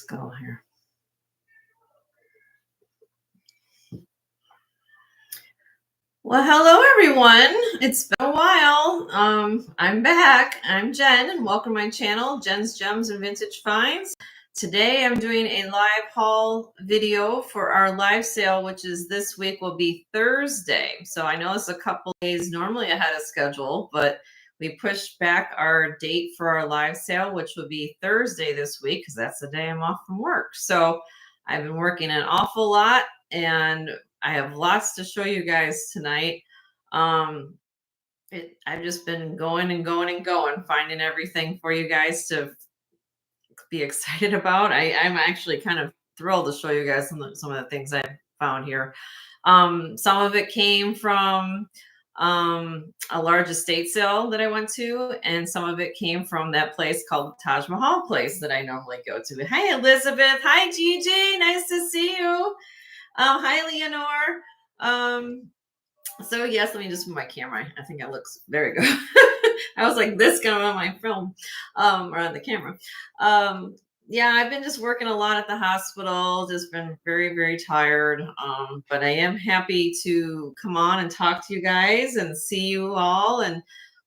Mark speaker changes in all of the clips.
Speaker 1: just go here. Well, hello everyone. It's been a while. I'm back. I'm Jen, and welcome to my channel, Jen's Gems and Vintage Finds. Today I'm doing a live haul video for our live sale, which is this week will be Thursday. So I know it's a couple days normally ahead of schedule, but we pushed back our date for our live sale, which will be Thursday this week because that's the day I'm off from work. So I've been working an awful lot and I have lots to show you guys tonight. I've just been going and going and going, finding everything for you guys to be excited about. I'm actually kind of thrilled to show you guys some of the things I found here. Some of it came from a large estate sale that I went to, and some of it came from that place called Taj Mahal Place that I normally go to. Hi, Elizabeth. Hi, Gigi. Nice to see you. Hi, Leonore. So yes, let me just move my camera. I think it looks very good. I was like this going on my film, or on the camera. Yeah, I've been just working a lot at the hospital, just been very, very tired. But I am happy to come on and talk to you guys and see you all, and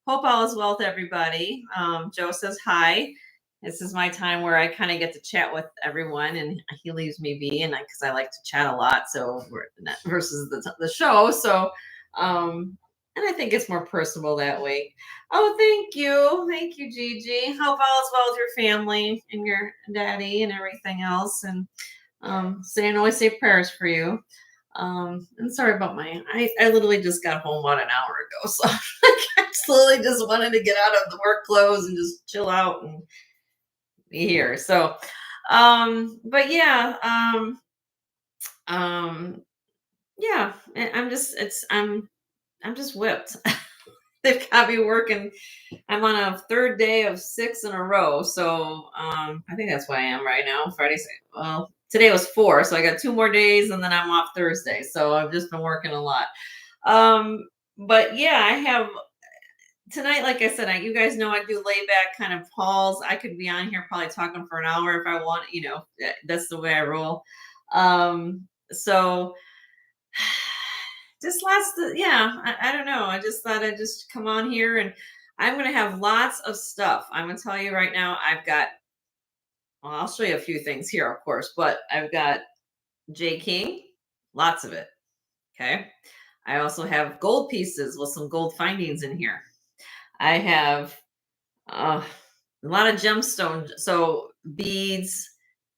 Speaker 1: hope all is well with everybody. Joe says hi. This is my time where I kind of get to chat with everyone, and he leaves me be, and because I like to chat a lot, so versus the show. So, and I think it's more personal that way. Oh, thank you, Gigi. Hope all is well with your family and your daddy and everything else. And always say prayers for you. And sorry about I literally just got home about an hour ago, so I slowly just wanted to get out of the work clothes and just chill out and be here. So, but yeah, yeah, I'm just whipped. They've got me working. I'm on a third day of 6 in a row. So I think that's where I am right now. Friday. Well, today was 4. So I got 2 more days and then I'm off Thursday. So I've just been working a lot. But yeah, I have tonight, like I said, you guys know I do layback kind of hauls. I could be on here probably talking for an hour if I want, that's the way I roll. So just I don't know. I just thought I'd just come on here, and I'm going to have lots of stuff. I'm going to tell you right now, I'll show you a few things here, of course, but I've got J. King, lots of it. Okay. I also have gold pieces with some gold findings in here. I have a lot of gemstone, so beads,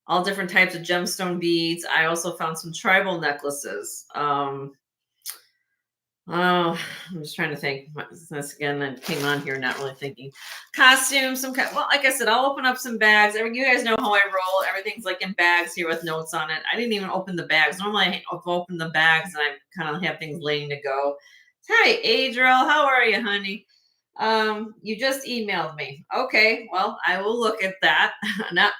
Speaker 1: all different types of gemstone beads. I also found some tribal necklaces. Oh, I'm just trying to think. This again, I came on here not really thinking. Costumes, well, like I said, I'll open up some bags. You guys know how I roll. Everything's like in bags here with notes on it. I didn't even open the bags. Normally I open the bags and I kind of have things laying to go. Hi, Adriel. How are you, honey? You just emailed me. Okay, well, I will look at that. Not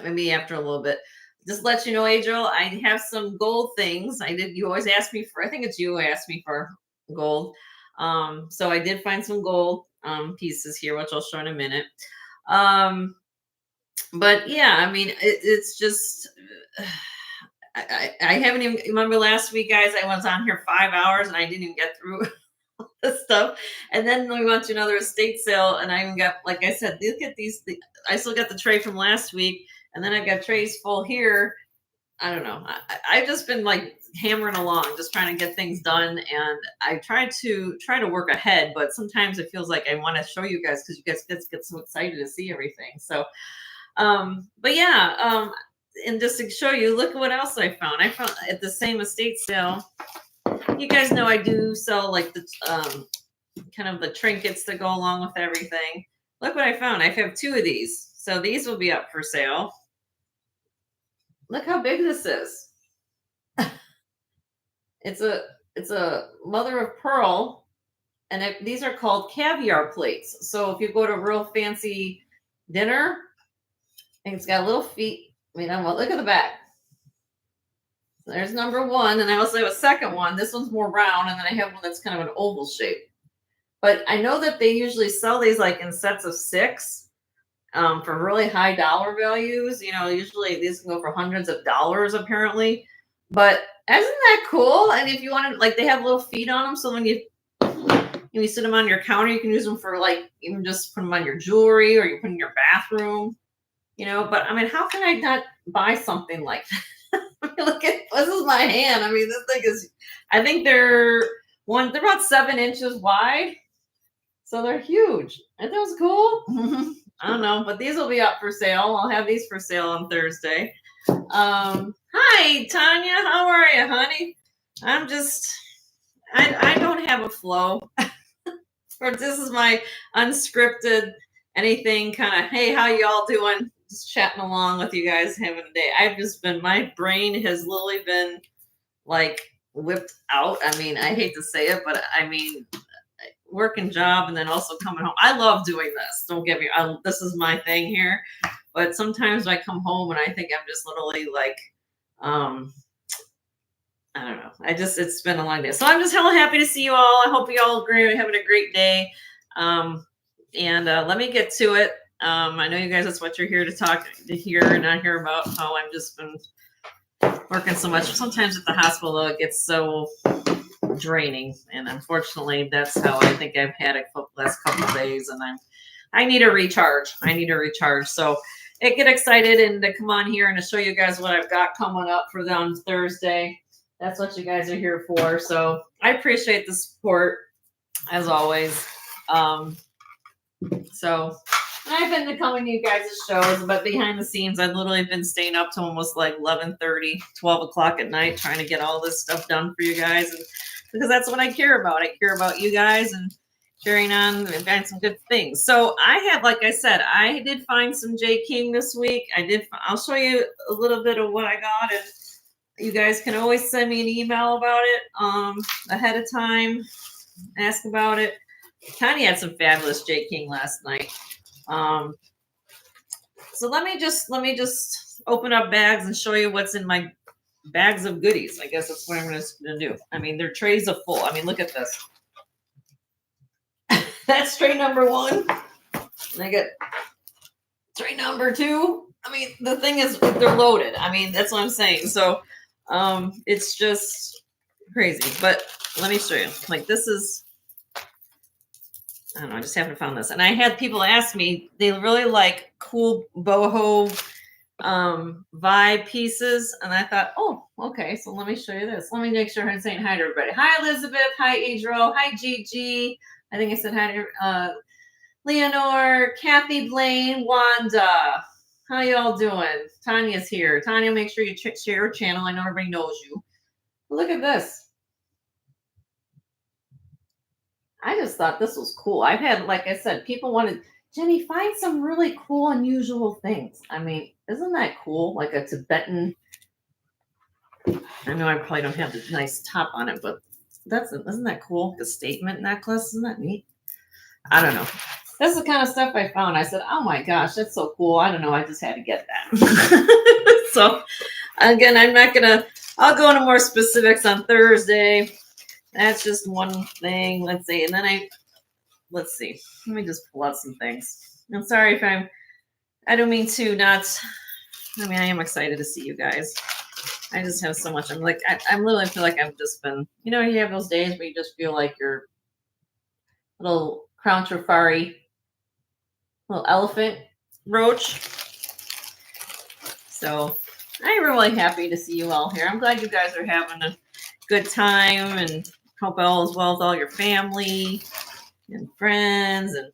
Speaker 1: maybe after a little bit. Just let you know, Adriel, I have some gold things. You always ask me for, I think it's you who asked me for gold. So I did find some gold pieces here, which I'll show in a minute. But yeah, I mean, it's just, I haven't even, remember last week, guys, I was on here 5 hours and I didn't even get through this stuff. And then we went to another estate sale and I even got, like I said, look at these. I still got the tray from last week. And then I've got trays full here. I don't know. I've just been like hammering along, just trying to get things done. And I try to work ahead, but sometimes it feels like I want to show you guys because you guys get so excited to see everything. So, but yeah, and just to show you, look at what else I found. I found at the same estate sale. You guys know I do sell like the kind of the trinkets that go along with everything. Look what I found. I have 2 of these. So these will be up for sale. Look how big this is. It's a mother of pearl, and these are called caviar plates. So if you go to a real fancy dinner, and it's got little feet. I mean, look at the back. So there's number 1, and I also have a second one. This one's more round, and then I have one that's kind of an oval shape. But I know that they usually sell these like in sets of 6. for really high dollar values. You know, usually these can go for hundreds of dollars apparently. But isn't that cool? And if you want to, like, they have little feet on them, so when you sit them on your counter, you can use them for, like, even just put them on your jewelry, or you put in your bathroom. You know, but I mean, how can I not buy something like that? Look at, this is my hand. I mean, this thing is, I think they're about 7 inches wide. So they're huge. Aren't those cool? I don't know, but these will be up for sale. I'll have these for sale on Thursday. Hi, Tanya. How are you, honey? I'm just, I don't have a flow. Or this is my unscripted anything kind of, hey, how y'all doing? Just chatting along with you guys, having a day. I've just been, my brain has literally been like whipped out. I mean, I hate to say it, but I mean, working job and then also coming home. I love doing this. Don't get me, this is my thing here. But sometimes I come home and I think I'm just literally like, I don't know. It's been a long day. So I'm just hella happy to see you all. I hope you all agree, having a great day. Let me get to it. I know you guys, that's what you're here to hear and not hear about how I've just been working so much. Sometimes at the hospital, though, it gets so draining. And unfortunately, that's how I think I've had it for the last couple of days. And I need a recharge. So get excited and to come on here and to show you guys what I've got coming up for them Thursday. That's what you guys are here for. So I appreciate the support as always. So I've been coming to you guys' shows, but behind the scenes, I've literally been staying up to almost like 11:30, 12 o'clock at night, trying to get all this stuff done for you guys. And because that's what I care about. I care about you guys and carrying on and doing some good things. So I have, like I said, I did find some J. King this week. I'll show you a little bit of what I got, and you guys can always send me an email about it ahead of time. Ask about it. Tanya had some fabulous J. King last night. So let me just open up bags and show you what's in my bags of goodies. I guess that's what I'm going to do. I mean, they're trays of full. I mean, look at this. That's tray number 1. And I get tray number 2. I mean, the thing is, they're loaded. I mean, that's what I'm saying. So it's just crazy. But let me show you. Like, this is, I don't know, I just haven't found this. And I had people ask me, they really like cool boho vibe pieces. And I thought, oh, okay, so let me show you this. Let me make sure I'm saying hi to everybody. Hi, Elizabeth. Hi, Adro. Hi, Gigi. I think I said hi to Leonore, Kathy, Blaine, Wanda. How y'all doing? Tanya's here. Tanya, make sure you share your channel. I know everybody knows you. Look at this. I just thought this was cool. I've had, like I said, people wanted, Jenny, find some really cool, unusual things. I mean, isn't that cool? Like a Tibetan, I know I probably don't have the nice top on it, but isn't that cool? The statement necklace, isn't that neat? I don't know. That's the kind of stuff I found. I said, oh my gosh, that's so cool. I don't know. I just had to get that. So again, I'll go into more specifics on Thursday. That's just one thing. Let's see. And then let's see. Let me just pull out some things. I'm sorry if I don't mean to not, I mean, I am excited to see you guys. I just have so much. I'm literally feel like I've just been, you have those days where you just feel like you're a little crown trafari, little elephant roach. So I'm really happy to see you all here. I'm glad you guys are having a good time, and hope all is well with all your family and friends. And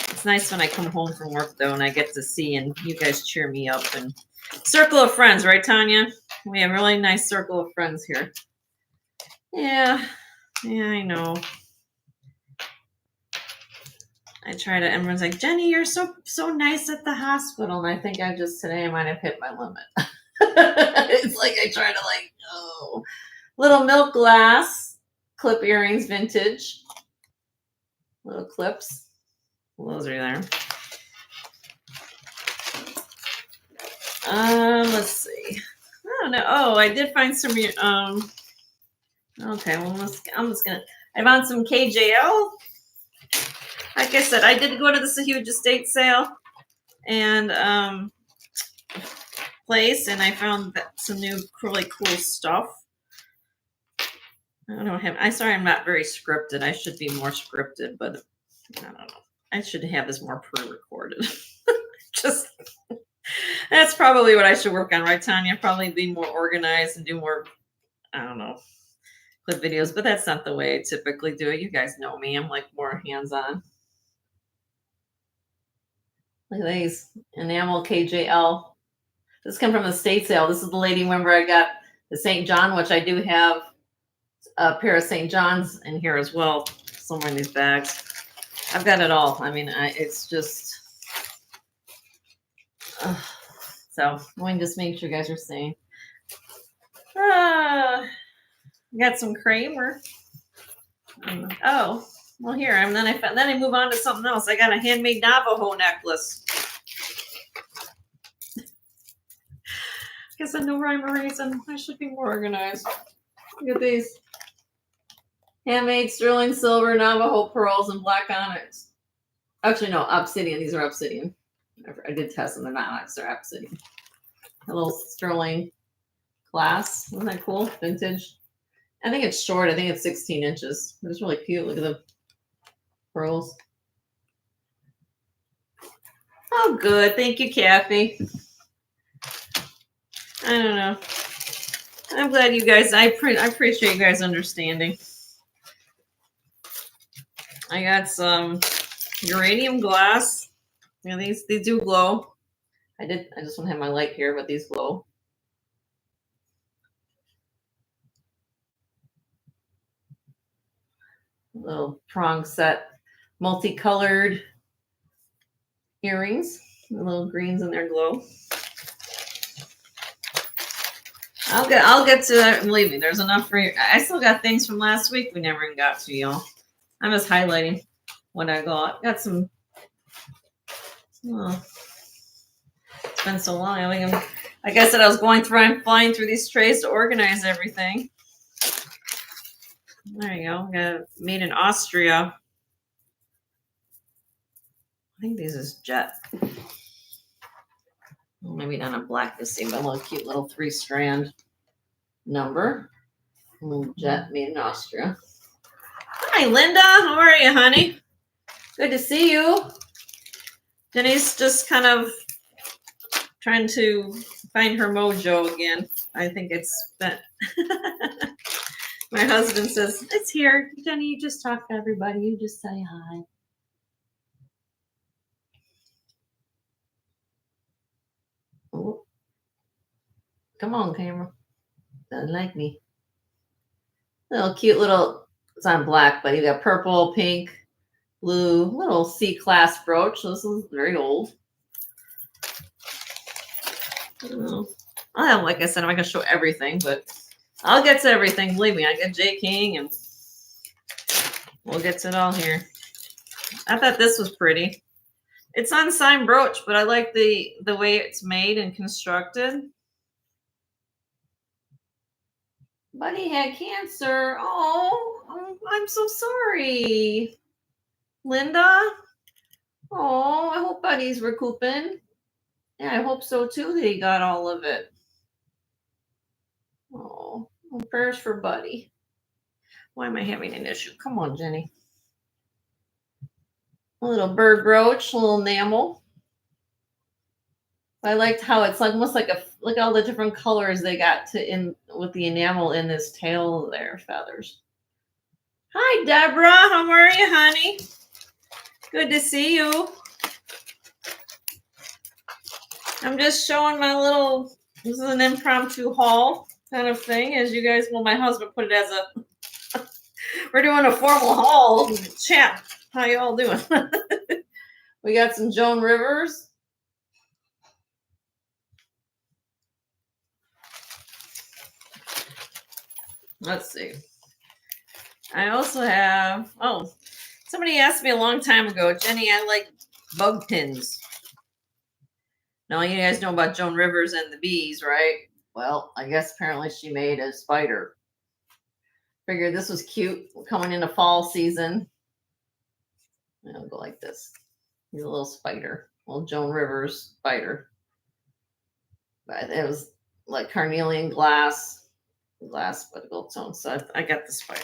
Speaker 1: it's nice when I come home from work, though, and I get to see and you guys cheer me up. And circle of friends, right, Tanya? We have a really nice circle of friends here. Yeah, I know. I try to, everyone's like, Jenny, you're so nice at the hospital. And I think today I might have hit my limit. It's like I try to little milk glass clip earrings, vintage. Little clips. Those are there. Let's see. I don't know. Oh, I did find some, okay, well, I found some KJL. Like I said, I did go to this huge estate sale and place, and I found some new really cool stuff. I don't have. I'm sorry, I'm not very scripted. I should be more scripted, but I don't know. I should have this more pre-recorded. Just that's probably what I should work on, right, Tanya? Probably be more organized and do more. I don't know, clip videos, but that's not the way I typically do it. You guys know me. I'm like more hands-on. Look at these enamel KJL. This come from the estate sale. This is the lady. Remember, I got the St. John, which I do have a pair of St. John's in here as well, somewhere in these bags. I've got it all. I mean, it's just. So let me just make sure you guys are seeing. Got some Kramer. Oh, well here. And then I move on to something else. I got a handmade Navajo necklace. Guess I no rhyme or reason. I should be more organized. Look at these. Handmade sterling silver Navajo pearls and black onyx. Actually, no, obsidian. These are obsidian. I did test them. They're not onyx. They're obsidian. A little sterling glass. Isn't that cool? Vintage. I think it's short. I think it's 16 inches. It's really cute. Look at the pearls. Oh, good. Thank you, Kathy. I don't know. I'm glad you guys, I appreciate you guys understanding. I got some uranium glass. You know, these do glow. I just don't have my light here, but these glow. Little prong set, multicolored earrings. The little greens in there glow. I'll get to that. Believe me, there's enough for you. I still got things from last week we never even got to, y'all. I'm just highlighting what I got. Got some. Oh, it's been so long. Like I said, I was going through. I'm flying through these trays to organize everything. There you go. Got it made in Austria. I think these is jet. Well, maybe not a black this thing, but a little cute little 3-strand number. A little jet made in Austria. Hi, Linda. How are you, honey? Good to see you. Jenny's just kind of trying to find her mojo again. I think it's spent. My husband says, it's here. Jenny, you just talk to everybody. You just say hi. Oh. Come on, camera. Doesn't like me. Little cute little, it's on black, but you got purple, pink, blue, little C-class brooch. So this is very old. I'll have, like I said, I'm not going to show everything, but I'll get to everything. Believe me, I get J. King, and we'll get to it all here. I thought this was pretty. It's unsigned brooch, but I like the way it's made and constructed. Buddy had cancer. Oh, I'm so sorry. Linda? Oh, I hope Buddy's recouping. Yeah, I hope so too that he got all of it. Oh, prayers for Buddy. Why am I having an issue? Come on, Jenny. A little bird brooch, a little enamel. I liked how it's like almost like look at all the different colors they got with the enamel in this tail there, feathers. Hi, Deborah. How are you, honey? Good to see you. I'm just showing my little, this is an impromptu haul kind of thing. As you guys, well, my husband put it as we're doing a formal haul chat. How you all doing? We got some Joan Rivers. Let's see. I also have, somebody asked me a long time ago, Jenny, I like bug pins. Now, you guys know about Joan Rivers and the bees, right? Well, I guess apparently she made a spider. Figured this was cute coming into fall season. I'll go like this. He's a little spider, little Joan Rivers spider. But it was like carnelian glass, but gold tone. So I got the spider.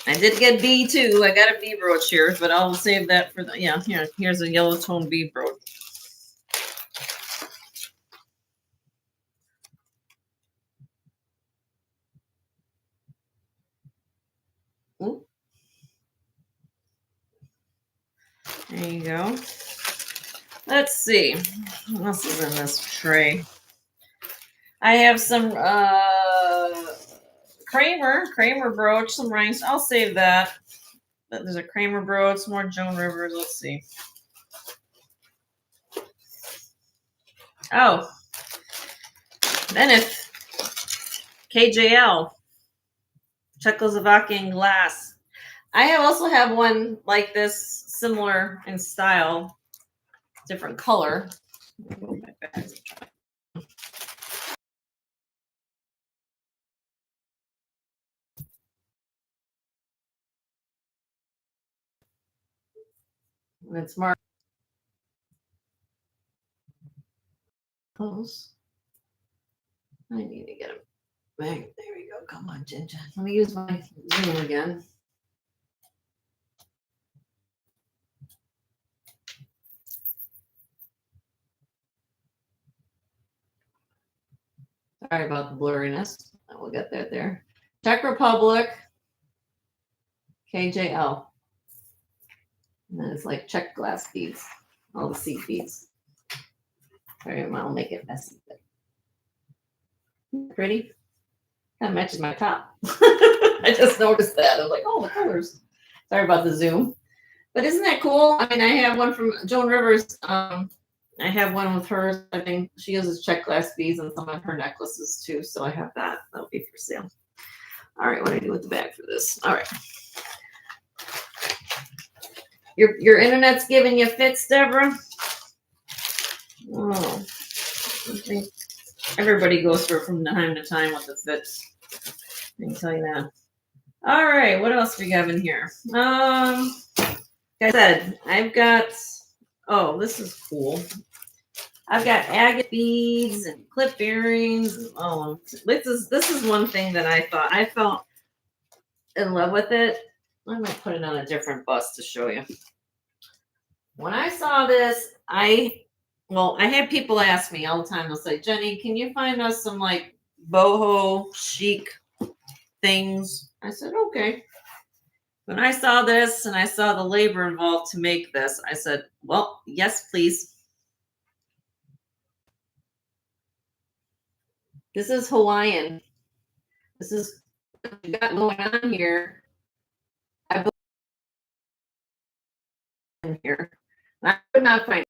Speaker 1: I did get bee too. I got a bee brooch here, but I'll save that for the, yeah, here's a yellow tone bee brooch. Ooh. There you go. Let's see. What else is in this tray? I have some Kramer brooch, some rhinestones. I'll save that. But there's a Kramer brooch, some more Joan Rivers. Let's see. Oh, Bennett, KJL, Czechoslovakian glass. I also have one like this, similar in style, different color. And it's marked close. I need to get it back. There we go. Come on, Ginger. Let me use my Zoom again. Sorry about the blurriness. We'll get that there. Czech Republic, KJL. And then it's like Czech glass beads, all the seed beads. Sorry, I'll make it messy. Pretty. Kind of matches my top. I just noticed that. I was like, oh, the colors. Sorry about the zoom. But isn't that cool? I mean, I have one from Joan Rivers. I have one with hers. I think she uses Czech glass beads on some of her necklaces too. So I have that. That'll be for sale. All right, what do I do with the bag for this? All right. Your internet's giving you fits, Deborah? Oh, I think everybody goes through from time to time with the fits. I can tell you that. All right, what else we have in here? Like I said, I've got, oh, this is cool. I've got agate beads and clip earrings. Oh, this is one thing that I felt in love with it. I'm gonna put it on a different bust to show you. When I saw this, I had people ask me all the time. They'll say, Jenny, can you find us some like boho chic things? I said, okay. When I saw this and I saw the labor involved to make this, I said, well, yes, please. This is Hawaiian. This is what we got going on here. I believe in here. I could not find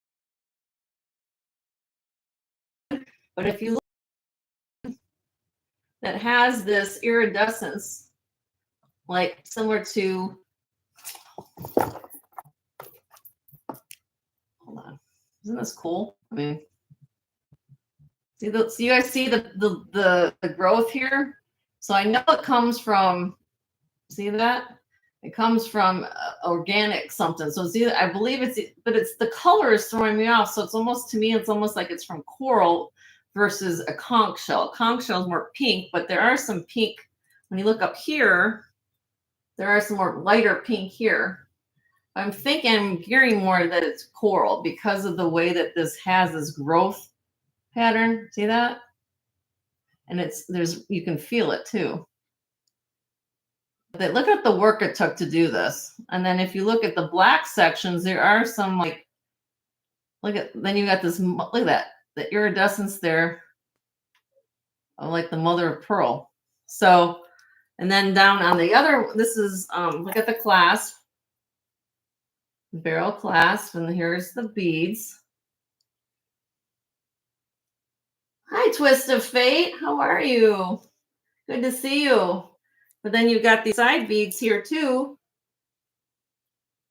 Speaker 1: it. But if you look, that has this iridescence, like similar to, hold on, isn't this cool? I mean, so you guys see the growth here? So I know it comes from, see that? It comes from organic something. So see, I believe but it's the color is throwing me off. So it's almost, to me, it's almost like it's from coral versus a conch shell. Conch shell is more pink, but there are some pink. When you look up here, there are some more lighter pink here. I'm gearing more that it's coral because of the way that this has this growth pattern. See that? And you can feel it too. But look at the work it took to do this. And then if you look at the black sections, there are some like, then you got this, look at that, the iridescence there of like the mother of pearl. So, and then down on the other, this is, look at the clasp, barrel clasp, and here's the beads. Hi, Twist of Fate. How are you? Good to see you. But then you've got these side beads here too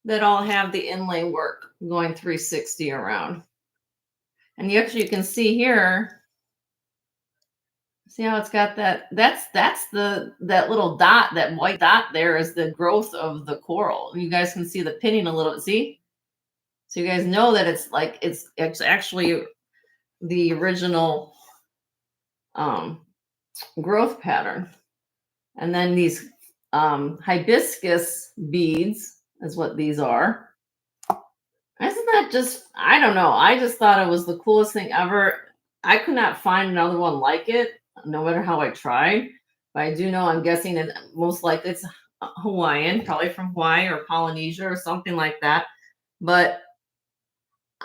Speaker 1: that all have the inlay work going 360 around. And you can see here, See how it's got that? That's that little dot, that white dot there is the growth of the coral. You guys can see the pinning a little bit. See? So you guys know that it's like it's actually the original um, growth pattern. And then these hibiscus beads is what these are. Isn't that just, I don't know. I just thought it was the coolest thing ever. I could not find another one like it, no matter how I tried. But I do know, I'm guessing it most likely it's Hawaiian, probably from Hawaii or Polynesia or something like that. But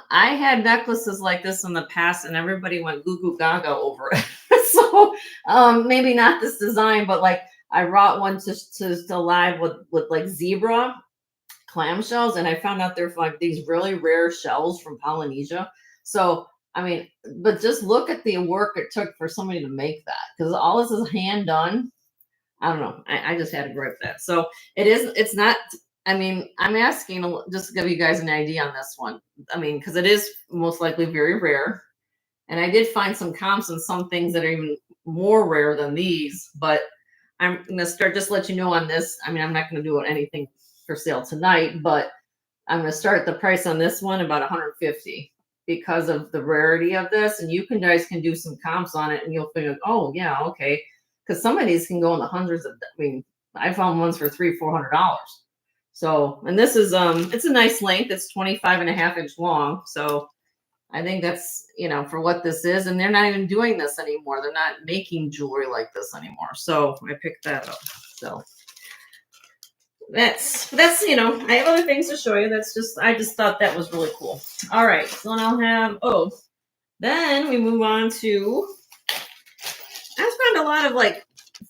Speaker 1: I had necklaces like this in the past, and everybody went goo goo gaga over it. So maybe not this design, but like I brought one to live with like zebra clamshells, and I found out they're like these really rare shells from Polynesia. So I mean, but just look at the work it took for somebody to make that, because all this is hand done. I don't know. I just had to grip that. So it's not, I mean, I'm asking just to give you guys an idea on this one. I mean, because it is most likely very rare. And I did find some comps and some things that are even more rare than these, but I'm going to start, just let you know on this. I mean, I'm not going to do anything for sale tonight, but I'm going to start the price on this one about 150 because of the rarity of this. And you guys can do some comps on it and you'll figure, oh yeah, okay. Because some of these can go in the hundreds of, I mean, I found ones for $300-400. So, and this is, it's a nice length. It's 25.5 inch long. So I think that's, you know, for what this is. And they're not even doing this anymore. They're not making jewelry like this anymore. So I picked that up. So that's, you know, I have other things to show you. That's just, I just thought that was really cool. All right. So then I'll have, then we move on to, I found a lot of like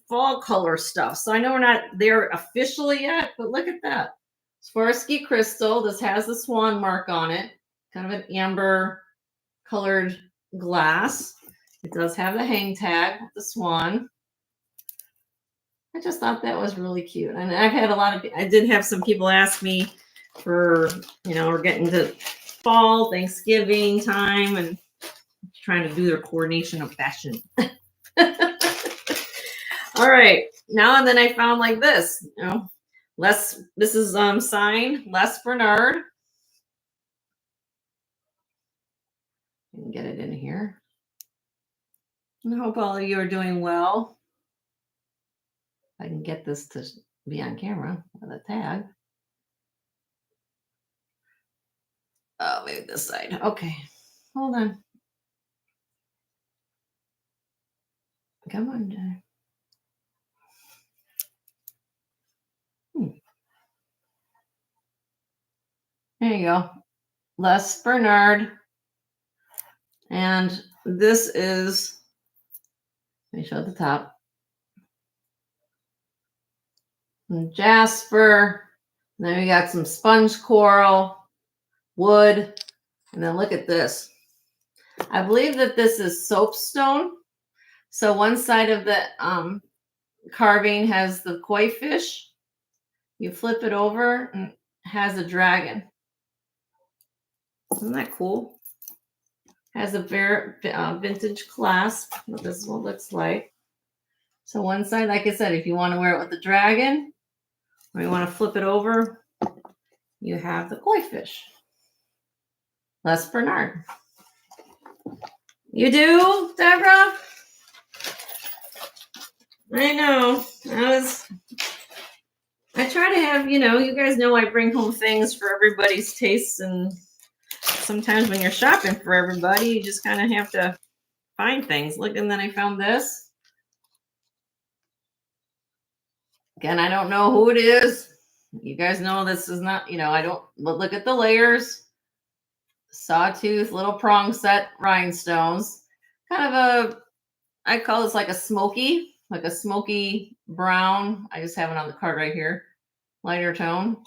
Speaker 1: fall color stuff. So I know we're not there officially yet, but look at that. Swarovski crystal. This has the swan mark on it. Kind of an amber colored glass. It does have the hang tag with the swan. I just thought that was really cute. And I've had I did have some people ask me for, you know, we're getting to fall, Thanksgiving time, and trying to do their coordination of fashion. All right. Now and then I found like this, you know, this is signed Les Bernard. You can get it in here. I hope all of you are doing well. I can get this to be on camera with a tag. Oh, maybe this side. Okay. Hold on. Come on, Jen. There you go. Les Bernard. And this is, let me show at the top. Some jasper. And then we got some sponge coral, wood. And then look at this. I believe that this is soapstone. So one side of the carving has the koi fish. You flip it over and it has a dragon. Isn't that cool? Has a very vintage clasp. This is what it looks like. So one side, like I said, if you want to wear it with the dragon, or you want to flip it over, you have the koi fish. Les Bernard. You do, Deborah? I know. I try to have, you know, you guys know I bring home things for everybody's tastes, and sometimes when you're shopping for everybody, you just kind of have to find things. Look, and then I found this. Again, I don't know who it is. You guys know this is not, you know, I don't, but look at the layers. Sawtooth, little prong set rhinestones. Kind of a, I call this like a smoky brown. I just have it on the card right here. Lighter tone,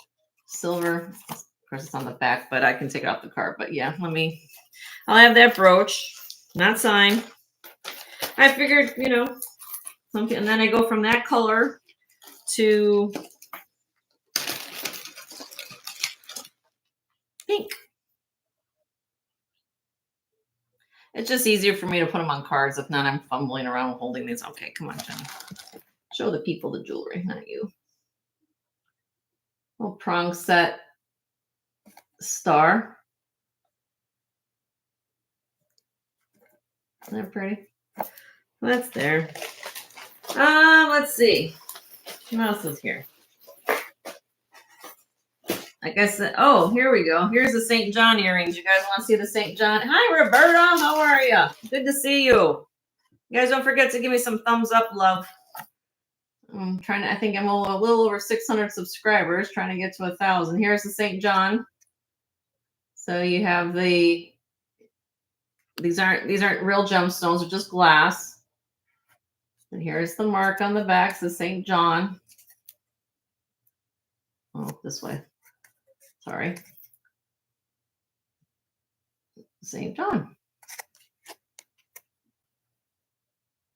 Speaker 1: silver. Of course, it's on the back, but I can take it off the card. But yeah, I'll have that brooch, not signed. I figured, you know, something, and then I go from that color to pink. It's just easier for me to put them on cards. If not, I'm fumbling around holding these. Okay, come on, Jen. Show the people the jewelry, not you. Little prong set star. Isn't that pretty? That's there. Let's see. What else is here? Like I said, oh, here we go. Here's the St. John earrings. You guys want to see the St. John? Hi, Roberta. How are you? Good to see you. You guys don't forget to give me some thumbs up, love. I'm trying to, I think I'm a little over 600 subscribers, trying to get to 1,000. Here's the St. John. So you have these aren't real gemstones, they're just glass. And here's the mark on the back, the St. John. Oh, this way. Sorry. St. John.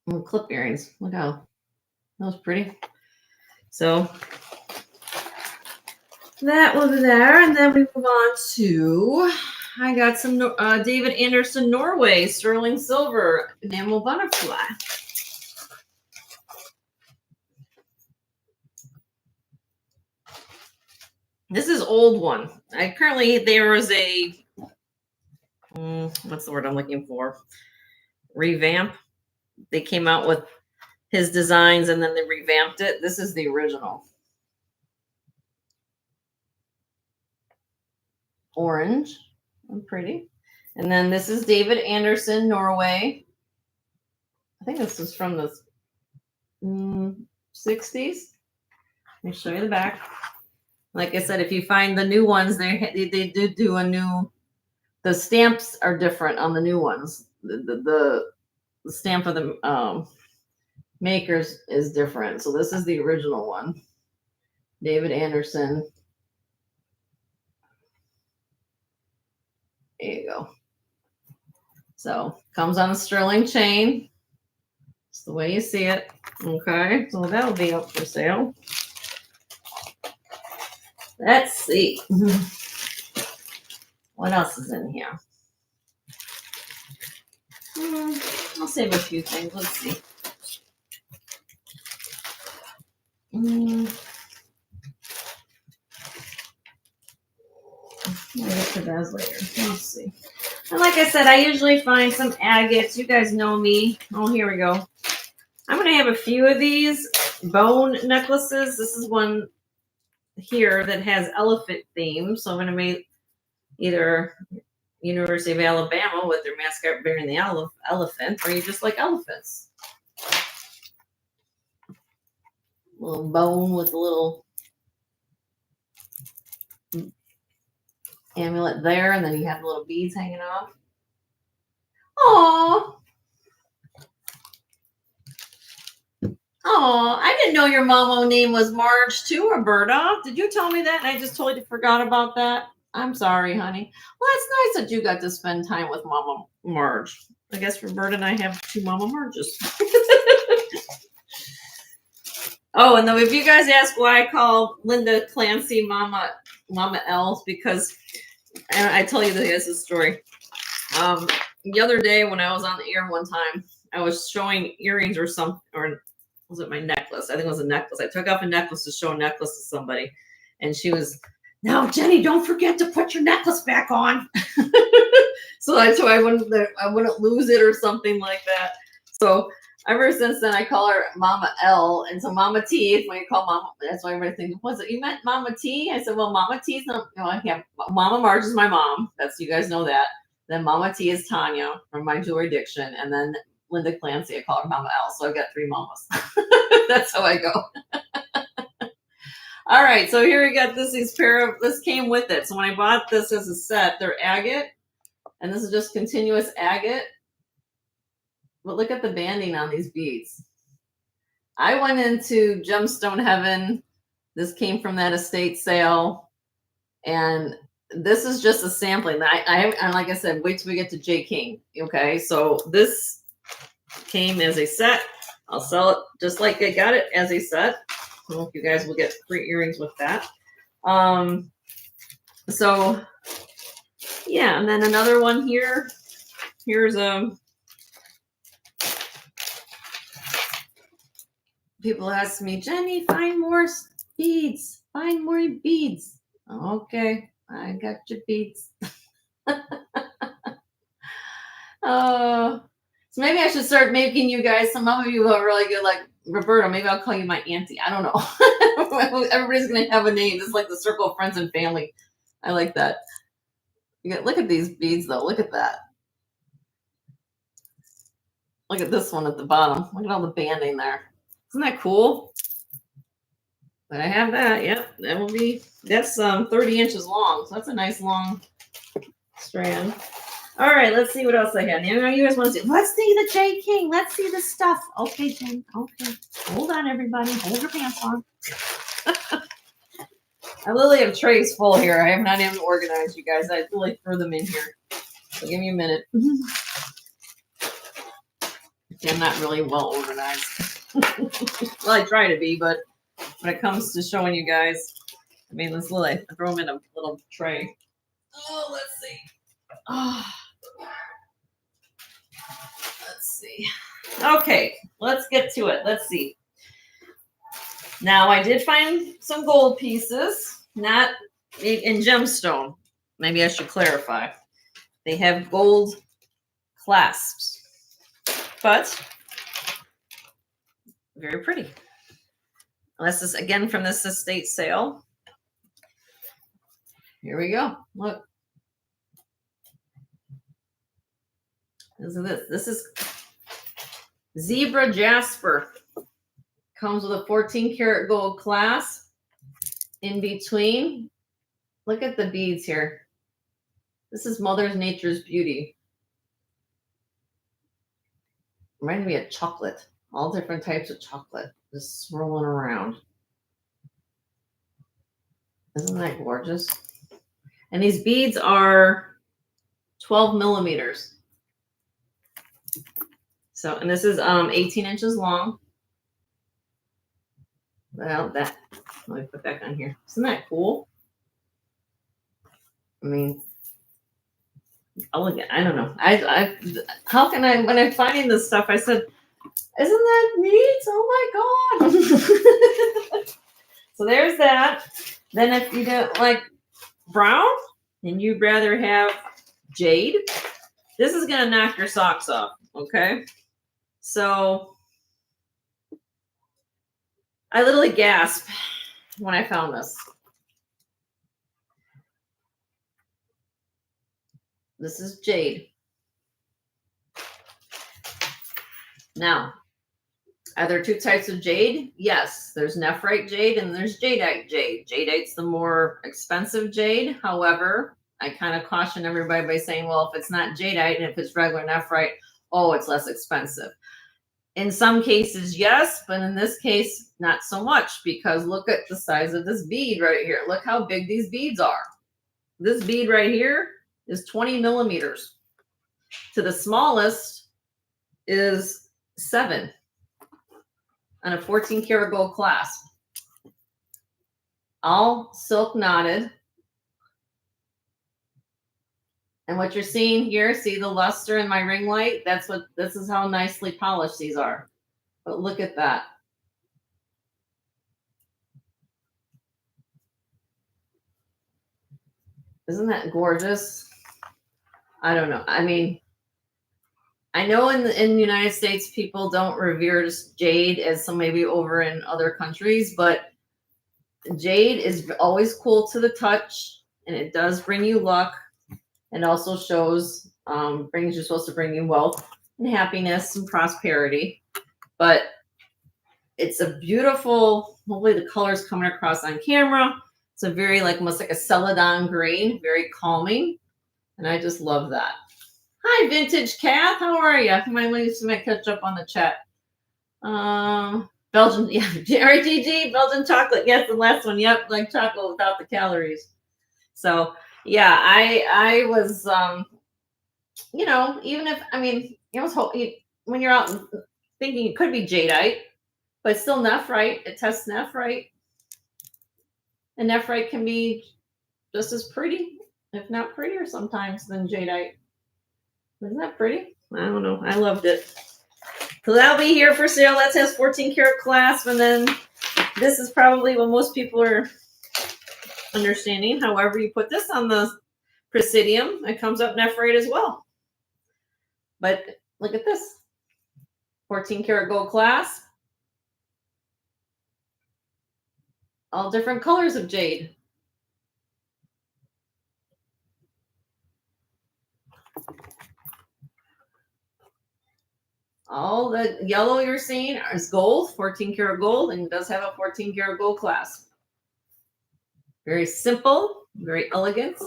Speaker 1: Little clip earrings. Look how that was pretty. So that was there, and then we move on to, I got some David Anderson Norway sterling silver enamel butterfly. This is old one. There was a what's the word I'm looking for? Revamp. They came out with his designs and then they revamped it. This is the original. Orange. And pretty. And then this is David Anderson, Norway. I think this is from the 60s. Let me show you the back. Like I said, if you find the new ones, they did do a new. The stamps are different on the new ones. The stamp of the makers is different. So this is the original one. David Anderson. There you go. So comes on a sterling chain. It's the way you see it. Okay, so that'll be up for sale. Let's see. What else is in here? I'll save a few things. Let's see. I'll get to those later. Let's see. And like I said, I usually find some agates. You guys know me. Oh, here we go. I'm going to have a few of these bone necklaces. This is one here that has elephant theme. So I'm going to make either University of Alabama with their mascot bearing the elephant, or you just like elephants. A little bone with a little amulet there, and then you have the little beads hanging off. Aww. Oh, I didn't know your mama name was Marge too, Roberta. Did you tell me that and I just totally forgot about that? I'm sorry, honey. Well, it's nice that you got to spend time with Mama Marge. I guess Roberta and I have two Mama Marges. Oh, and then if you guys ask why I call Linda Clancy Mama L, because, and I tell you this is a story. The other day when I was on the air one time, I was showing earrings or something, or was it my necklace? I think it was a necklace. I took off a necklace to show a necklace to somebody, and she was, "Now, Jenny, don't forget to put your necklace back on." so I wouldn't lose it or something like that. So ever since then, I call her Mama L. And so Mama T is when you call Mama. That's why everybody thinks, "Was it you meant Mama T?" I said, "Well, Mama T is not. I have Mama Marge is my mom. That's, you guys know that. Then Mama T is Tanya from my jewelry addiction, and then Linda Clancy, I call her Mama L. So I've got three mamas. That's how I go. All right, so here we got this came with it. So when I bought this as a set, they're agate, and this is just continuous agate. But look at the banding on these beads. I went into Gemstone Heaven. This came from that estate sale, and this is just a sampling. And like I said, wait till we get to J. King. Okay, so this came as a set. I'll sell it just like I got it as a set. I hope you guys will get free earrings with that. So yeah, and then another one here Here's people ask me, Jenny, find more beads. Find more beads. Okay, I got your beads. So maybe I should start making you guys, some of you are really good, like Roberto, maybe I'll call you my auntie. I don't know. Everybody's going to have a name. It's like the circle of friends and family. I like that. Look at these beads, though. Look at that. Look at this one at the bottom. Look at all the banding there. Isn't that cool? But I have that. Yep, that will be, that's 30 inches long. So that's a nice long strand. All right, let's see what else I have. Now you guys want to see. Let's see the J King. Let's see the stuff. Okay, Jen. Okay. Hold on, everybody. Hold your pants on. I literally have trays full here. I have not even organized, you guys. I really threw them in here. So give me a minute. I'm not really well organized. Well, I try to be, but when it comes to showing you guys, I mean, this little, I throw them in a little tray. Oh, let's see. Oh. Let's see. Okay, let's get to it. Let's see. Now, I did find some gold pieces, not in gemstone. Maybe I should clarify. They have gold clasps, but very pretty. This is, again, from this estate sale. Here we go. Look. This is Zebra Jasper. Comes with a 14 karat gold clasp. In between, look at the beads here. This is Mother Nature's beauty. Reminds me of chocolate. All different types of chocolate just swirling around. Isn't that gorgeous? And these beads are 12 millimeters. So, and this is 18 inches long. Well, that, let me put back on here. Isn't that cool? I mean, elegant. I don't know. How can I, when I'm finding this stuff, I said, isn't that neat? Oh my God. So there's that. Then if you don't like brown and you'd rather have jade, this is going to knock your socks off. Okay. So I literally gasped when I found this. This is jade. Now, are there two types of jade? Yes, there's nephrite jade and there's jadeite jade. Jadeite's the more expensive jade. However, I kind of caution everybody by saying, well, if it's not jadeite and if it's regular nephrite, oh, it's less expensive. In some cases, yes, but in this case, not so much, because look at the size of this bead right here. Look how big these beads are. This bead right here is 20 millimeters. To the smallest is 7 on a 14 karat gold clasp. All silk knotted. And what you're seeing here, see the luster in my ring light? This is how nicely polished these are. But look at that. Isn't that gorgeous? I don't know. I mean, I know in the United States, people don't revere jade as some maybe over in other countries, but jade is always cool to the touch, and it does bring you luck. And also shows, you're supposed to bring you wealth and happiness and prosperity. But it's a beautiful, hopefully the color's coming across on camera. It's a very, like, almost like a celadon green, very calming. And I just love that. Hi, Vintage Kath. How are you? My ladies might catch up on the chat. Belgian, yeah, RTG, Belgian chocolate. Yes, the last one. Yep, like chocolate without the calories. So, yeah, I was, you know, even if, I mean, it was when you're out thinking it could be jadeite, but still nephrite. It tests nephrite. And nephrite can be just as pretty, if not prettier sometimes, than jadeite. Isn't that pretty? I don't know. I loved it. So that'll be here for sale. That has 14 karat clasp, and then this is probably what most people are understanding. However, you put this on the Presidium, it comes up nephrite as well. But look at this. 14 karat gold clasp. All different colors of jade. All the yellow you're seeing is gold, 14 karat gold, and it does have a 14 karat gold clasp. Very simple, very elegant.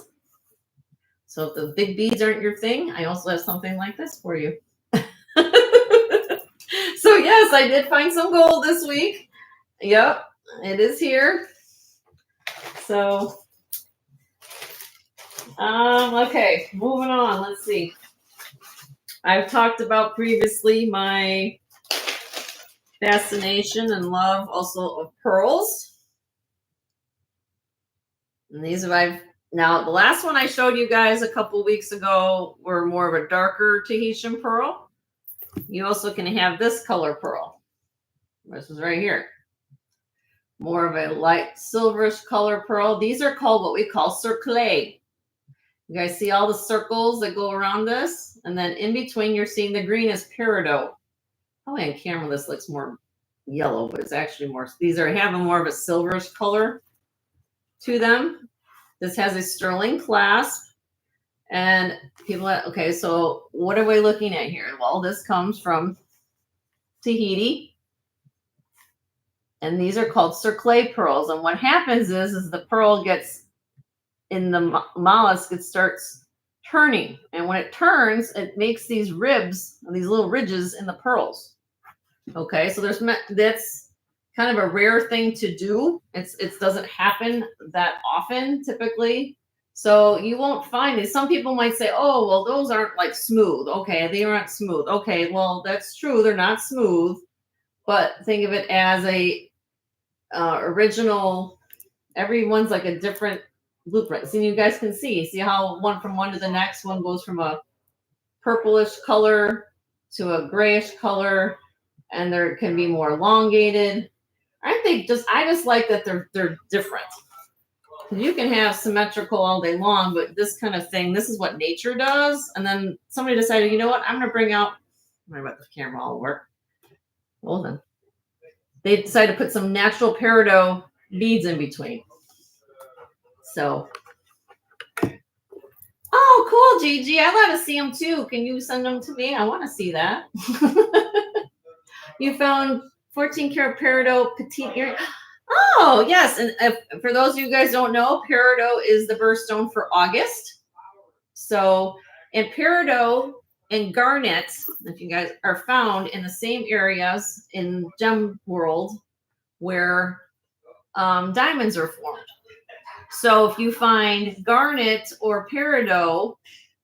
Speaker 1: So if the big beads aren't your thing, I also have something like this for you. So yes, I did find some gold this week. Yep, it is here. So, okay, moving on. Let's see. I've talked about previously my fascination and love also of pearls. And these now the last one I showed you guys a couple weeks ago were more of a darker Tahitian pearl. You also can have this color pearl. This is right here. More of a light silverish color pearl. These are called what we call cercle. You guys see all the circles that go around this? And then in between, you're seeing the green is peridot. Probably on camera, this looks more yellow, but it's actually more, these are having more of a silverish color to them. This has a sterling clasp. And people, okay, so what are we looking at here? Well, this comes from Tahiti. And these are called cercle pearls. And what happens is the pearl gets in the mollusk, it starts turning. And when it turns, it makes these ribs, these little ridges in the pearls. Okay, so that's kind of a rare thing to do. It doesn't happen that often typically. So you won't find it. Some people might say, oh, well, those aren't like smooth. Okay, they aren't smooth. Okay, well, that's true. They're not smooth. But think of it as a original, everyone's like a different blueprint. So you guys can see how from one to the next one goes from a purplish color to a grayish color, and there can be more elongated. I just like that they're different. You can have symmetrical all day long, but this kind of thing, this is what nature does. And then somebody decided, you know what, I'm going to bring out, I'm about the camera all work. Hold on. They decided to put some natural peridot beads in between. So, oh, cool, Gigi. I'd love to see them too. Can you send them to me? I want to see that. You found 14 karat peridot petite earring. Oh, yes. And for those of you guys don't know, peridot is the birthstone for August. So, and peridot and garnet, if you guys are found in the same areas in gem world where diamonds are formed. So if you find garnet or peridot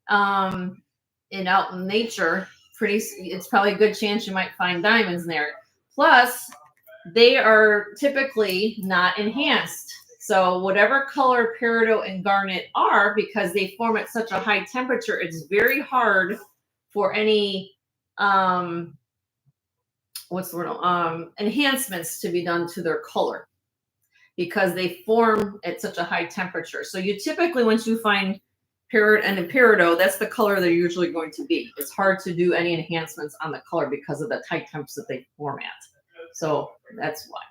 Speaker 1: out in nature, it's probably a good chance you might find diamonds there. Plus, they are typically not enhanced. So whatever color peridot and garnet are, because they form at such a high temperature, it's very hard for any enhancements to be done to their color, because they form at such a high temperature. So you typically, once you find peridot, that's the color they're usually going to be. It's hard to do any enhancements on the color because of the high temps that they form at. So that's why.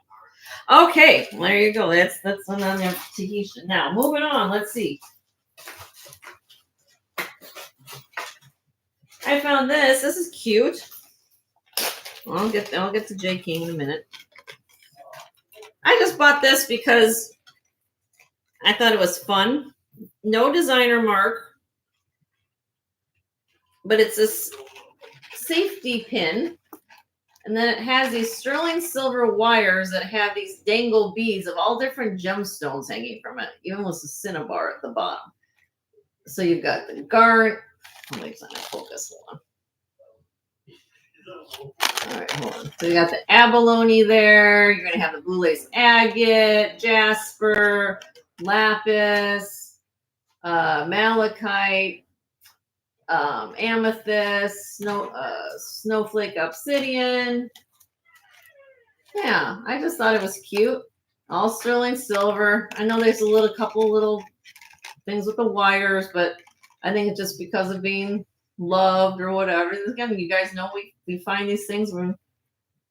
Speaker 1: Okay, there you go. That's on the Tahitian. Now moving on. Let's see. I found this. This is cute. I'll get to J King in a minute. I just bought this because I thought it was fun. No designer mark, but it's this safety pin. And then it has these sterling silver wires that have these dangle beads of all different gemstones hanging from it. Even with a cinnabar at the bottom. So you've got the garnet. Oh, wait, it's not focus. Hold on. All right, hold on. So you got the abalone there. You're going to have the blue lace agate, jasper, lapis, malachite, amethyst, snowflake obsidian. Yeah, I just thought it was cute. All sterling silver. I know there's a couple little things with the wires, but I think it's just because of being loved or whatever. Again, you guys know we find these things, we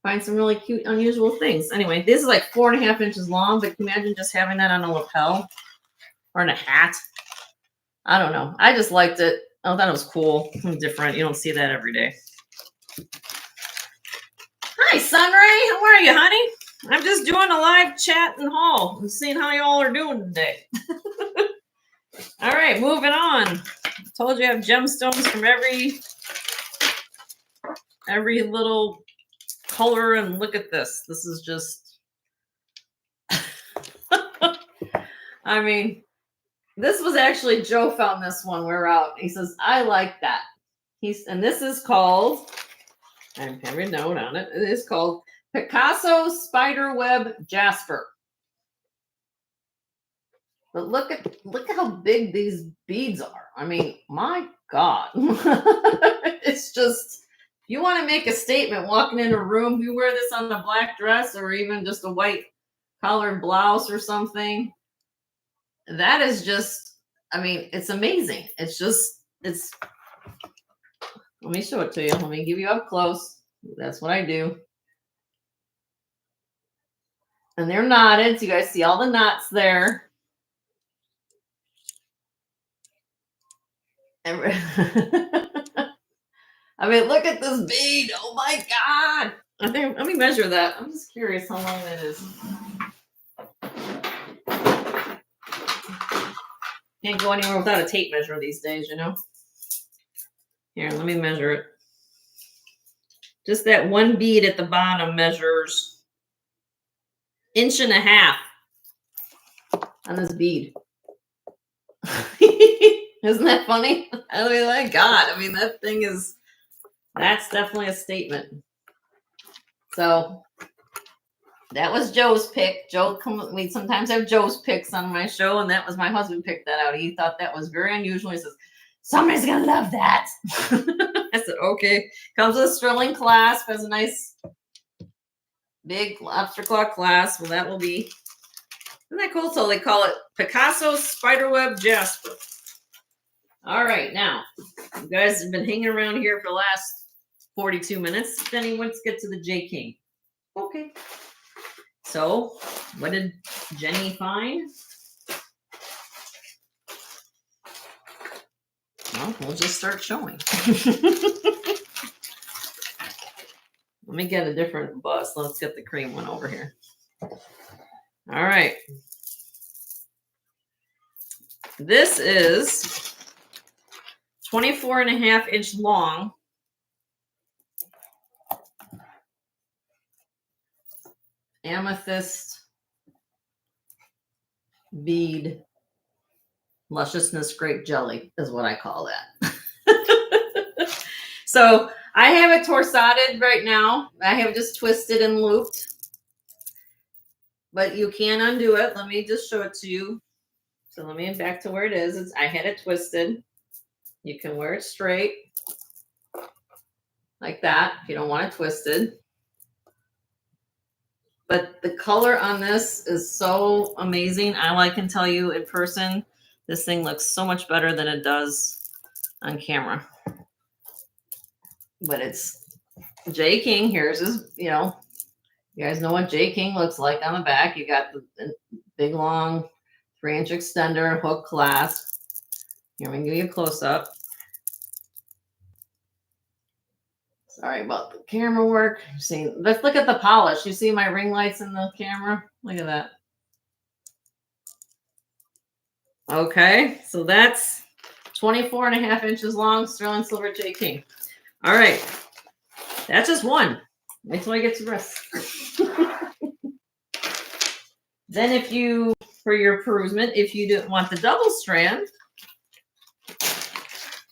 Speaker 1: find some really cute, unusual things. Anyway, this is like 4.5 inches long, but can you imagine just having that on a lapel or in a hat? I don't know. I just liked it. I thought it was cool and different. You don't see that every day. Hi, Sunray. How are you, honey? I'm just doing a live chat and haul and seeing how y'all are doing today. All right, moving on. I told you I have gemstones from every little color, and look at this. This is just, I mean, this was actually, Joe found this one. We're out. He says, I like that. And this is called, I have a note on it. It is called Picasso Spiderweb Jasper. But look at how big these beads are. I mean, my God. It's just, if you want to make a statement walking in a room, you wear this on a black dress or even just a white collared blouse or something. That is just, I mean, it's amazing. It's let me show it to you. Let me give you up close. That's what I do. And they're knotted. So you guys see all the knots there. I mean, look at this bead. Oh my God. Let me measure that. I'm just curious how long that is. Can't go anywhere without a tape measure these days, you know? Here, let me measure it. Just that one bead at the bottom measures 1.5 inches on this bead. Isn't that funny? I mean, my God. I mean, that's definitely a statement. So that was Joe's pick. We sometimes have Joe's picks on my show, and that was my husband picked that out. He thought that was very unusual. He says, somebody's going to love that. I said, okay. Comes with a sterling clasp, has a nice big lobster claw clasp. Well, that will be, isn't that cool? So they call it Picasso Spiderweb Jasper. All right, now, you guys have been hanging around here for the last 42 minutes. Then let's get to the J King. Okay. So, what did Jenny find? Well, we'll just start showing. Let me get a different bus. Let's get the cream one over here. All right. This is 24.5 inch long. Amethyst bead lusciousness grape jelly is what I call that. So I have it torsaded right now. I have it just twisted and looped, but you can undo it. Let me just show it to you. So let me back to where it is. I had it twisted. You can wear it straight like that if you don't want it twisted. But the color on this is so amazing. I can tell you in person, this thing looks so much better than it does on camera. But it's J King. Here's his, you guys know what J King looks like on the back. You got the big, long 3-inch extender, hook clasp. Here, I'm going to give you a close-up. Sorry about the camera work. See, let's look at the polish. You see my ring lights in the camera? Look at that. Okay, so that's 24.5 inches long, sterling silver J King. All right, that's just one. Wait till I get to the rest. Then for your perusement, if you don't want the double strand,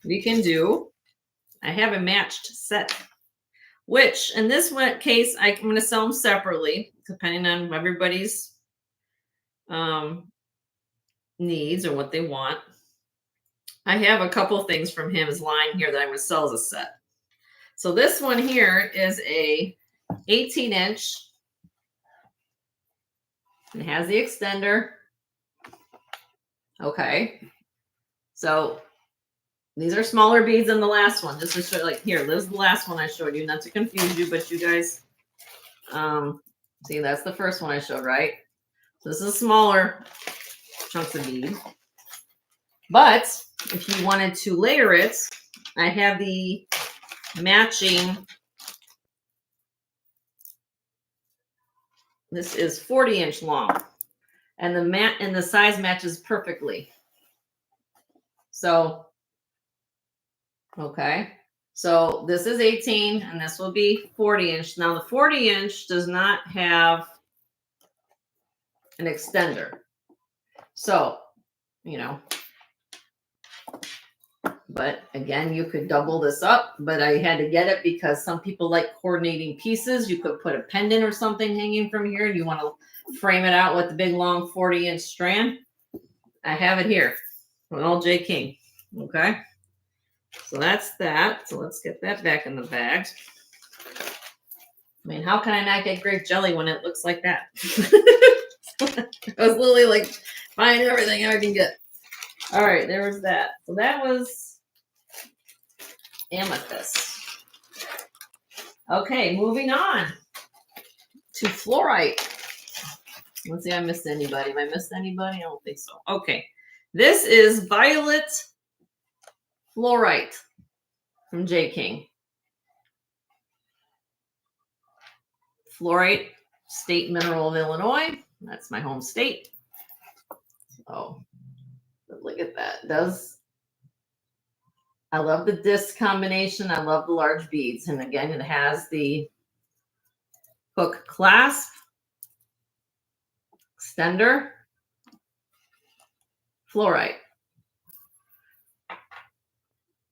Speaker 1: we can do, I have a matched set, which in this case, I'm going to sell them separately, depending on everybody's needs or what they want. I have a couple things from his line here that I'm going to sell as a set. So this one here is a 18-inch. It has the extender. Okay. So these are smaller beads than the last one. Just to show, like, here, this is the last one I showed you. Not to confuse you, but you guys, see, that's the first one I showed, right? So this is smaller chunks of bead. But if you wanted to layer it, I have the matching. This is 40-inch long, and the size matches perfectly. So, okay. So this is 18 and this will be 40-inch. Now the 40-inch does not have an extender. So, you know, but again, you could double this up, but I had to get it because some people like coordinating pieces. You could put a pendant or something hanging from here and you want to frame it out with the big long 40-inch strand. I have it here with all J. King. Okay. So that's that. So let's get that back in the bag. I mean, how can I not get grape jelly when it looks like that? I was literally like buying everything I can get. All right, there was that. So that was amethyst. Okay, moving on to fluorite. Let's see if I missed anybody. Have I missed anybody? I don't think so. Okay, this is violet fluorite from J. King. Fluorite, state mineral of Illinois. That's my home state. Oh, look at that. I love the disc combination. I love the large beads. And again, it has the hook clasp, extender, fluorite.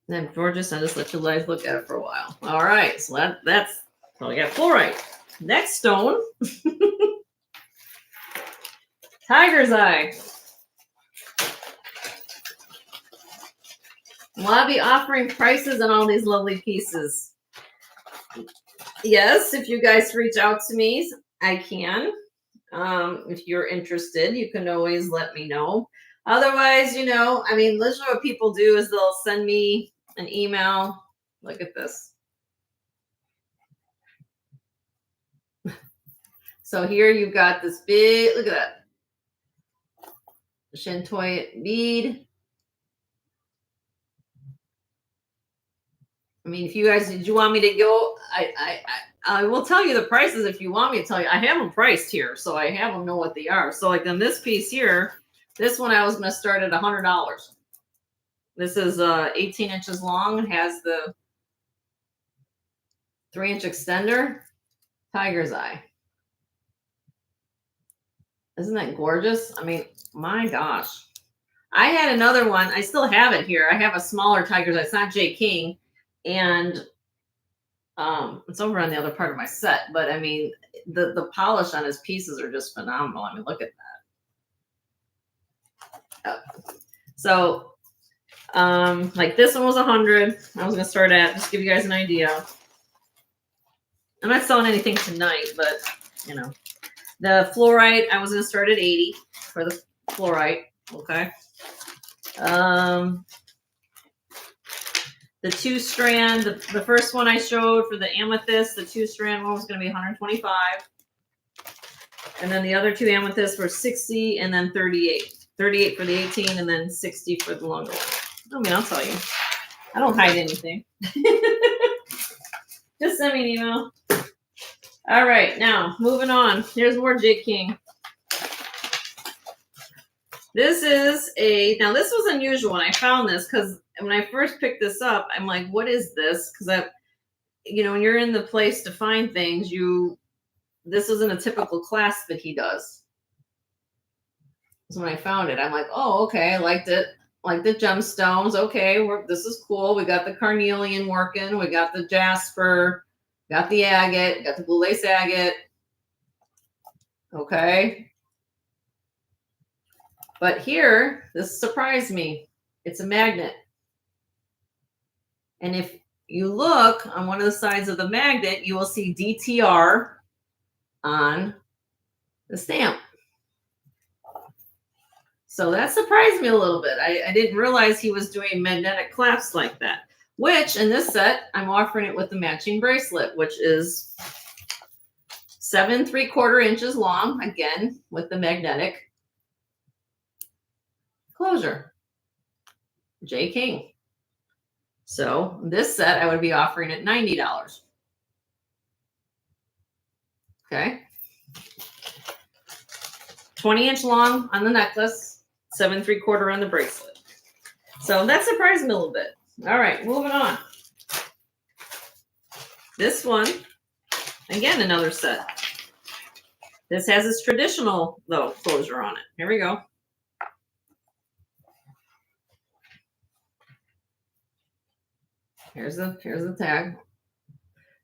Speaker 1: Then gorgeous. I'll just let you guys look at it for a while. All right, so that's so we got fluorite. Next stone, tiger's eye. Well, I'll be offering prices on all these lovely pieces. Yes, if you guys reach out to me, I can. If you're interested, you can always let me know. Otherwise, you know, I mean, literally what people do is they'll send me an email. Look at this. So here you've got this big, look at that, Shantoy bead. I mean, if you guys, did you want me to go? I will tell you the prices if you want me to tell you. I have them priced here, so I have them know what they are. So like on this piece here, this one I was going to start at $100. This is 18 inches long. It has the 3-inch extender, tiger's eye. Isn't that gorgeous? I mean, my gosh. I had another one. I still have it here. I have a smaller tiger's eye. It's not J. King. And it's over on the other part of my set. But I mean, the polish on his pieces are just phenomenal. I mean, look at that. So, like this one was 100. I was going to start at, just give you guys an idea. I'm not selling anything tonight, but you know, the fluorite, I was going to start at 80 for the fluorite. Okay. The 2-strand, the first one I showed for the amethyst, the 2-strand one was going to be 125. And then the other 2 amethysts were 60 and then 38. 38 for the 18 and then 60 for the longer one. I mean, I'll tell you. I don't hide anything. Just send me an email. All right, now moving on. Here's more J. King. This is now this was unusual when I found this because when I first picked this up, I'm like, what is this? Because when you're in the place to find things, this isn't a typical clasp that he does. So when I found it, I'm like, oh, okay, I liked it. Like the gemstones. Okay, this is cool. We got the carnelian working. We got the jasper. Got the agate. Got the blue lace agate. Okay. But here, this surprised me. It's a magnet. And if you look on one of the sides of the magnet, you will see DTR on the stamp. So that surprised me a little bit. I didn't realize he was doing magnetic clasps like that, which in this set, I'm offering it with the matching bracelet, which is 7 3/4 inches long, again, with the magnetic closure. J. King. So this set, I would be offering at $90. Okay. 20-inch long on the necklace, 7 3/4 on the bracelet. So that surprised me a little bit. All right, moving on. This one, again, another set. This has its traditional, though, closure on it. Here we go. Here's the tag.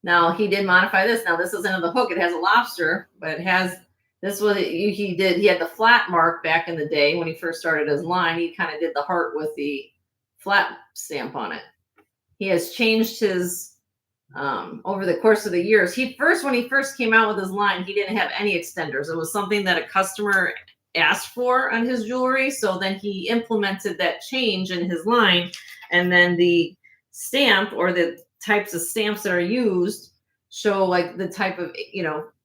Speaker 1: Now he did modify this. Now this isn't the hook. It has a lobster, but it has this was he did. He had the flat mark back in the day when he first started his line. He kind of did the heart with the flat stamp on it. He has changed his over the course of the years. When he first came out with his line, he didn't have any extenders. It was something that a customer asked for on his jewelry. So then he implemented that change in his line, and then the stamp or the types of stamps that are used show like the type of,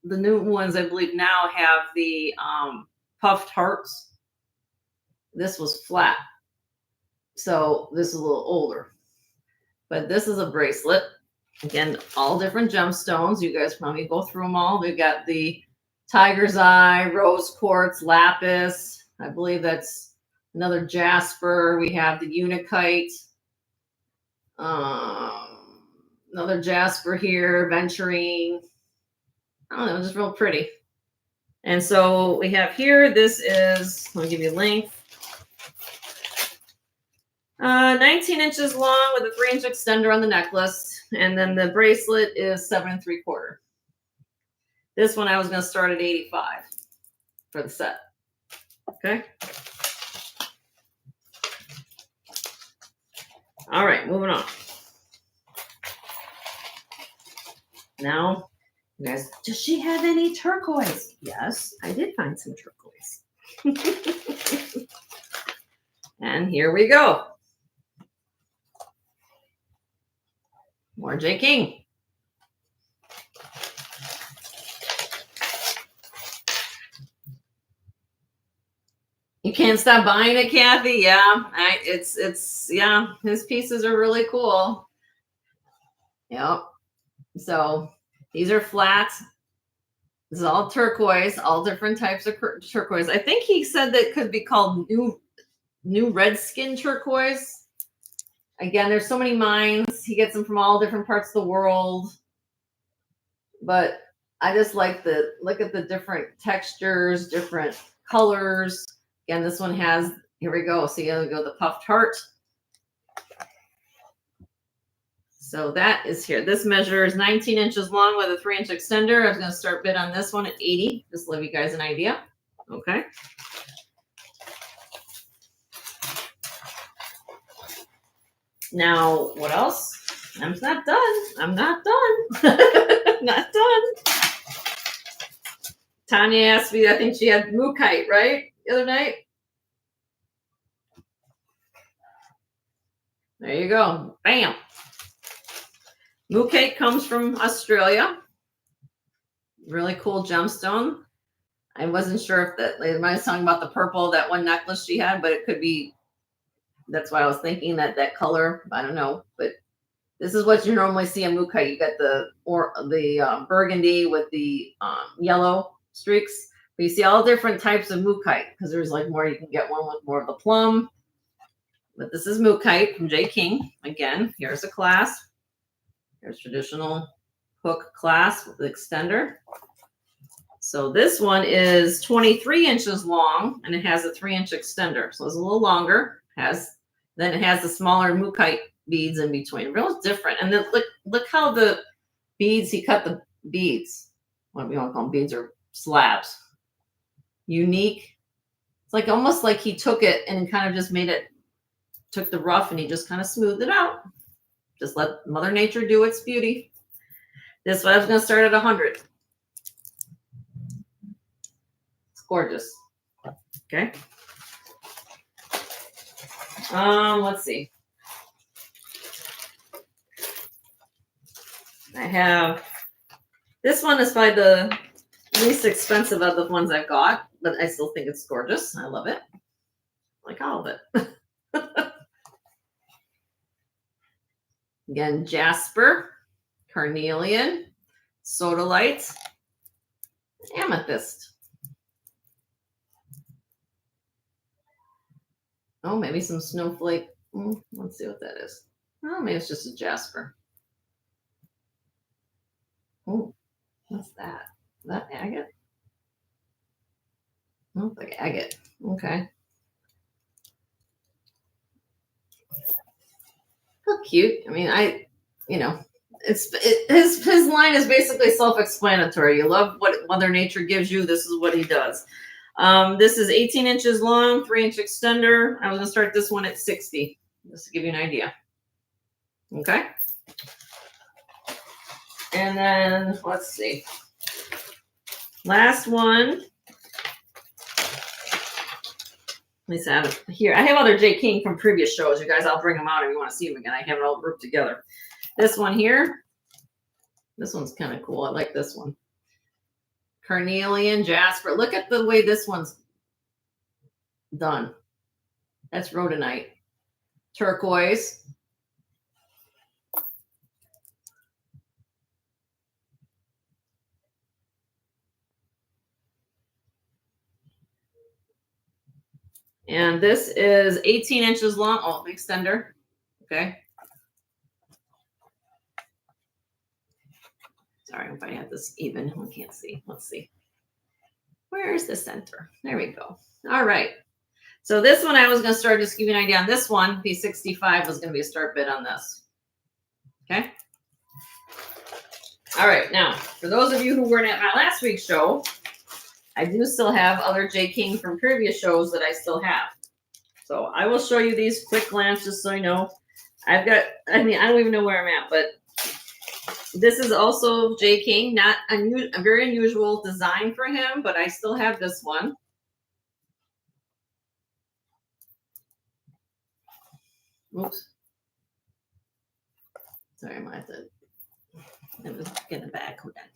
Speaker 1: the new ones I believe now have the puffed hearts. This was flat. So this is a little older. But this is a bracelet. Again, all different gemstones. You guys probably go through them all. We've got the tiger's eye, rose quartz, lapis. I believe that's another jasper. We have the unakite. Another jasper here, venturine. I don't know, just real pretty. And so we have here, this is, let me give you a length. 19 inches long with a 3-inch extender on the necklace. And then the bracelet is 7 3/4. This one I was going to start at $85 for the set. Okay. All right, moving on. Now, you guys, does she have any turquoise? Yes, I did find some turquoise. And here we go. More J. King. You can't stop buying it, Kathy. Yeah, yeah. His pieces are really cool. Yep. So these are flat. This is all turquoise, all different types of turquoise. I think he said that could be called new red skin turquoise. Again, there's so many mines. He gets them from all different parts of the world. But I just like look at the different textures, different colors. Again, this one has, here we go. See how we go, the puffed heart. So that is here. This measure is 19 inches long with a 3-inch extender. I was going to start bid on this one at 80. Just to give you guys an idea. Okay. Now, what else? I'm not done. I'm not done. Not done. Tanya asked me, I think she had mookite, right? The other night. There you go. Bam. Mookite comes from Australia. Really cool gemstone. I wasn't sure if that, I was talking about the purple, that one necklace she had, but it could be, that's why I was thinking that color. I don't know, but this is what you normally see in mookite. You got the burgundy with the yellow streaks. But you see all different types of mookite because there's like more. You can get one with more of the plum. But this is mookite from J. King. Again, here's a clasp. Here's traditional hook clasp with the extender. So this one is 23 inches long and it has a 3-inch extender. So it's a little longer. Then it has the smaller mookite beads in between. Real different. And then look how the beads, he cut the beads. What we want to call them, beads or slabs. Unique. It's like almost like he took it and kind of just took the rough and he just kind of smoothed it out. Just let Mother Nature do its beauty. This one I was going to start at 100. It's gorgeous. Okay. Let's see. I have, this one is probably the least expensive of the ones I've got, but I still think it's gorgeous. I love it. I like all of it. Again, jasper, carnelian, sodalite, amethyst. Oh, maybe some snowflake. Let's see what that is. Oh, maybe it's just a jasper. Oh, what's that? Is that agate? Oh, like agate. Okay. How cute. I mean, his line is basically self-explanatory. You love what Mother Nature gives you. This is what he does. This is 18 inches long, 3-inch extender. I was gonna start this one at 60, just to give you an idea. Okay. And then let's see. Last one. Let me see, I have it here. I have other J. King from previous shows. You guys, I'll bring them out if you want to see them again. I have it all grouped together. This one here. This one's kind of cool. I like this one. Carnelian, jasper. Look at the way this one's done. That's rhodonite. Turquoise. And this is 18 inches long. Oh, the extender. Okay. Sorry if I have this even. I can't see. Let's see. Where's the center? There we go. All right. So this one I was going to start, just give you an idea on this one. P65 was going to be a start bid on this. Okay. All right. Now, for those of you who weren't at my last week's show, I do still have other J. King from previous shows that I still have. So I will show you these quick glance just so you know. I've got, I don't even know where I'm at, but this is also J. King, not a very unusual design for him, but I still have this one. Oops. Sorry, I might have to get it back. Hold on.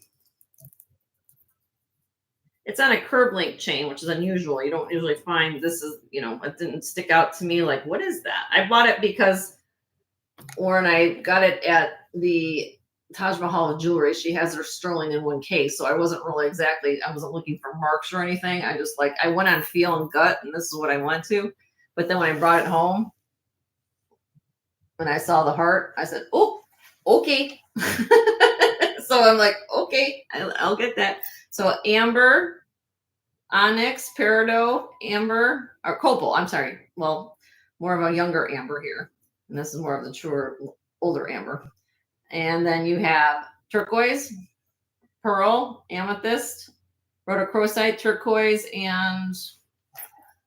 Speaker 1: It's on a curb link chain, which is unusual. You don't usually find this is, it didn't stick out to me like, what is that? I bought it because Lauren, I got it at the Taj Mahal jewelry. She has her sterling in one case. So I wasn't looking for marks or anything. I went on feel and gut, and this is what I went to. But then when I brought it home, when I saw the heart, I said, oh, okay. So I'm like, okay, I'll get that. So amber, onyx, peridot, amber, or copal. I'm sorry. Well, more of a younger amber here. And this is more of the truer, older amber. And then you have turquoise, pearl, amethyst, rhodochrosite, turquoise, and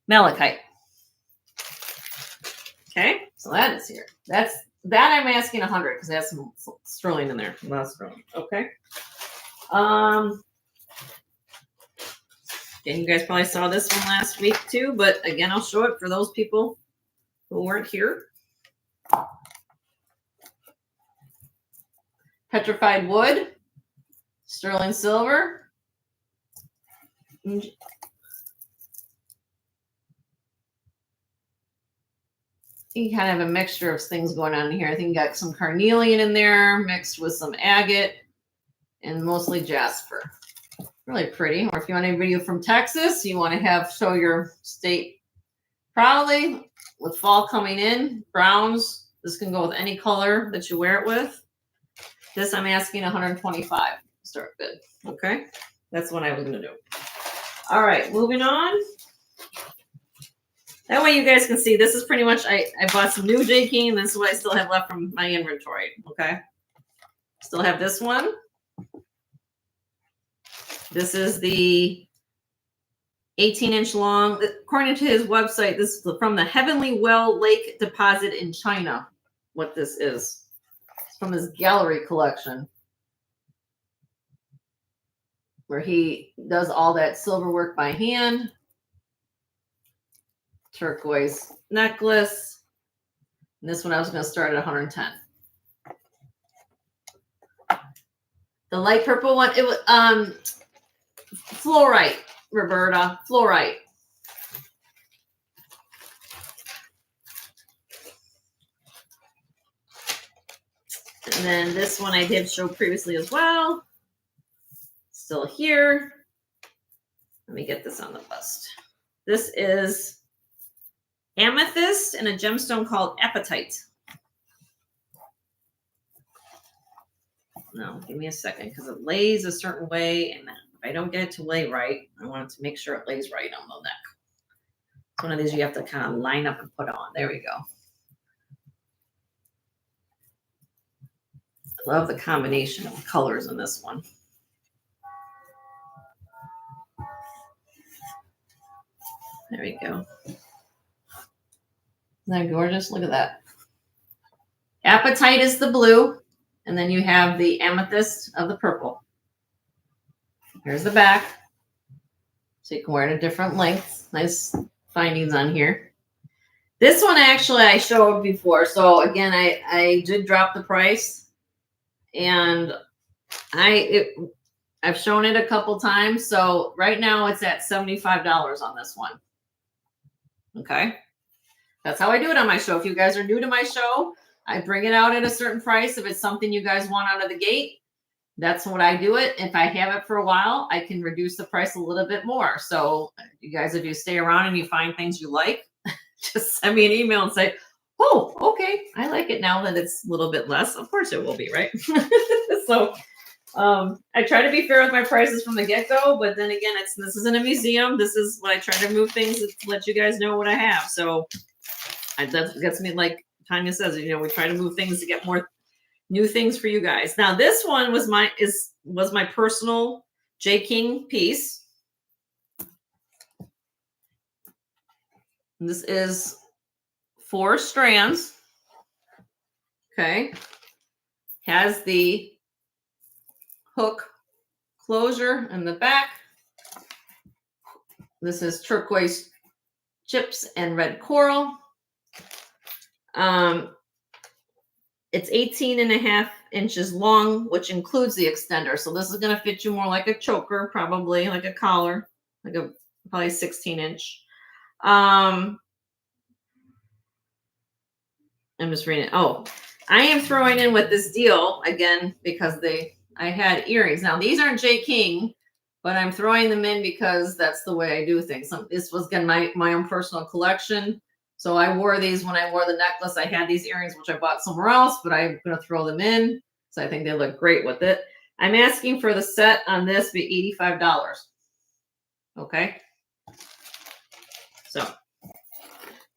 Speaker 1: malachite. Okay, so that is here. That I'm asking 100 because it has some sterling in there. Less sterling. Okay. And you guys probably saw this one last week too, but again, I'll show it for those people who weren't here. Petrified wood, sterling silver. You kind of have a mixture of things going on in here. I think you got some carnelian in there mixed with some agate and mostly jasper. Really pretty. Or if you want a video from Texas, you want to show your state proudly with fall coming in, browns. This can go with any color that you wear it with. This I'm asking 125 start bid. Okay, that's what I was going to do. All right, moving on. That way you guys can see this is pretty much, I bought some new J. King, and this is what I still have left from my inventory. Okay, still have this one. This is the 18-inch long. According to his website, this is from the Heavenly Well Lake deposit in China. What this is. from his gallery collection, where he does all that silver work by hand. Turquoise necklace. And this one I was going to start at 110. The light purple one, it was fluorite, Roberta, fluorite. And then this one I did show previously as well. Still here. Let me get this on the bust. This is amethyst and a gemstone called apatite. No, give me a second because it lays a certain way, and if I don't get it to lay right, I want it to make sure it lays right on the neck. It's one of these you have to kind of line up and put on. There we go. I love the combination of colors in this one. There we go. Isn't that gorgeous? Look at that. Apatite is the blue, and then you have the amethyst of the purple. Here's the back. So you can wear it at different lengths. Nice findings on here. This one actually I showed before. So again, I did drop the price, and I've shown it a couple times. So right now it's at $75 on this one. Okay. That's how I do it on my show. If you guys are new to my show, I bring it out at a certain price. If it's something you guys want out of the gate, that's what I do it. If I have it for a while, I can reduce the price a little bit more. So you guys, if you stay around and you find things you like, just send me an email and say, oh, okay, I like it now that it's a little bit less. Of course it will be, right? So I try to be fair with my prices from the get-go, but then again, this isn't a museum. This is what I try to move things to let you guys know what I have. So that gets me, like Tanya says, you know, we try to move things to get more new things for you guys. Now, this one was my personal J. King piece. And this is 4 strands. Okay. Has the hook closure in the back. This is turquoise chips and red coral. It's 18.5 inches long, which includes the extender. So this is going to fit you more like a choker, probably like a collar, like a probably 16-inch. I'm just reading it. Oh, I am throwing in with this deal again because I had earrings. Now these aren't J. King, but I'm throwing them in because that's the way I do things. This was again my own personal collection. So I wore these when I wore the necklace. I had these earrings, which I bought somewhere else, but I'm going to throw them in. So I think they look great with it. I'm asking for the set on this be $85. Okay. So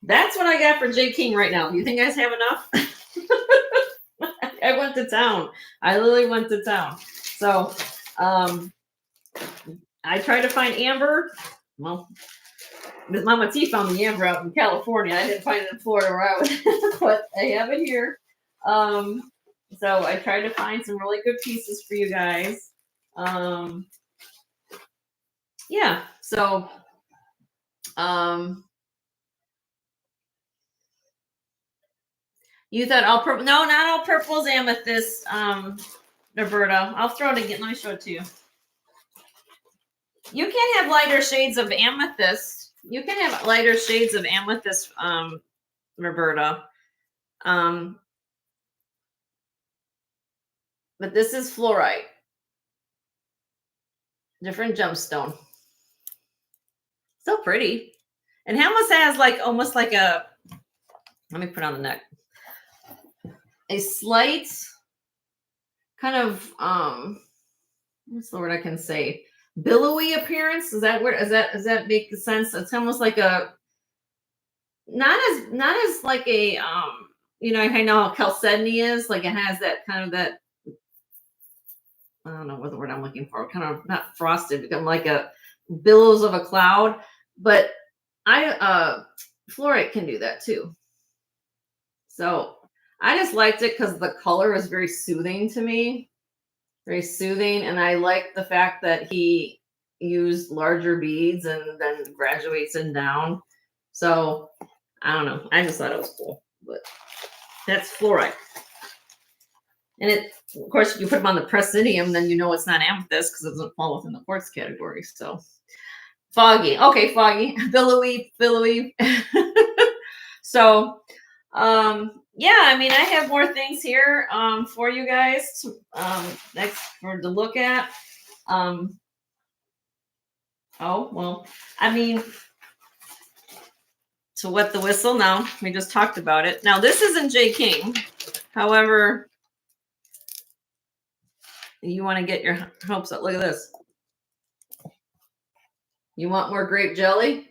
Speaker 1: that's what I got for J. King right now. Do you think you guys have enough? I went to town. I literally went to town. So I tried to find amber. Well, Mama T found the amber out in California. I didn't find it in Florida where I was, but I have it here. So I tried to find some really good pieces for you guys. Yeah. So, you thought all purple? No, not all purple's amethyst, Roberta. I'll throw it again. Let me show it to you. You can have lighter shades of amethyst. You can have lighter shades of amethyst, Roberta. But this is fluorite. Different gemstone. So pretty. And almost has like almost like a, let me put on the neck. A slight kind of what's the word I can say? Billowy appearance. Is that where does that make sense? It's almost like a not as like a you know, I know how chalcedony is, like it has that kind of that, I don't know what the word I'm looking for, kind of not frosted, become like a billows of a cloud. But fluorite can do that too. So I just liked it because the color is very soothing to me. Very soothing. And I like the fact that he used larger beads and then graduates and down. So I don't know. I just thought it was cool. But that's fluorite. And it, of course, you put them on the Presidium, then you know it's not amethyst because it doesn't fall within the quartz category. So foggy. Okay, foggy. Billowy. So yeah, I mean, I have more things here for you guys to, next to look at. Oh, well, I mean, to wet the whistle now. We just talked about it. Now, this isn't J. King. However, you want to get your hopes up. Look at this. You want more grape jelly?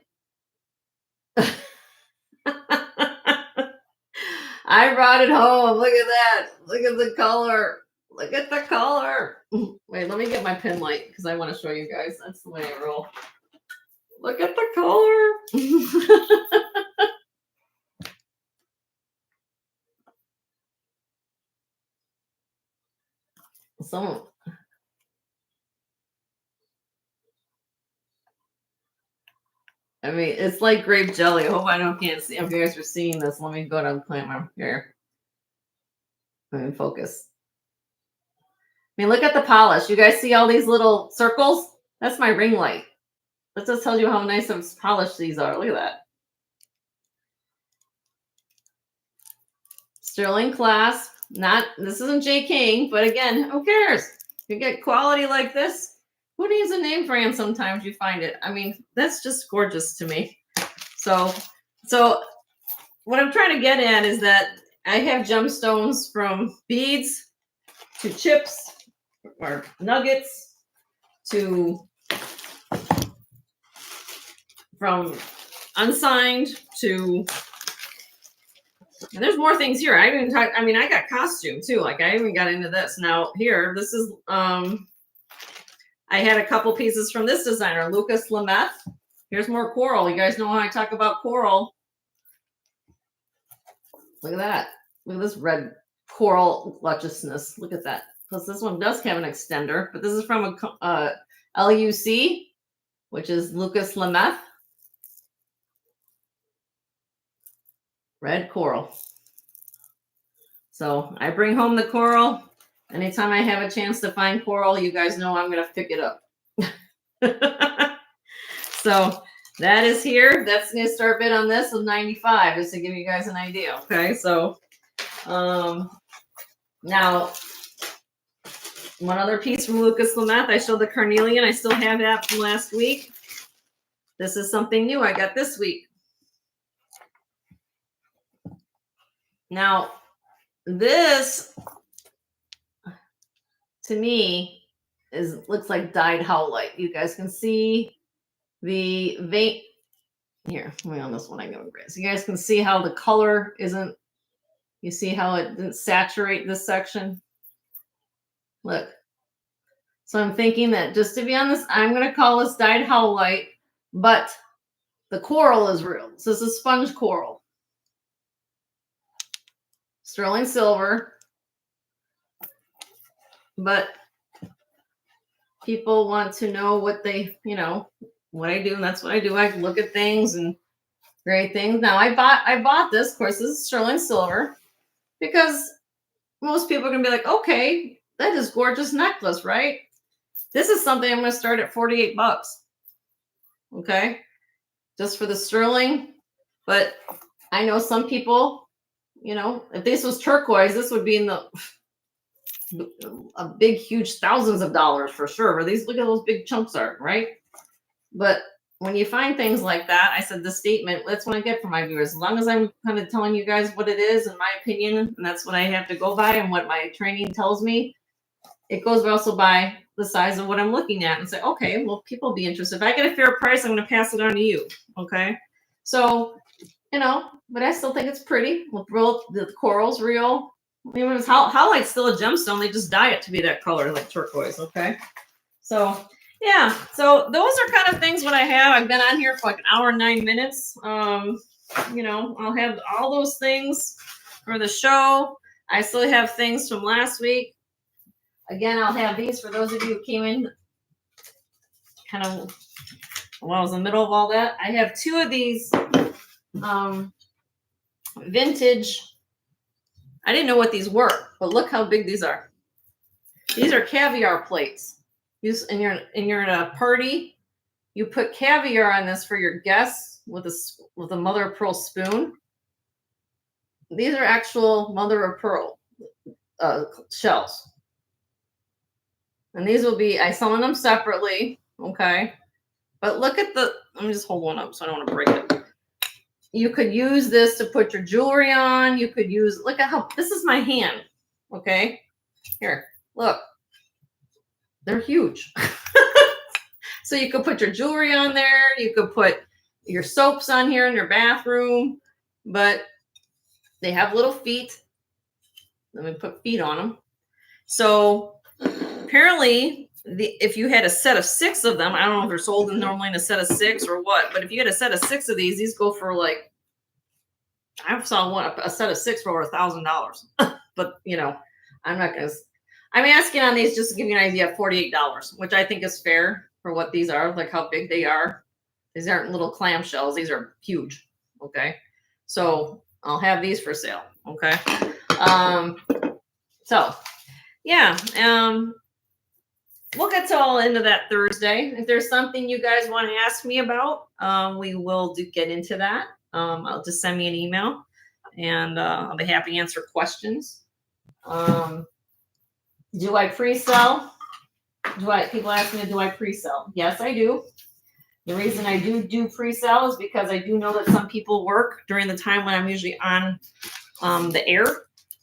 Speaker 1: I brought it home. Look at that. Look at the color. Look at the color. Wait, let me get my pen light because I want to show you guys. That's the way I roll. Look at the color. So, I mean, it's like grape jelly. I hope can't see. If you guys are seeing this, let me go down and plant my hair. Let me focus. I mean, look at the polish. You guys see all these little circles? That's my ring light. That just tells you how nice and polished these are. Look at that. Sterling clasp. This isn't J. King, but again, who cares? You get quality like this. Who needs a name brand? Sometimes you find it. I mean, that's just gorgeous to me. So what I'm trying to get at is that I have gemstones from beads to chips or nuggets to from unsigned to, and there's more things here. I didn't talk. I mean, I got costume too. Like I even got into this. Now here, this is I had a couple pieces from this designer, Lucas Lemeth. Here's more coral. You guys know how I talk about coral. Look at that. Look at this red coral lusciousness. Look at that. Plus this one does have an extender, but this is from a LUC, which is Lucas Lemeth. Red coral. So I bring home the coral. Anytime I have a chance to find coral, you guys know I'm going to pick it up. So that is here. That's going to start bid on this of 95, just to give you guys an idea. Okay, so now one other piece from Lucas Lemeth. I showed the carnelian. I still have that from last week. This is something new I got this week. Now, this to me looks like dyed howlite. You guys can see the vein here. Let me on this one. I go gray. So you guys can see how the color isn't. You see how it didn't saturate this section. Look. So I'm thinking that just to be on this, I'm going to call this dyed howlite, but the coral is real. So this is sponge coral. Sterling silver. But people want to know what they, what I do, and that's what I do. I look at things and great things. Now I bought this. Of course, this is sterling silver because most people are gonna be like, okay, that is gorgeous necklace, right? This is something I'm gonna start at 48 bucks. Okay, just for the sterling. But I know some people, if this was turquoise, this would be in a big, huge thousands of dollars for sure. Where these, look at those big chunks are, right? But when you find things like that, I said the statement, that's what I get from my viewers. As long as I'm kind of telling you guys what it is, in my opinion, and that's what I have to go by and what my training tells me, it goes also by the size of what I'm looking at and say, okay, well, people will be interested. If I get a fair price, I'm going to pass it on to you. Okay. So, but I still think it's pretty. The coral's real. Even if it's howlite's still a gemstone, they just dye it to be that color, like turquoise. Okay. So, yeah. So those are kind of things what I have. I've been on here for like an hour and 9 minutes. I'll have all those things for the show. I still have things from last week. Again, I'll have these for those of you who came in kind of while I was in the middle of all that. I have two of these vintage. I didn't know what these were, but look how big these are. These are caviar plates. And you're in a party. You put caviar on this for your guests with a mother of pearl spoon. These are actual mother of pearl shells. And these will be, I selling them separately, okay? But look at let me just hold one up so I don't want to break it. You could use this to put your jewelry on. You could use, look at how, this is my hand, okay? Here, look. They're huge. So you could put your jewelry on there. You could put your soaps on here in your bathroom. But they have little feet. Let me put feet on them. So apparently, if you had a set of 6 of them, I don't know if they're sold normally in a set of 6 or what, but if you had a set of 6 of these go for like, I saw a set of 6 for over $1,000. But you know, I'm asking on these just to give you an idea of $48, which I think is fair for what these are, like how big they are. These aren't little clamshells. These are huge. Okay. So I'll have these for sale. Okay. So yeah. We'll get to all into that Thursday. If there's something you guys want to ask me about, we will get into that. I'll just send me an email and I'll be happy to answer questions. Do I pre-sell? People ask me, do I pre-sell? Yes, I do. The reason I do pre-sell is because I do know that some people work during the time when I'm usually on the air.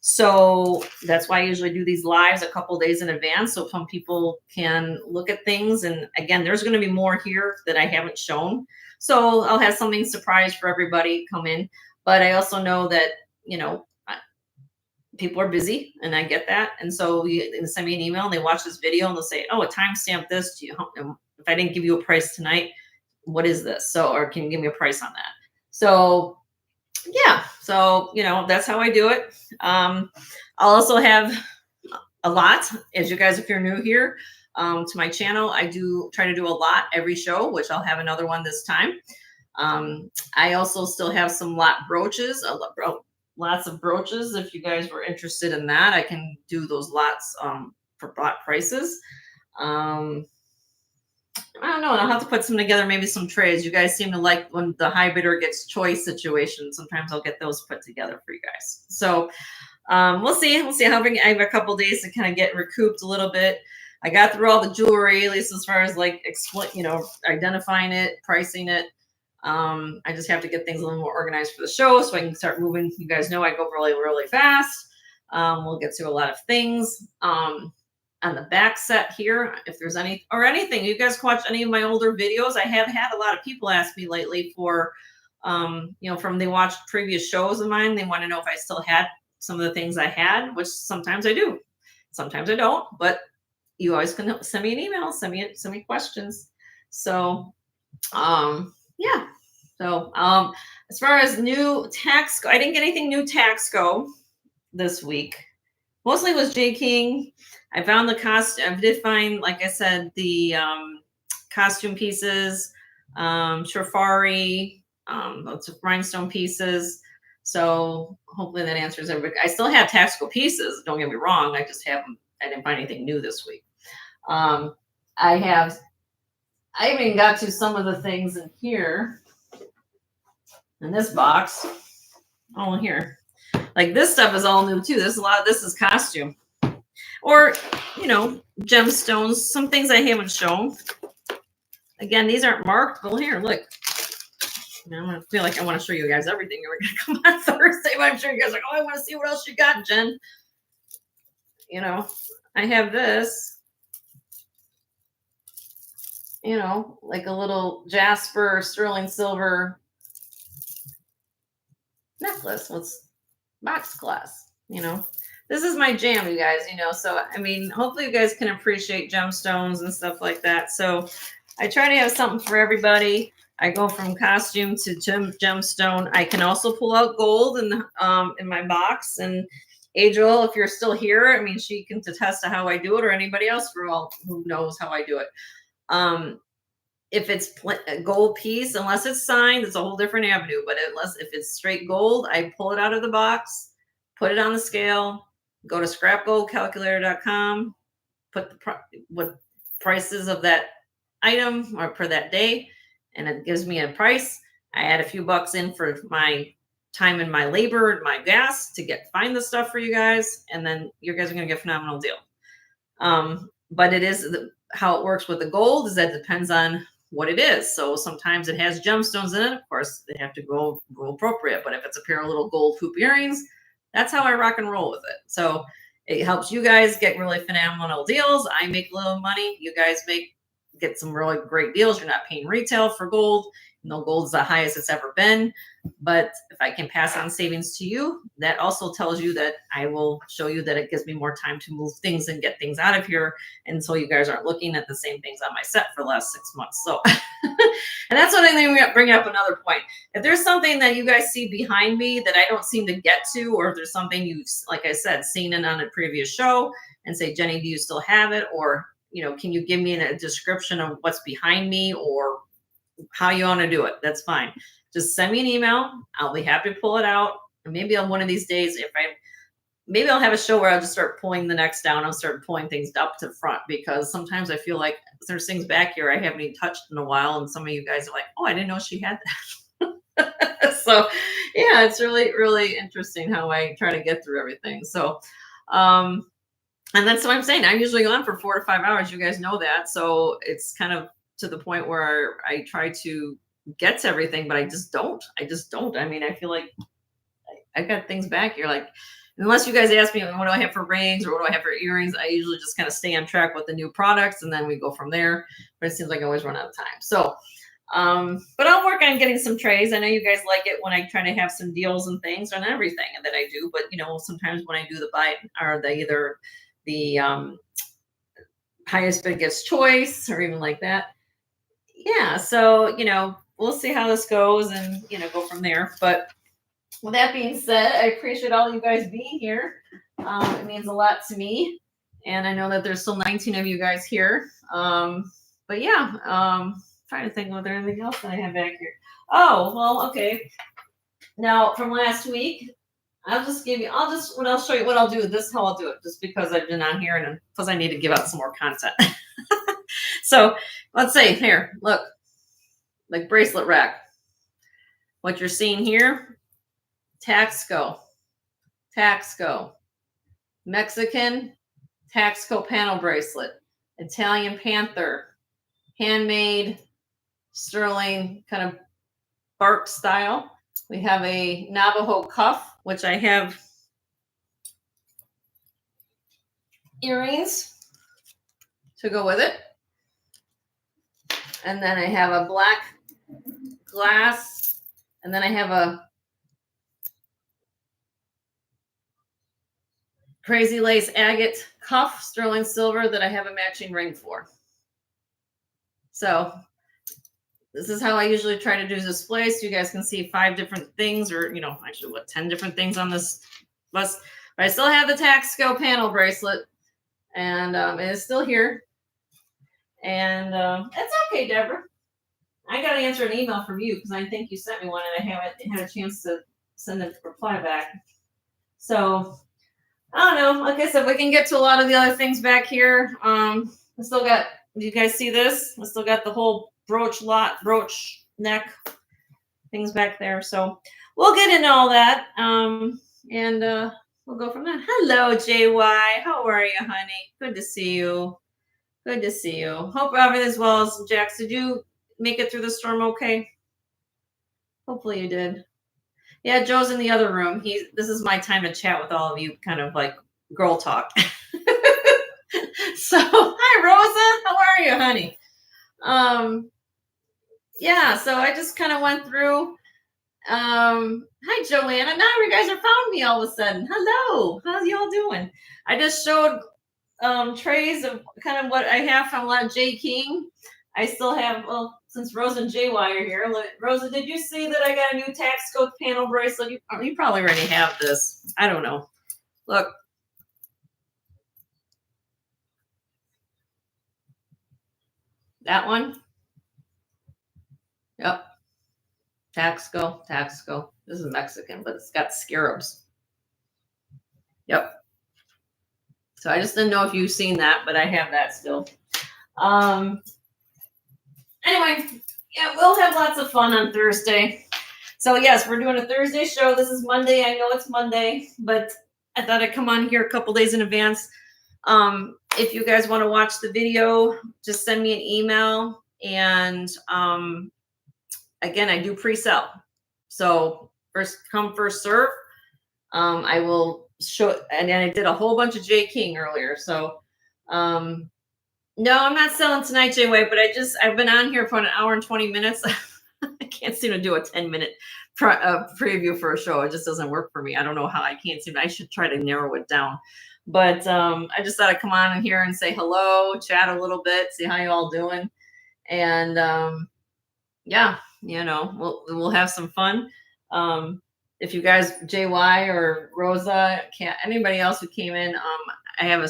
Speaker 1: So that's why I usually do these lives a couple days in advance, so some people can look at things. And again, there's going to be more here that I haven't shown. So I'll have something surprise for everybody come in. But I also know that, you know, people are busy, and I get that. And so they send me an email and they watch this video and they'll say, oh, a timestamp this to you. If I didn't give you a price tonight, what is this? So, or can you give me a price on that? So yeah, so, you know, that's how I do it. I'll also have a lot, as you guys, if you're new here to my channel, I do try to do a lot every show, which I'll have another one this time. I also still have some lot brooches, lots of brooches. If you guys were interested in that, I can do those lots for lot prices. I don't know. I'll have to put some together, maybe some trays. You guys seem to like when the high bidder gets choice situation. Sometimes I'll get those put together for you guys. So we'll see. We'll see how I have a couple days to kind of get recouped a little bit. I got through all the jewelry, at least as far as like identifying it, pricing it. I just have to get things a little more organized for the show so I can start moving. You guys know I go really, really fast. We'll get to a lot of things. On the back set here, if there's anything, you guys watch any of my older videos, I have had a lot of people ask me lately for, they watched previous shows of mine. They want to know if I still had some of the things I had, which sometimes I do. Sometimes I don't, but you always can send me an email, send me questions. So, yeah. So, as far as new tax, I didn't get anything new tax go this week. Mostly was J. King. I found the costume. I did find, like I said, the costume pieces, Shafari, lots of rhinestone pieces. So hopefully that answers everybody. I still have tactical pieces. Don't get me wrong. I just haven't. I didn't find anything new this week. I even got to some of the things in here in this box. Oh, here. Like this stuff is all new too. There's a lot of this is costume. Or, gemstones, some things I haven't shown. Again, these aren't marked. Well, here, look. I feel like I want to show you guys everything. We're going to come on Thursday, but I'm sure you guys are like, oh, I want to see what else you got, Jen. I have this, like a little jasper, sterling silver necklace with box glass, This is my jam, you guys, so, hopefully you guys can appreciate gemstones and stuff like that. So I try to have something for everybody. I go from costume to gemstone. I can also pull out gold in my box. And Adriel, if you're still here, I mean, she can attest to how I do it, or anybody else for all who knows how I do it. If it's a gold piece, unless it's signed, it's a whole different avenue. But unless if it's straight gold, I pull it out of the box, put it on the scale, go to scrapgoldcalculator.com, put what prices of that item or per that day, and it gives me a price. I add a few bucks in for my time and my labor and my gas to find the stuff for you guys, and then you guys are going to get a phenomenal deal. But it is how it works with the gold is that depends on what it is. So sometimes it has gemstones in it. Of course, they have to go appropriate. But if it's a pair of little gold hoop earrings, that's how I rock and roll with it. So it helps you guys get really phenomenal deals. I make a little money. You guys get some really great deals. You're not paying retail for gold. Gold is the highest it's ever been. But if I can pass on savings to you, that also tells you that I will show you that it gives me more time to move things and get things out of here. And so you guys aren't looking at the same things on my set for the last 6 months. So, and that's what I think we bring up another point. If there's something that you guys see behind me that I don't seem to get to, or if there's something you've, like I said, seen it on a previous show and say, Jenny, do you still have it? Or, can you give me a description of what's behind me or how you want to do it? That's fine. Just send me an email. I'll be happy to pull it out. And maybe on one of these days, maybe I'll have a show where I'll just start pulling the necks down. I'll start pulling things up to the front, because sometimes I feel like there's things back here I haven't even touched in a while. And some of you guys are like, oh, I didn't know she had that. So yeah, it's really, really interesting how I try to get through everything. So, and that's what I'm saying. I'm usually on for 4 to 5 hours. You guys know that. So it's kind of to the point where I try to get to everything, but I just don't. I mean, I feel like I got things back here. Like, unless you guys ask me, what do I have for rings or what do I have for earrings? I usually just kind of stay on track with the new products and then we go from there. But it seems like I always run out of time. So, but I'll work on getting some trays. I know you guys like it when I try to have some deals and things on everything that I do. But, sometimes when I do the buy or either the highest bid gets choice or even like that. Yeah. So, we'll see how this goes and, go from there. But with that being said, I appreciate all you guys being here. It means a lot to me. And I know that there's still 19 of you guys here. But yeah, trying to think of there anything else that I have back here. Oh, well, okay. Now from last week, I'll show you what I'll do. This is how I'll do it, just because I've been on here and because I need to give out some more content. So let's say here, look, like bracelet rack. What you're seeing here, Taxco, Mexican Taxco panel bracelet, Italian Panther, handmade sterling kind of bark style. We have a Navajo cuff, which I have earrings to go with it. And then I have a black glass, and then I have a crazy lace agate cuff, sterling silver, that I have a matching ring for. So this is how I usually try to do display, so you guys can see 5 different things, or actually 10 different things on this bus. But I still have the Taxco panel bracelet, and it is still here. And it's okay, Deborah. I got to answer an email from you because I think you sent me one and I haven't had a chance to send a reply back. So I don't know. Like I said, we can get to a lot of the other things back here. I still got, do you guys see this? I still got the whole brooch neck things back there. So we'll get into all that. And we'll go from there. Hello, JY. How are you, honey? Good to see you. Good to see you. Hope everything's well. Jax, did you make it through the storm okay? Hopefully you did. Yeah, Joe's in the other room. This is my time to chat with all of you, kind of like girl talk. So, hi Rosa, how are you, honey? Yeah, so I just kind of went through. Hi Joanna. Now you guys have found me all of a sudden. Hello, how's y'all doing? I just showed trays of kind of what I have from J. King. I still have, well, since Rosa and JY are here. Rosa, did you see that I got a new Taxco panel bracelet? You probably already have this. I don't know. Look, that one. Yep. Taxco, Taxco. This is Mexican, but it's got scarabs. Yep. So I just didn't know if you've seen that, but I have that still. Um, anyway, yeah, we'll have lots of fun on Thursday. So yes, we're doing a Thursday show. This is Monday. I know it's Monday, but I thought I'd come on here a couple days in advance. If you guys want to watch the video, just send me an email. And again, I do pre-sell. So first come, first serve. I will show, and then I did a whole bunch of J King earlier. So no, I'm not selling tonight, Jay Way, but I've been on here for an hour and 20 minutes. I can't seem to do a 10-minute preview for a show. It just doesn't work for me. I don't know how. I should try to narrow it down. But I just thought I'd come on in here and say hello, chat a little bit, see how you all doing. And yeah, we'll have some fun. If you guys, JY or Rosa, anybody else who came in, I have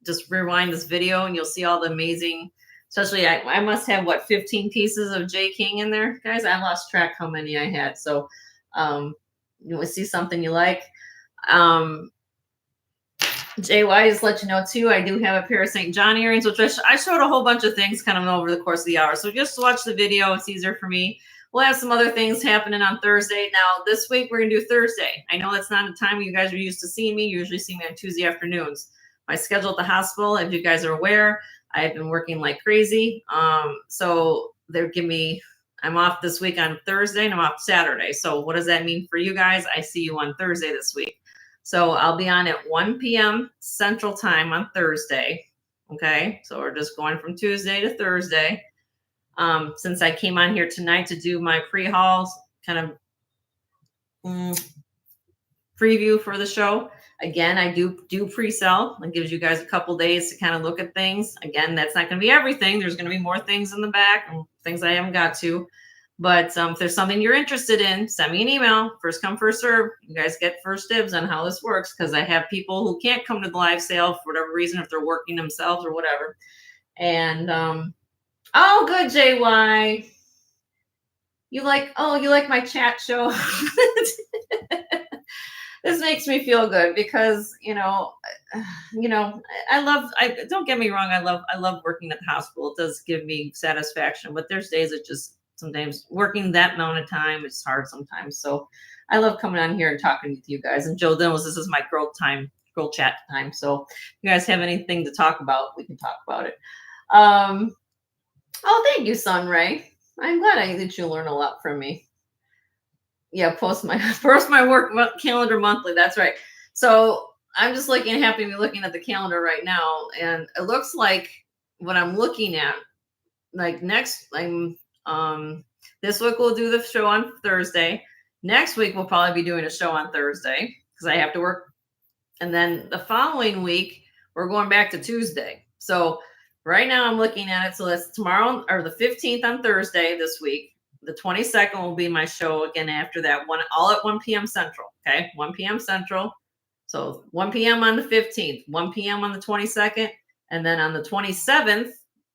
Speaker 1: just rewind this video and you'll see all the amazing, especially I must have 15 pieces of J King in there, guys. I lost track how many I had. So you will see something you like. JY, just let you know too, I do have a pair of St. John earrings, which I showed a whole bunch of things kind of over the course of the hour. So just watch the video. It's easier for me. We'll have some other things happening on Thursday. Now, this week, we're going to do Thursday. I know that's not a time you guys are used to seeing me. You usually see me on Tuesday afternoons. My schedule at the hospital, if you guys are aware, I've been working like crazy. So I'm off this week on Thursday and I'm off Saturday. So what does that mean for you guys? I see you on Thursday this week. So I'll be on at 1 p.m. Central Time on Thursday. Okay, so we're just going from Tuesday to Thursday. Since I came on here tonight to do my pre-hauls, kind of preview for the show. Again, I do pre-sell. It gives you guys a couple days to kind of look at things. Again, that's not going to be everything. There's going to be more things in the back and things I haven't got to. But if there's something you're interested in, send me an email. First come, first serve. You guys get first dibs on how this works because I have people who can't come to the live sale for whatever reason, if they're working themselves or whatever. And oh, good, JY. You like my chat show. This makes me feel good because don't get me wrong, I love working at the hospital. It does give me satisfaction, but there's days it just sometimes working that amount of time, it's hard sometimes. So I love coming on here and talking with you guys. And Jill knows this is my girl chat time. So if you guys have anything to talk about, we can talk about it. Oh, thank you, Sunray. I'm glad that you learn a lot from me. Yeah, post my work calendar monthly. That's right. So I'm just happy to be looking at the calendar right now, and it looks like what I'm looking at. Like next, this week we'll do the show on Thursday. Next week we'll probably be doing a show on Thursday because I have to work, and then the following week we're going back to Tuesday. So right now I'm looking at it. So that's tomorrow or the 15th on Thursday this week. The 22nd will be my show again after that, all at 1 p.m. Central. Okay, 1 p.m. Central. So 1 p.m. on the 15th, 1 p.m. on the 22nd, and then on the 27th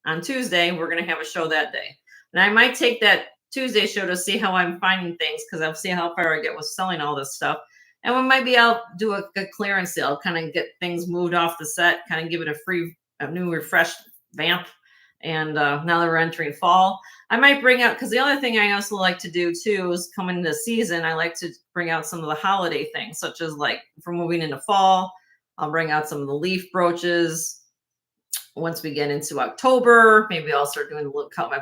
Speaker 1: on Tuesday, we're going to have a show that day. And I might take that Tuesday show to see how I'm finding things because I'll see how far I get with selling all this stuff. And maybe I'll do a clearance sale, kind of get things moved off the set, kind of give it a new refreshed vamp. And now that we're entering fall, I might bring out, because the other thing I also like to do too is coming into season, I like to bring out some of the holiday things, such as if we're moving into fall, I'll bring out some of the leaf brooches. Once we get into October, maybe I'll start doing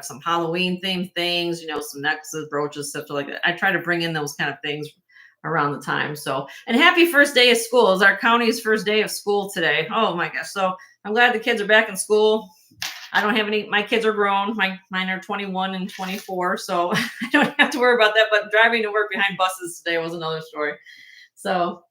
Speaker 1: some Halloween themed things, some necklaces, brooches, stuff like that. I try to bring in those kind of things around the time. So, and happy first day of school. It's our county's first day of school today. Oh my gosh. So I'm glad the kids are back in school. I don't have my kids are grown. Mine are 21 and 24. So I don't have to worry about that. But driving to work behind buses today was another story. So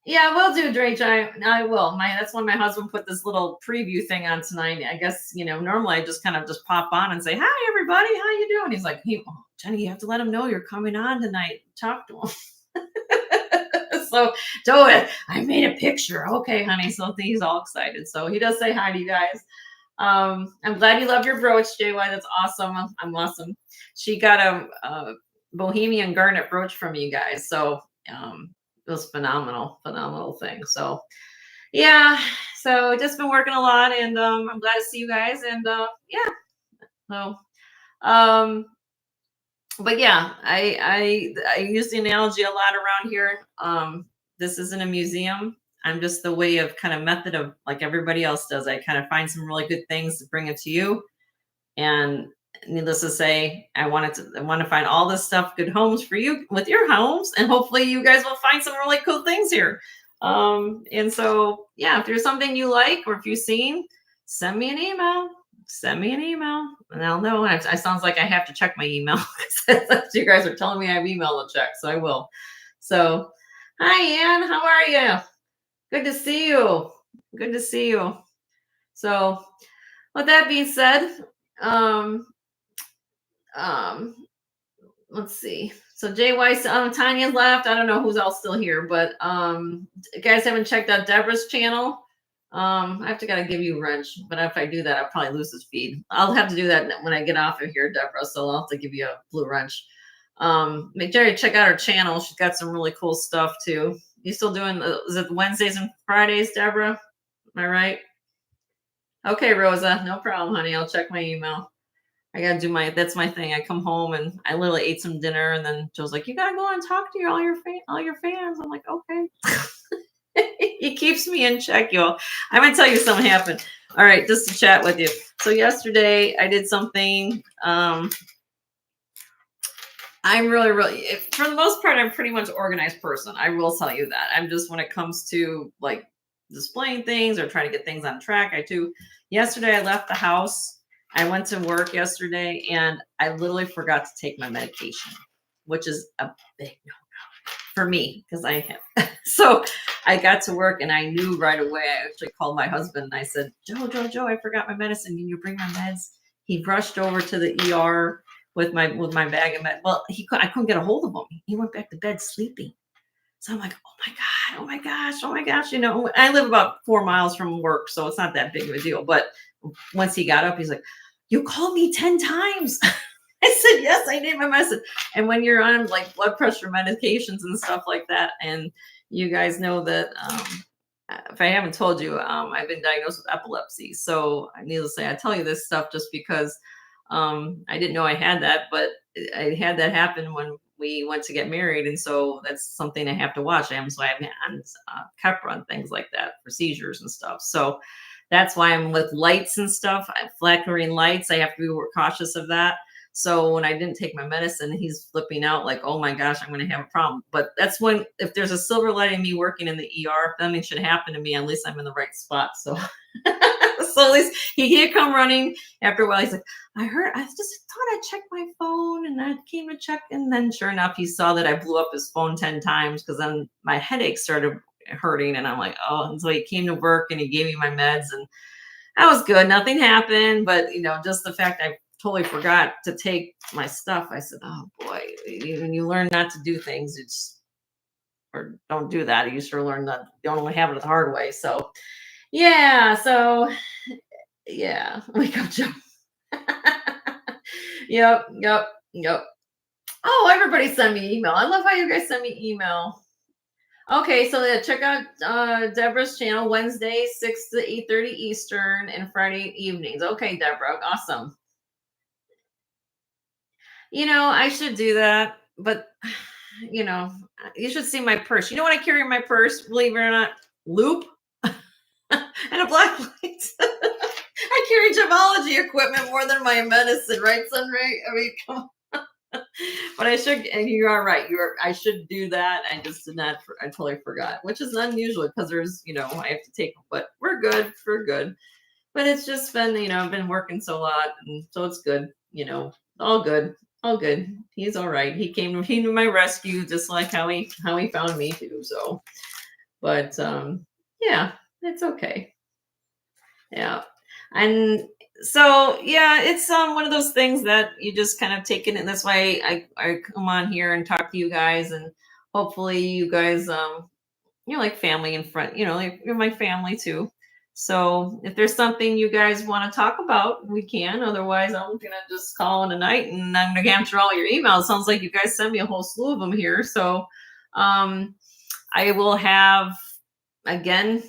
Speaker 1: yeah, we'll do, Drake. I will. That's when my husband put this little preview thing on tonight. I guess, normally I just kind of just pop on and say, hi, everybody. How you doing? He's like, hey, Jenny, you have to let him know you're coming on tonight. Talk to him. So Joe, I made a picture. Okay, honey. So he's all excited. So he does say hi to you guys. I'm glad you love your brooch, JY. That's awesome. I'm awesome. She got a Bohemian garnet brooch from you guys. So it was phenomenal thing. So yeah, so just been working a lot, and I'm glad to see you guys. And yeah, so um, but yeah, I use the analogy a lot around here. This isn't a museum. I'm just the way of kind of method of like everybody else does. I kind of find some really good things to bring it to you. And needless to say, I want to find all this stuff, good homes for you with your homes, and hopefully you guys will find some really cool things here. And so yeah, if there's something you like or if you've seen, send me an email. Send me an email, and I'll know. I sounds like I have to check my email. You guys are telling me I have email to check, so I will. So, hi Ann, how are you? Good to see you. Good to see you. So, with that being said, um, let's see. So Jay Weiss, Tanya's left. I don't know who's all still here, but you guys haven't checked out Deborah's channel. I have to gotta give you a wrench, but if I do that, I'll probably lose this feed. I'll have to do that when I get off of here, Deborah. So I'll have to give you a blue wrench. Make sure you check out her channel. She's got some really cool stuff too. You still doing? Is it Wednesdays and Fridays, Deborah? Am I right? Okay, Rosa, no problem, honey. I'll check my email. I gotta do that's my thing. I come home and I literally ate some dinner, and then Joe's like, "You gotta go and talk to all your fans." I'm like, "Okay." He keeps me in check, y'all. I'm gonna tell you something happened. All right, just to chat with you. So yesterday I did something. I'm really, for the most part, I'm pretty much organized person. I will tell you that. I'm just, when it comes to like displaying things or trying to get things on track, I do. Yesterday I left the house. I went to work yesterday and I literally forgot to take my medication, which is a big no for me because I have. So I got to work and I knew right away. I actually called my husband and I said, Joe, I forgot my medicine. Can you bring my meds? He rushed over to the ER with my bag of meds. Well, I couldn't get a hold of him. He went back to bed sleeping. So I'm like, oh my gosh. You know, I live about 4 miles from work, so it's not that big of a deal. But once he got up, he's like, you called me 10 times. I said, yes, I need my medicine. And when you're on like blood pressure medications and stuff like that, and you guys know that, if I haven't told you, I've been diagnosed with epilepsy. So needless to say, I tell you this stuff just because I didn't know I had that, but I had that happen when we went to get married. And so that's something I have to watch. So I have hands kept on things like that for seizures and stuff. So that's why I'm with lights and stuff, flickering lights. I have to be more cautious of that. So when I didn't take my medicine, he's flipping out like, oh my gosh, I'm going to have a problem. But that's when, if there's a silver lining me working in the ER, if something should happen to me, at least I'm in the right spot. So, so at least he did come running after a while. He's like, I just thought I'd check my phone, and I came to check. And then sure enough, he saw that I blew up his phone 10 times because then my headache started hurting. And I'm like, oh, and so he came to work and he gave me my meds, and that was good. Nothing happened, but you know, just the fact I totally forgot to take my stuff. I said, oh boy, when you learn not to do things, or don't do that. You sure learn that you don't only have it the hard way. So yeah. So yeah. Wake up, Joe. Yep. Oh, everybody send me email. I love how you guys send me email. Okay, so check out Deborah's channel Wednesday, 6 to 8:30 Eastern, and Friday evenings. Okay, Deborah, awesome. You know, I should do that, but you know, you should see my purse. You know what I carry in my purse? Believe it or not, loop and a black light. I carry gemology equipment more than my medicine, right, Sunray? I mean, come on. But I should, and you are right. I should do that. I just did not. I totally forgot, which is unusual because there's, you know, I have to take them. But we're good. We're good. But it's just been, you know, I've been working so a lot, and so it's good. You know, all good. All good. He's all right. He came to my rescue, just like how he found me too. So, but yeah, it's okay. Yeah, and so yeah, it's one of those things that you just kind of take it, and that's why I come on here and talk to you guys, and hopefully you guys like family and friend, like you're my family too. So if there's something you guys want to talk about, we can. Otherwise, I'm gonna just call in a night and I'm gonna answer all your emails. Sounds like you guys sent me a whole slew of them here. So I will have, again,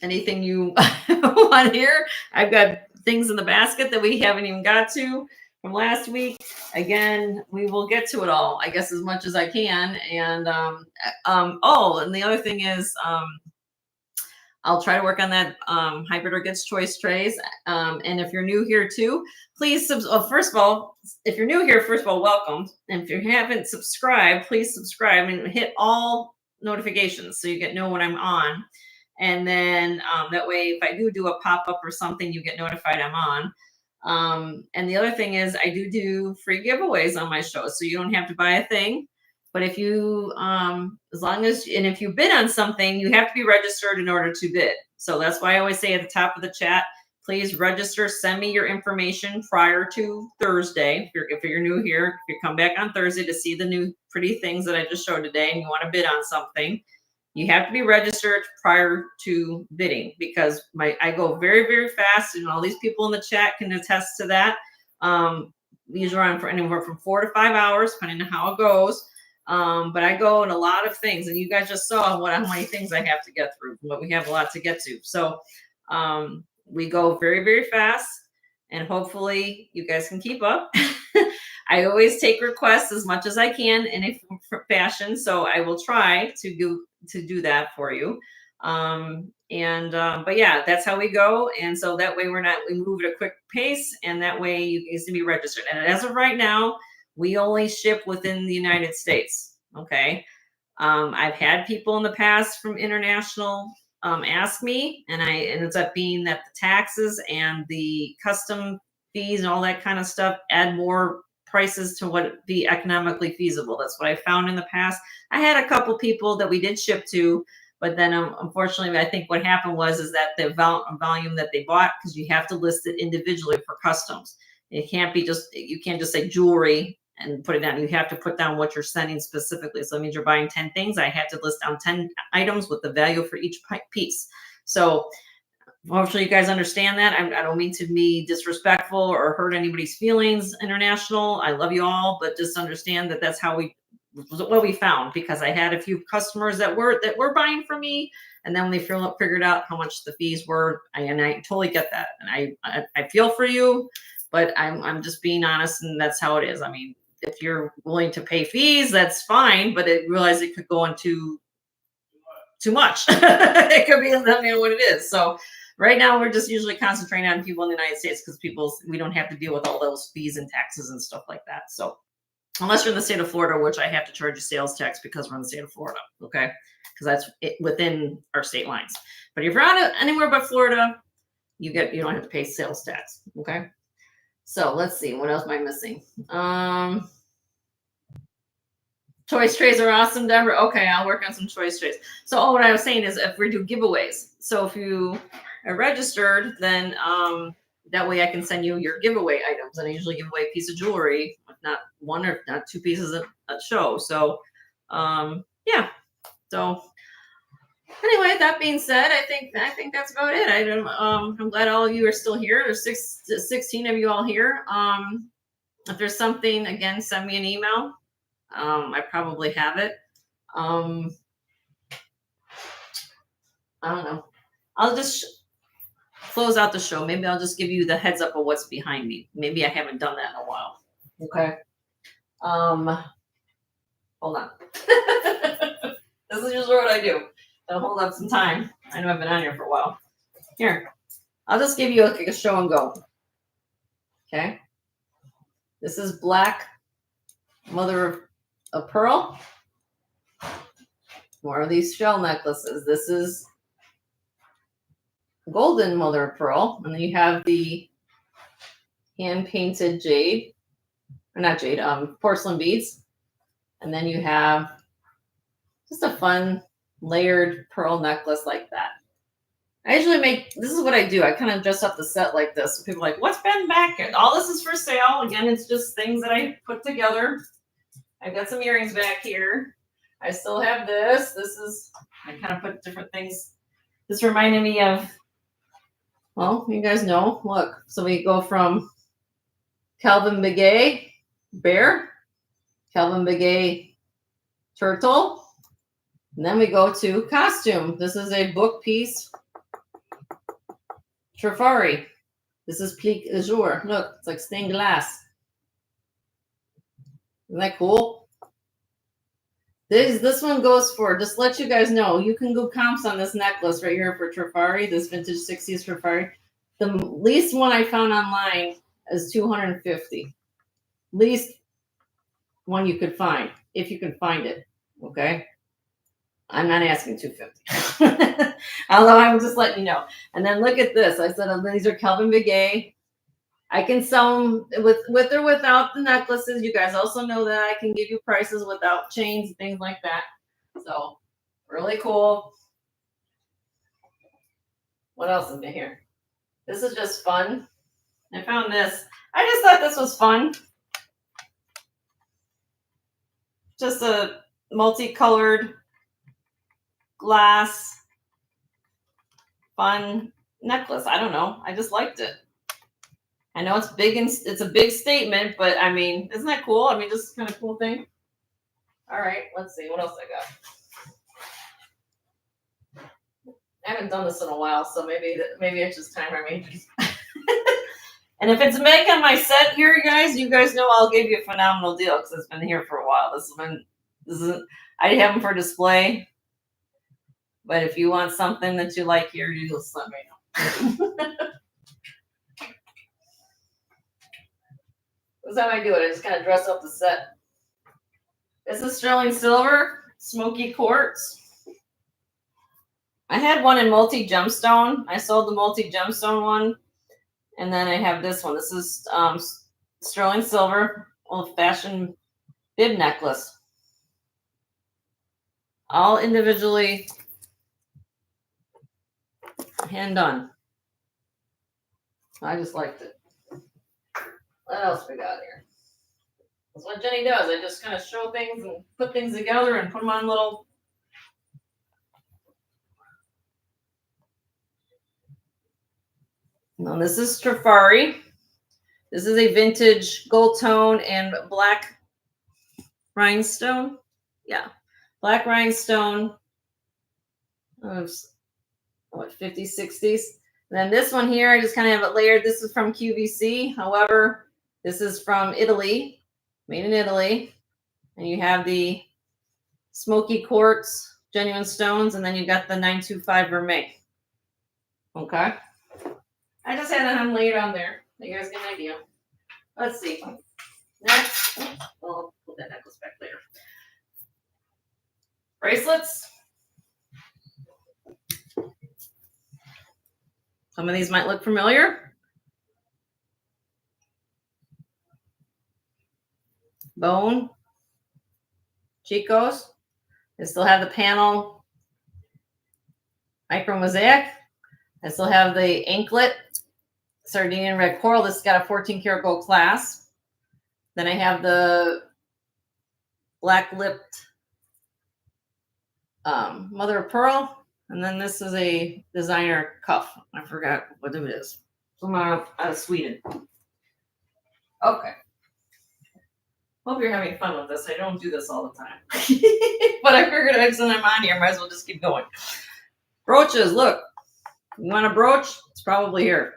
Speaker 1: anything you want here. I've got things in the basket that we haven't even got to from last week. Again, we will get to it all, I guess, as much as I can. And oh, and the other thing is, I'll try to work on that hybrid or gets choice trays. And if you're new here too, please, first of all, if you're new here, first of all, welcome. And if you haven't subscribed, please subscribe and hit all notifications so you know when I'm on. And then that way, if I do a pop-up or something, you get notified I'm on. And the other thing is I do free giveaways on my show, so you don't have to buy a thing. But if you, as long as, and if you bid on something, you have to be registered in order to bid. So that's why I always say at the top of the chat, please register, send me your information prior to Thursday. If you're new here, if you come back on Thursday to see the new pretty things that I just showed today and you want to bid on something, you have to be registered prior to bidding, because I go very, very fast, and all these people in the chat can attest to that. These are on for anywhere from 4 to 5 hours, depending on how it goes. But I go in a lot of things, and you guys just saw how many things I have to get through, but we have a lot to get to. So we go very, very fast, and hopefully you guys can keep up. I always take requests as much as I can in a fashion, so I will try to do that for you. But yeah, that's how we go. And so that way we move at a quick pace, and that way you guys can be registered. And as of right now, we only ship within the United States. Okay. I've had people in the past from international ask me, and it ends up being that the taxes and the custom fees and all that kind of stuff add more prices to what be economically feasible. That's what I found in the past. I had a couple people that we did ship to, but then unfortunately, I think what happened is that the volume that they bought, because you have to list it individually for customs. It can't be you can't just say jewelry and put it down. You have to put down what you're sending specifically. So it means you're buying 10 things. I had to list down 10 items with the value for each piece. So hopefully you guys understand that. I don't mean to be disrespectful or hurt anybody's feelings, international. I love you all, but just understand that that's what we found, because I had a few customers that were buying from me, and then when they figured out how much the fees were, and I totally get that, and I feel for you, but I'm just being honest, and that's how it is. I mean, if you're willing to pay fees, that's fine, but realize it could go into too much. It could be depending on what it is. So right now we're just usually concentrating on people in the United States, because we don't have to deal with all those fees and taxes and stuff like that. So unless you're in the state of Florida, which I have to charge you sales tax because we're in the state of Florida, okay? Because that's within our state lines. But if you're anywhere but Florida, you don't have to pay sales tax, okay? So let's see, what else am I missing? Choice trays are awesome, Deborah. Okay, I'll work on some choice trays. So what I was saying is, if we do giveaways, so if you are registered, then that way I can send you your giveaway items. And I usually give away a piece of jewelry, not one or not two pieces a show. So yeah. So anyway, that being said, I think that's about it. I'm glad all of you are still here. There's 16 of you all here. If there's something, again, send me an email. I probably have it. I don't know. I'll just close out the show. Maybe I'll just give you the heads up of what's behind me. Maybe I haven't done that in a while. Okay. Hold on. This is usually what I do. I'll hold up some time. I know I've been on here for a while. Here, I'll just give you a show and go. Okay. This is black mother of pearl. More of these shell necklaces. This is golden mother of pearl. And then you have the hand-painted jade. Or not jade, porcelain beads. And then you have just a fun layered pearl necklace like that. I usually this is what I do. I kind of dress up the set like this. So people are like, what's been back here? All this is for sale. Again, it's just things that I put together. I've got some earrings back here. I still have this. This is, I kind of put different things. This reminded me of, well, you guys know, look. So we go from Calvin Begay bear, Calvin Begay turtle, and then we go to costume. This is a book piece, Trifari. This is Plique Azure. Look, it's like stained glass. Isn't that cool? This one goes for, just to let you guys know, you can go comps on this necklace right here for Trifari, this vintage 60s Trifari. The least one I found online is $250. Least one you could find, if you can find it. Okay? I'm not asking $250. Although I'm just letting you know. And then look at this. I said these are Calvin Begay. I can sell them with or without the necklaces. You guys also know that I can give you prices without chains and things like that. So, really cool. What else is in here? This is just fun. I found this. I just thought this was fun. Just a multicolored glass fun necklace. I don't know. I just liked it. I know it's big and it's a big statement, but I mean, isn't that cool? I mean, just kind of cool thing. All right, let's see what else I got. I haven't done this in a while, so maybe it's just time for me. And if it's making my set here, guys, you guys know I'll give you a phenomenal deal because it's been here for a while. I have them for display, but if you want something that you like here, you just let me know. That's how I do it. I just kind of dress up the set. This is sterling silver, smoky quartz. I had one in multi-gemstone. I sold the multi-gemstone one. And then I have this one. This is sterling silver, old-fashioned bib necklace. All individually hand done. I just liked it. What else we got here? That's what Jenny does. I just kind of show things and put things together and put them on little. Now this is Trifari. This is a vintage gold tone and black rhinestone. Yeah, black rhinestone of what, 50s, 60s. And then this one here, I just kind of have it layered. This is from QVC. However, this is from Italy, made in Italy. And you have the smoky quartz, genuine stones, and then you got the 925 vermeil. Okay. I just had them laid on there. You guys get an idea. Let's see. Next, I'll put that necklace back later. Bracelets. Some of these might look familiar. Bone. Chicos. They still have the panel micro mosaic. I still have the anklet Sardinian red coral. This has got a 14 karat gold clasp. Then I have the black lipped mother of pearl. And then this is a designer cuff. I forgot what it is. From out of Sweden. Okay. Hope you're having fun with this. I don't do this all the time. But I figured since I'm on here, I might as well just keep going. Brooches, look. You want a brooch? It's probably here.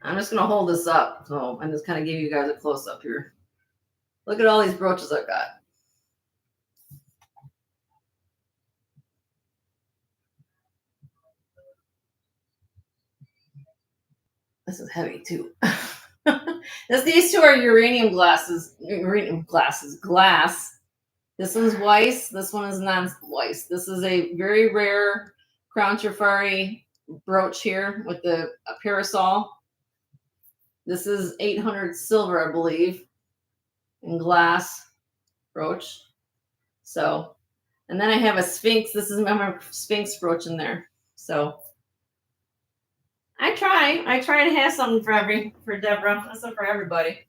Speaker 1: I'm just going to hold this up. So I'm just kind of give you guys a close up here. Look at all these brooches I've got. This is heavy too. These two are uranium glasses. Glass. This one's Weiss. This one is non-Weiss. This is a very rare Crown Trifari brooch here with a parasol. This is 800 silver, I believe, in glass brooch. So, and then I have a Sphinx. This is my Sphinx brooch in there. So I try to have something for Deborah. That's not for everybody.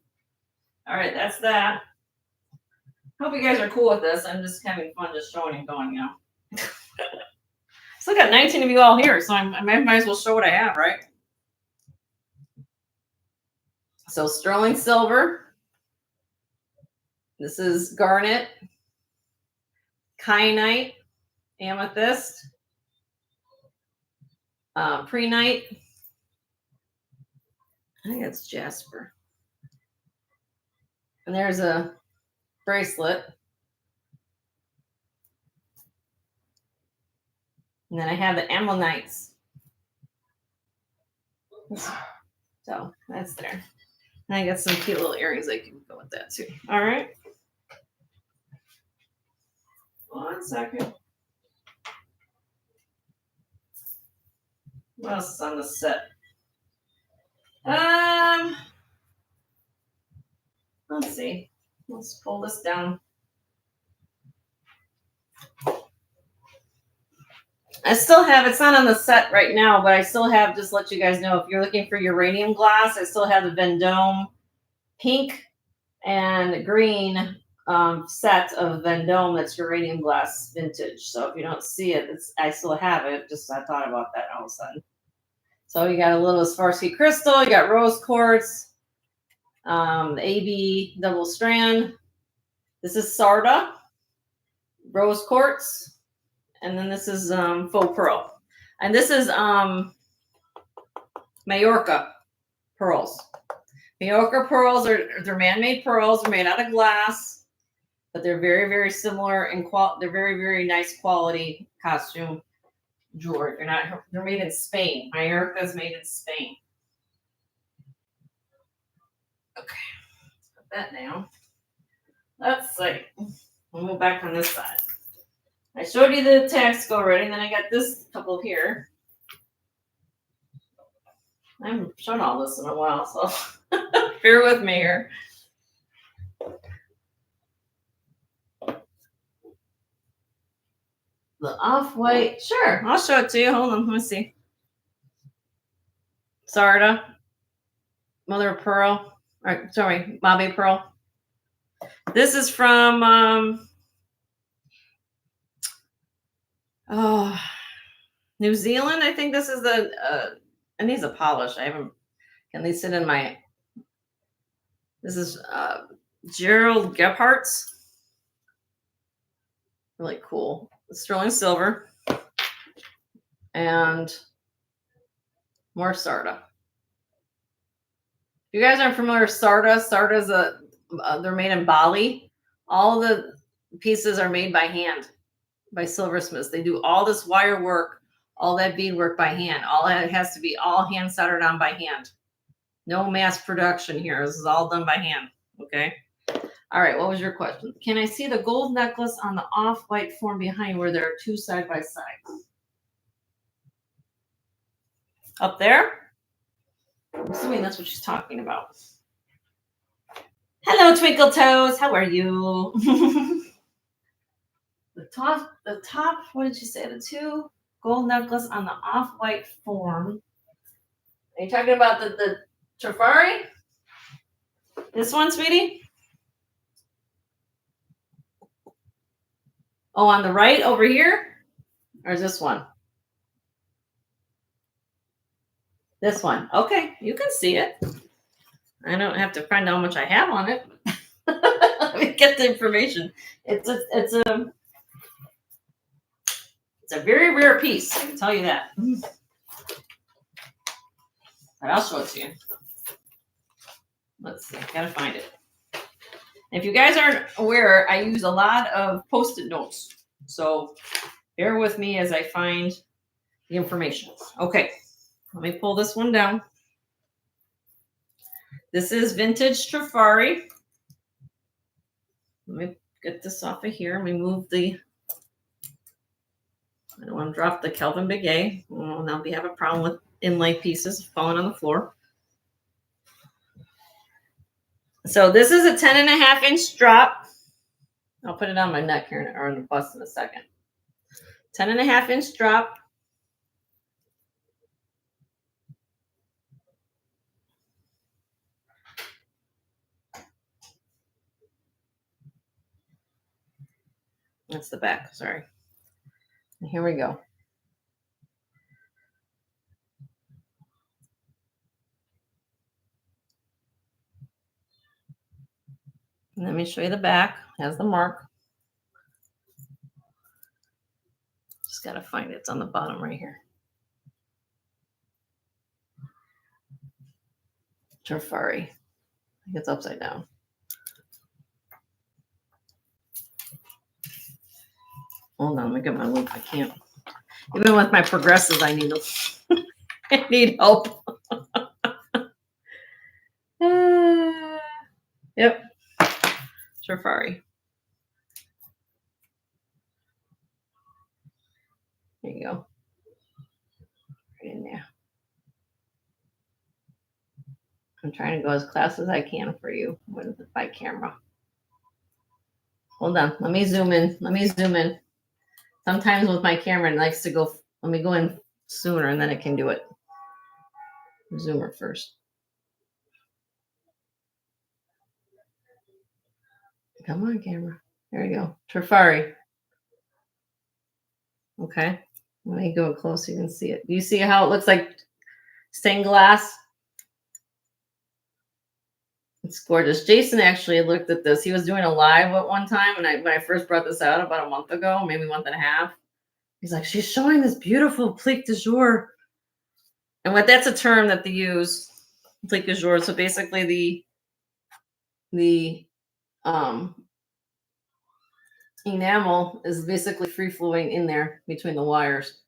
Speaker 1: All right, that's that. Hope you guys are cool with this. I'm just having fun just showing and going, you know. Still got 19 of you all here, so I might as well show what I have, right? So sterling silver. This is garnet, kyanite, amethyst, prehnite. I think it's jasper. And there's a bracelet. And then I have the ammonites. So that's there. And I got some cute little earrings that can go with that too. All right. 1 second. What else is on the set? Let's see. Let's pull this down. I still have, it's not on the set right now, but I still have, just let you guys know, if you're looking for uranium glass, I still have the Vendome pink and green set of Vendome that's uranium glass vintage. So if you don't see it, I still have it. Just I thought about that all of a sudden. So you got a little Swarovski crystal, you got rose quartz, the AB double strand. This is Sarda, rose quartz, and then this is faux pearl. And this is Majorca pearls. Majorca pearls they're man-made pearls. They're made out of glass, but they're very, very similar in quality. They're very, very nice quality costume jewelry. They're made in Spain. Majorca is made in Spain. Okay, put that down. Let's see. We'll move back on this side. I showed you the tactical already, and then I got this couple here. I haven't shown all this in a while, so bear with me here. The off-white, sure, I'll show it to you. Hold on, let me see. Sarda, mother of pearl, or sorry, Mabe pearl. This is from New Zealand. I think this is the it needs a polish. I haven't. Can they sit in my? This is Gerald Gephardt's. Really cool. Sterling silver and more Sarda. If you guys aren't familiar with Sarda, Sarda's they're made in Bali. All the pieces are made by hand by silversmiths. They do all this wire work, all that bead work by hand. All that has to be all hand soldered on by hand. No mass production here. This is all done by hand. Okay. All right. What was your question? Can I see the gold necklace on the off-white form behind where there are two side by side? Up there? I'm assuming that's what she's talking about. Hello, Twinkle Toes. How are you? The top, what did you say? The two gold necklace on the off-white form. Are you talking about the Trafari? This one, sweetie? Oh, on the right over here? Or is this one? This one. Okay, you can see it. I don't have to find out how much I have on it. Let me get the information. It's a very rare piece. I can tell you that. But I'll show it to you. Let's see. Gotta find it. If you guys aren't aware, I use a lot of Post-it notes. So bear with me as I find the information. Okay. Let me pull this one down. This is vintage Trafari. Let me get this off of here. Let me move the. I don't want to drop the Kelvin Big A. Well, now we have a problem with inlay pieces falling on the floor. So this is a 10.5-inch drop. I'll put it on my neck here or on the bust in a second. 10.5-inch drop. the back. Sorry. And here we go. And let me show you the back. Has the mark. Just got to find it. It's on the bottom right here. Trifari. I think it's upside down. Hold on, let me get my loop. I can't. Even with my progressives, I need I need help. Yep. Trifari. There you go. Right in there. I'm trying to go as fast as I can for you with my camera. Hold on. Let me zoom in. Let me zoom in. Sometimes with my camera, it likes to go. Let me go in sooner and then it can do it. Zoomer first. Come on, camera. There you go. Trifari. Okay. Let me go close so you can see it. Do you see how it looks like stained glass? It's gorgeous. Jason actually looked at this. He was doing a live at one time, and when I first brought this out about a month ago, maybe a month and a half, he's like, she's showing this beautiful plique de jour. And that's a term that they use, plique de jour. So basically the enamel is basically free flowing in there between the wires.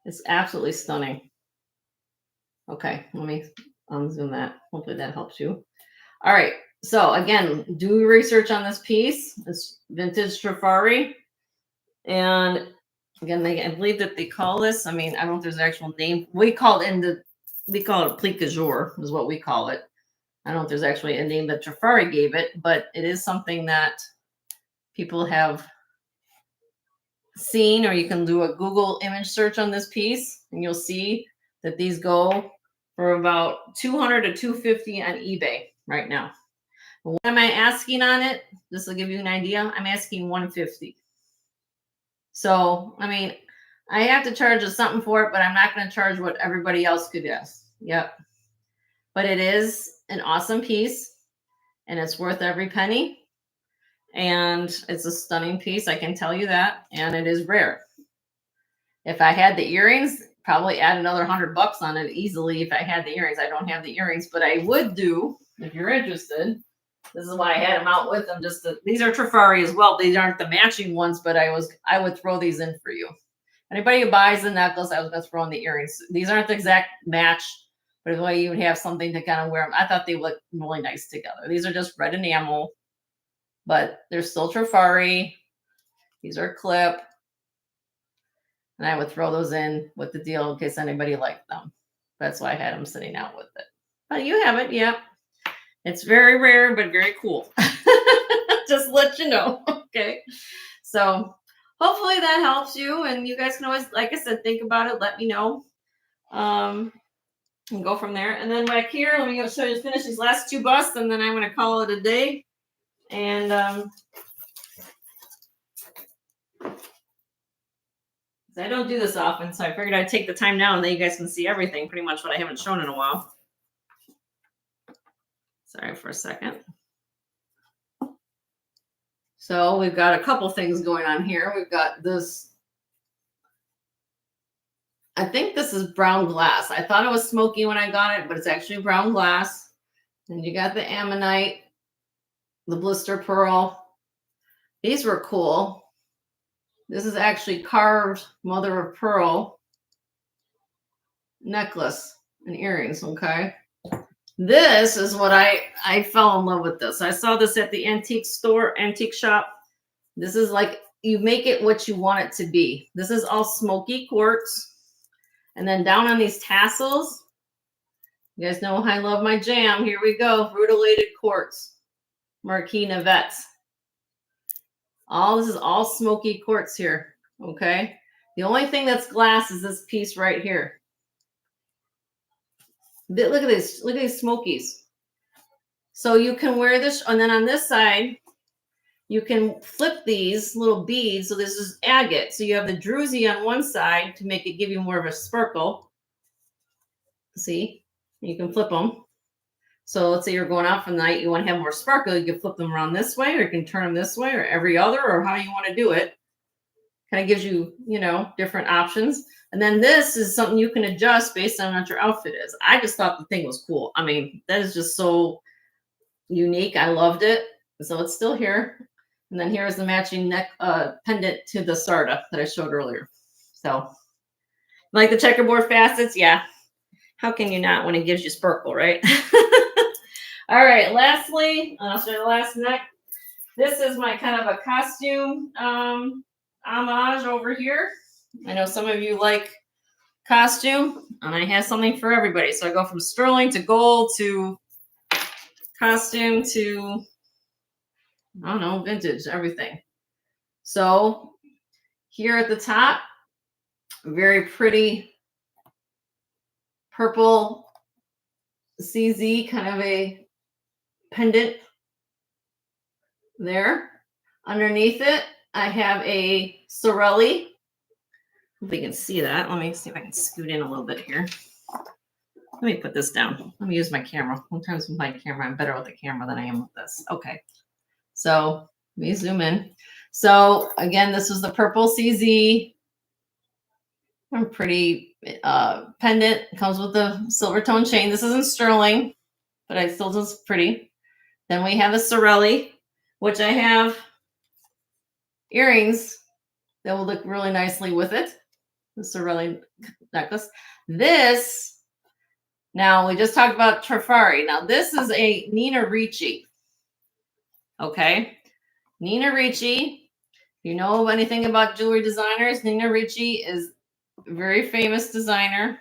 Speaker 1: It's absolutely stunning. Okay, let me unzoom that. Hopefully that helps you. All right. So again, do research on this piece. It's vintage Trifari. And again, I believe that they call this, I don't know if there's an actual name. We call it plique de jour is what we call it. I don't know if there's actually a name that Trifari gave it, but it is something that people have seen, or you can do a Google image search on this piece and you'll see that these go for about $200 to $250 on eBay right now. What am I asking on it? Just to give you an idea, I'm asking $150. So, I have to charge something for it, but I'm not going to charge what everybody else could guess. Yep. But it is an awesome piece and it's worth every penny. And it's a stunning piece, I can tell you that. And it is rare. If I had the earrings, probably add another $100 on it easily if I had the earrings. I don't have the earrings, but I would do, if you're interested. This is why I had them out with them. These are Trifari as well. These aren't the matching ones, but I would throw these in for you. Anybody who buys the necklace, I was going to throw in the earrings. These aren't the exact match, but the way you would have something to kind of wear them. I thought they looked really nice together. These are just red enamel, but they're still Trifari. These are clip. And I would throw those in with the deal in case anybody liked them. That's why I had them sitting out with it. But you have it, yeah. It's very rare, but very cool. Just let you know. Okay. So hopefully that helps you. And you guys can always, like I said, think about it. Let me know. And go from there. And then back here, let me go show you, finish these last two busts, and then I'm going to call it a day. And I don't do this often, so I figured I'd take the time now, and then you guys can see everything, pretty much what I haven't shown in a while. Sorry for a second. So we've got a couple things going on here. We've got this. I think this is brown glass. I thought it was smoky when I got it, but it's actually brown glass. And you got the ammonite, the blister pearl. These were cool. This is actually carved mother of pearl necklace and earrings, okay? This is what I fell in love with this. I saw this at the antique shop. This is like, you make it what you want it to be. This is all smoky quartz. And then down on these tassels, you guys know I love my jam. Here we go, rutilated quartz, Marquis Navettes. This is all smoky quartz here, okay? The only thing that's glass is this piece right here. Look at this. Look at these smokies. So you can wear this, and then on this side, you can flip these little beads. So this is agate. So you have the druzy on one side to make it give you more of a sparkle. See, you can flip them. So let's say you're going out for the night, you want to have more sparkle, you can flip them around this way, or you can turn them this way, or every other, or how you want to do it. Kind of gives you, you know, different options. And then this is something you can adjust based on what your outfit is. I just thought the thing was cool. I mean, that is just so unique. I loved it. So it's still here. And then here's the matching neck pendant to the Sarda that I showed earlier. So like the checkerboard facets, yeah. How can you not when it gives you sparkle, right? All right, lastly, I'll show you the last neck. This is my kind of a costume homage over here. I know some of you like costume, and I have something for everybody. So I go from sterling to gold to costume to, I don't know, vintage, everything. So here at the top, very pretty purple CZ, kind of a pendant there. Underneath it, I have a Sorelli. If you can see that. Let me see if I can scoot in a little bit here. Let me put this down. Let me use my camera. Sometimes with my camera, I'm better with the camera than I am with this. Okay. So let me zoom in. So again, this was the purple CZ. A pretty pendant. It comes with the silver tone chain. This isn't sterling, but I still just pretty. Then we have a Sorelli, which I have earrings that will look really nicely with it. The Sorelli necklace. This, now we just talked about Trifari. Now this is a Nina Ricci. Okay. Nina Ricci. You know anything about jewelry designers? Nina Ricci is a very famous designer.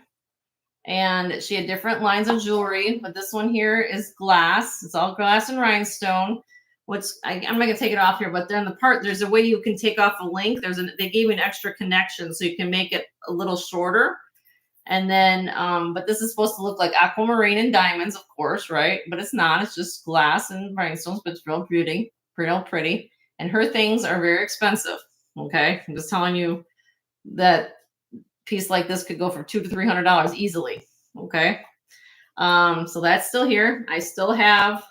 Speaker 1: And she had different lines of jewelry, but this one here is glass. It's all glass and rhinestone. Which I'm not gonna take it off here, but then the part, there's a way you can take off a link. They gave me an extra connection so you can make it a little shorter. And then, but this is supposed to look like aquamarine and diamonds, of course, right? But it's not. It's just glass and rhinestones, but it's real pretty. And her things are very expensive. Okay, I'm just telling you that piece like this could go for $200 to $300 easily. Okay, so that's still here. I still have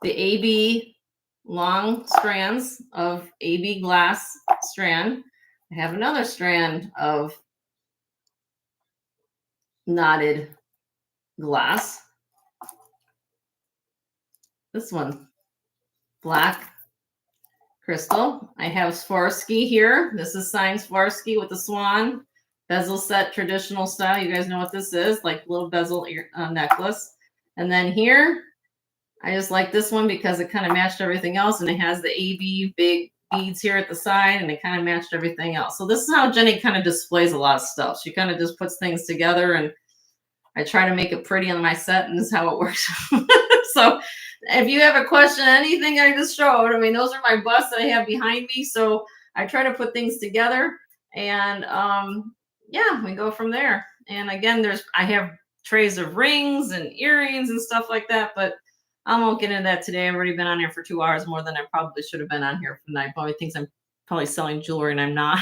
Speaker 1: the AB long strands of AB glass strand. I have another strand of knotted glass. This one, black crystal. I have Swarovski here. This is signed Swarovski with the swan. Bezel set, traditional style. You guys know what this is, like little bezel necklace. And then here, I just like this one because it kind of matched everything else, and it has the AB big beads here at the side, and it kind of matched everything else. So this is how Jenny kind of displays a lot of stuff. She kind of just puts things together, and I try to make it pretty on my set, and this is how it works. So if you have a question, anything I just showed, I mean, those are my busts that I have behind me. So I try to put things together, and yeah, we go from there. And again, I have trays of rings and earrings and stuff like that, but I won't get into that today. I've already been on here for 2 hours more than I probably should have been on here for tonight. Probably thinks I'm probably selling jewelry and I'm not.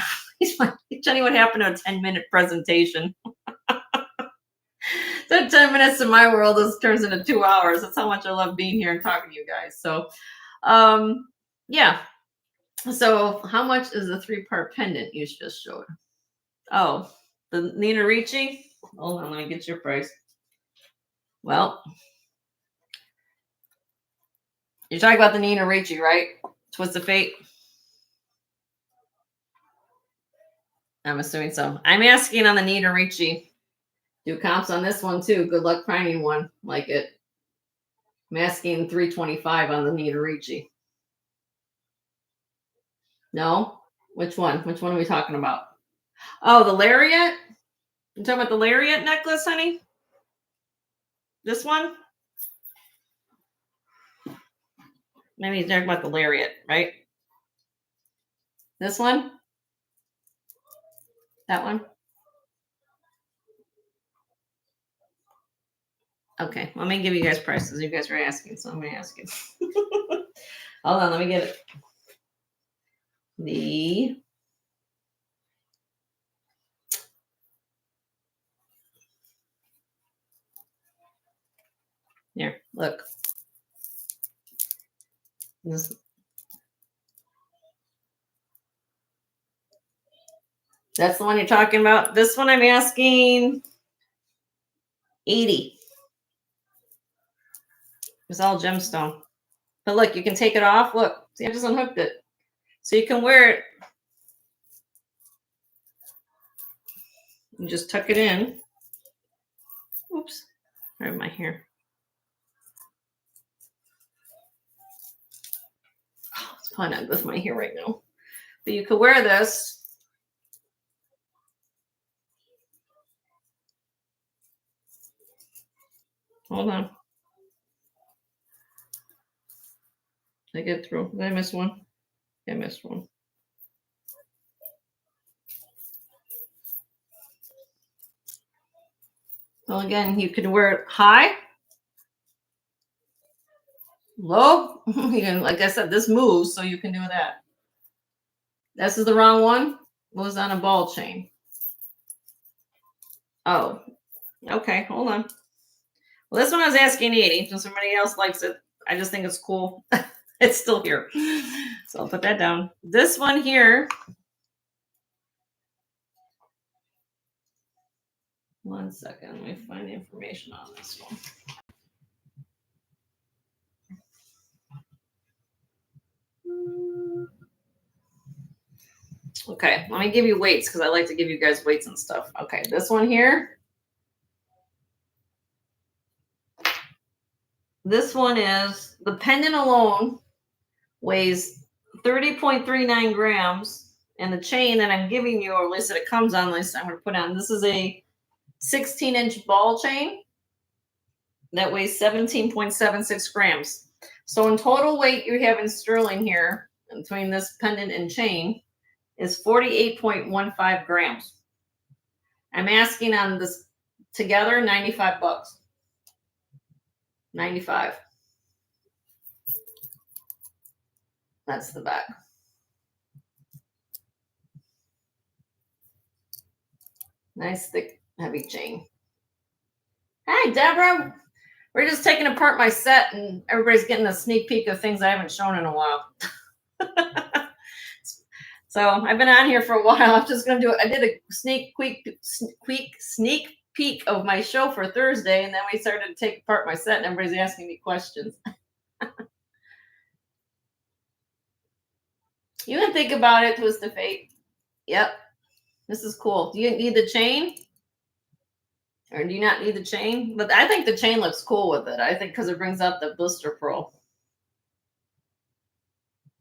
Speaker 1: Jenny, what happened to a 10-minute presentation? That 10 minutes in my world turns into 2 hours. That's how much I love being here and talking to you guys. So, yeah. So how much is the 3-part pendant you just showed? Oh, the Nina Ricci. Hold on, let me get your price. Well, you're talking about the Nina Ricci, right? Twist of Fate. I'm assuming so. I'm asking on the Nina Ricci. Do comps on this one too. Good luck finding one like it. I'm asking $325 on the Nina Ricci. No? Which one? Which one are we talking about? Oh, the lariat? You talking about the lariat necklace, honey? This one? Maybe he's talking about the lariat, right? This one? That one? Okay, let me give you guys prices. You guys are asking, so I'm going to ask you. Hold on, let me get it. the here, look. This, that's the one you're talking about. This one I'm asking 80. It's all gemstone. But look, you can take it off. Look, see, I just unhooked it. So you can wear it. You just tuck it in. Oops, right in my hair. Oh, it's probably not with my hair right now. But you could wear this. Hold on. Did I get through? Did I miss one? I missed one. Well, again, you could wear it high, low. You can, like I said, this moves, so you can do that. This is the wrong one. It was on a ball chain. Oh, okay. Hold on. Well, this one I was asking 80. So somebody else likes it. I just think it's cool. It's still here. So I'll put that down. This one here. One second. Let me find the information on this one. Okay, let me give you weights because I like to give you guys weights and stuff. Okay, this one here. This one is, the pendant alone weighs 30.39 grams. And the chain that I'm giving you, or at least that it comes on, at least I'm going to put on, this is a 16-inch ball chain that weighs 17.76 grams. So in total weight you have in sterling here, between this pendant and chain, is 48.15 grams. I'm asking on this together $95. 95. That's the back. Nice thick heavy chain. Hi Deborah. We're just taking apart my set and everybody's getting a sneak peek of things I haven't shown in a while. So I've been on here for a while. I'm just going to do it. I did a sneak peek of my show for Thursday, and then we started to take apart my set, and everybody's asking me questions. You can think about it, Twist of Fate. Yep. This is cool. Do you need the chain? Or do you not need the chain? But I think the chain looks cool with it. I think because it brings out the blister pearl.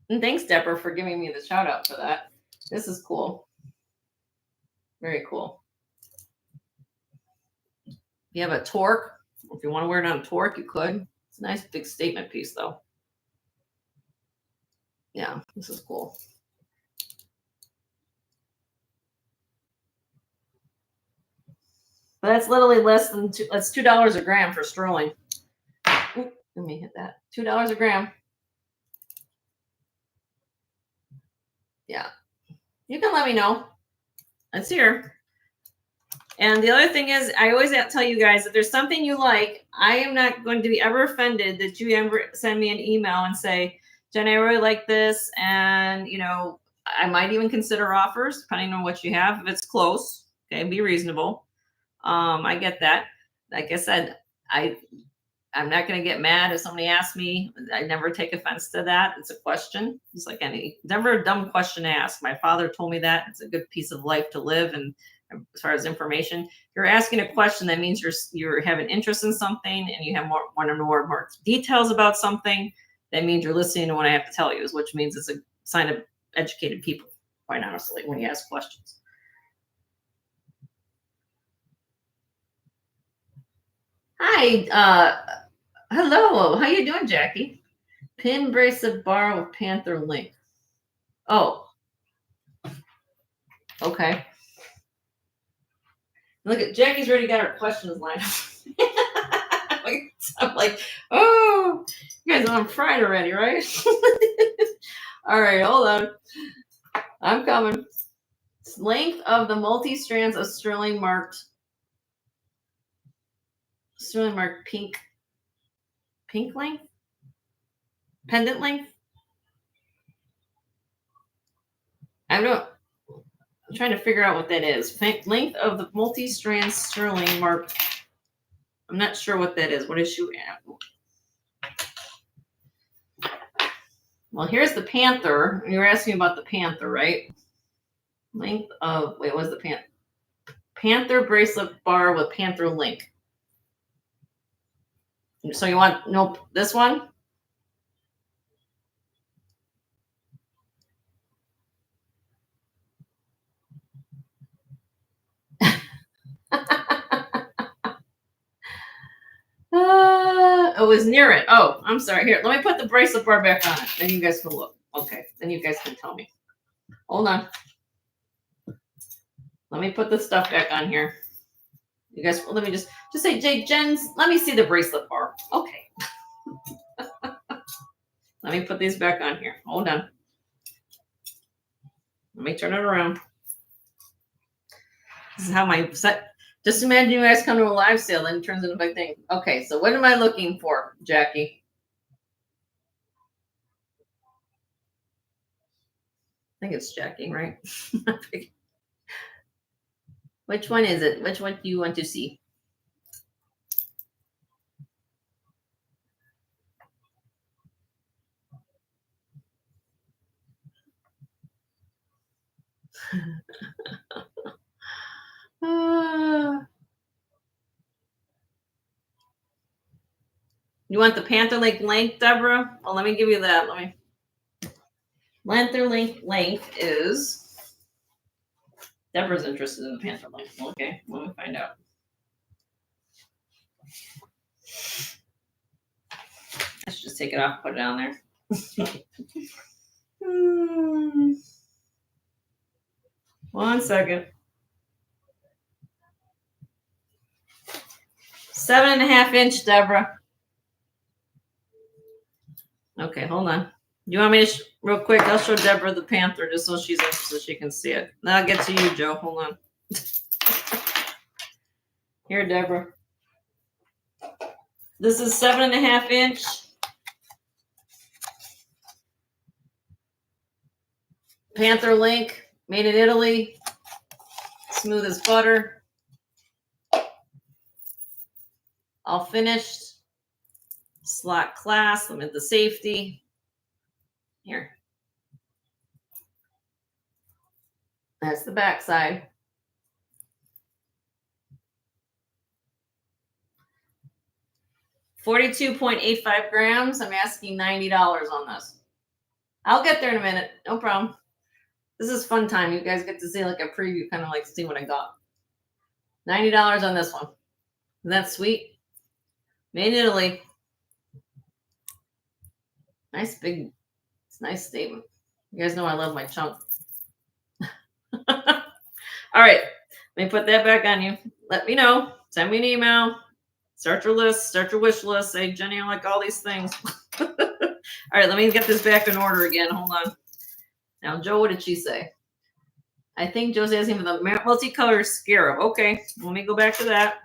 Speaker 1: And thanks, Deborah, for giving me the shout out for that. This is cool. Very cool. If you have a torque, if you want to wear it on a torque, you could. It's a nice big statement piece, though. Yeah, this is cool. But that's literally less than that's $2 a gram for sterling. Oop, let me hit that. $2 a gram. Yeah. You can let me know. It's here. And the other thing is, I always tell you guys, if there's something you like, I am not going to be ever offended that you ever send me an email and say, Jen, I really like this. And, you know, I might even consider offers, depending on what you have. If it's close, okay, be reasonable. I get that. Like I said, I'm not going to get mad if somebody asks me. I never take offense to that. It's a question. It's like never a dumb question to ask. My father told me that. It's a good piece of life to live. And as far as information, if you're asking a question, that means you're having interest in something and you have want to know more details about something. That means you're listening to what I have to tell you, which means it's a sign of educated people, quite honestly, when you ask questions. Hi, hello. How you doing, Jackie? Pin bracelet bar with Panther link. Oh, okay. Look at Jackie's already got her questions lined up. I'm like, oh, you guys are on Friday already, right? All right, hold on. I'm coming. Length of the multi-strands of sterling marked pink length? Pendant length? I'm trying to figure out what that is. Length of the multi-strand sterling marked. I'm not sure what that is. What is she at? Well, here's the panther. You were asking about the panther, right? Length of, wait, what's the panther bracelet bar with panther link. So you want, nope, this one? It was near it. Oh, I'm sorry. Here, let me put the bracelet bar back on it. Then you guys can look. Okay, then you guys can tell me. Hold on. Let me put the stuff back on here. You guys, let me just say, Jens, let me see the bracelet bar. Okay. Let me put these back on here. Hold on. Let me turn it around. This is how my set. Just imagine you guys come to a live sale, then it turns into a big thing. Okay, so what am I looking for, Jackie? I think it's Jackie, right? Which one is it? Which one do you want to see? You want the Panther length, Deborah? Well, let me give you that. Panther length is. Deborah's interested in the Panther length. Okay, let me find out. I should just take it off, put it down there. 1 second. 7.5 inch, Deborah. Okay, hold on. You want me to real quick? I'll show Deborah the Panther just so she can see it. Then I'll get to you, Joe. Hold on. Here, Deborah. This is 7.5 inch. Panther link, made in Italy. Smooth as butter. All finished. Slot clasp. I'm at the safety. Here. That's the back side. $42.85 grams. I'm asking $90 on this. I'll get there in a minute. No problem. This is fun time. You guys get to see like a preview, kind of like see what I got. $90 on this one. Isn't that sweet? Made in Italy. Nice big, it's a nice statement. You guys know I love my chunk. All right, let me put that back on you. Let me know. Send me an email. Start your list. Start your wish list. Say, Jenny, I like all these things. All right, let me get this back in order again. Hold on. Now, Joe, what did she say? I think Joe's asking for the multicolor scarab. Okay, let me go back to that.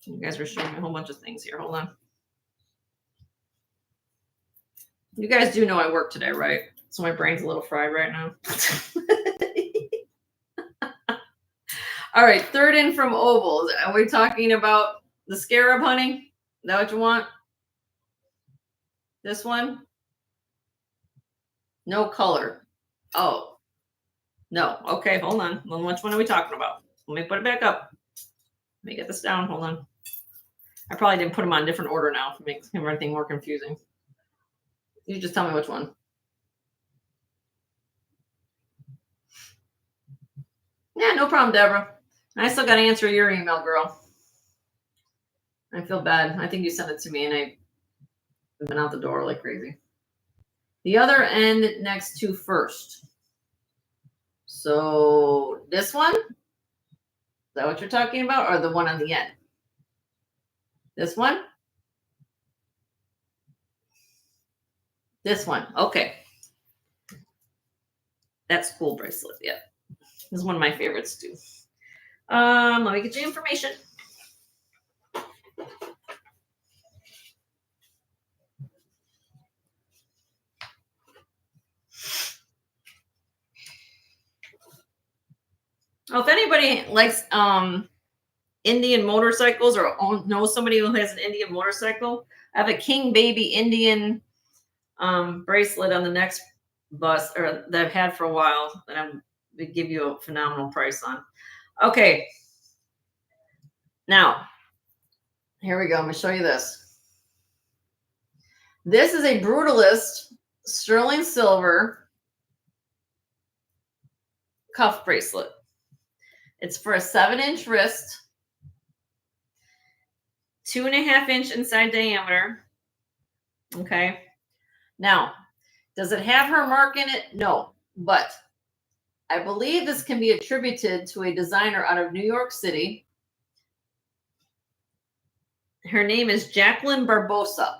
Speaker 1: You guys were showing me a whole bunch of things here. Hold on. You guys do know I work today, right? So my brain's a little fried right now. All right, third in from ovals. Are we talking about the scarab, honey? Is that what you want? This one? No color. Oh. No. Okay, hold on. Well, which one are we talking about? Let me put it back up. Let me get this down. Hold on. I probably didn't put them on different order now to make everything more confusing. You just tell me which one. Yeah, no problem, Deborah. I still got to answer your email, girl. I feel bad. I think you sent it to me and I've been out the door like crazy. The other end next to first. So this one? Is that what you're talking about? Or the one on the end? This one? This one. Okay. That's cool bracelet. Yeah. This is one of my favorites too. Let me get you information. Oh, if anybody likes Indian motorcycles or knows somebody who has an Indian motorcycle, I have a King Baby Indian bracelet on the next bus, or that I've had for a while, that I'm going to give you a phenomenal price on. Okay. Now, here we go. I'm going to show you this. This is a Brutalist sterling silver cuff bracelet. It's for a 7-inch wrist, 2.5-inch inside diameter. Okay. Now, does it have her mark in it? No, but I believe this can be attributed to a designer out of New York City. Her name is Jacqueline Barbosa.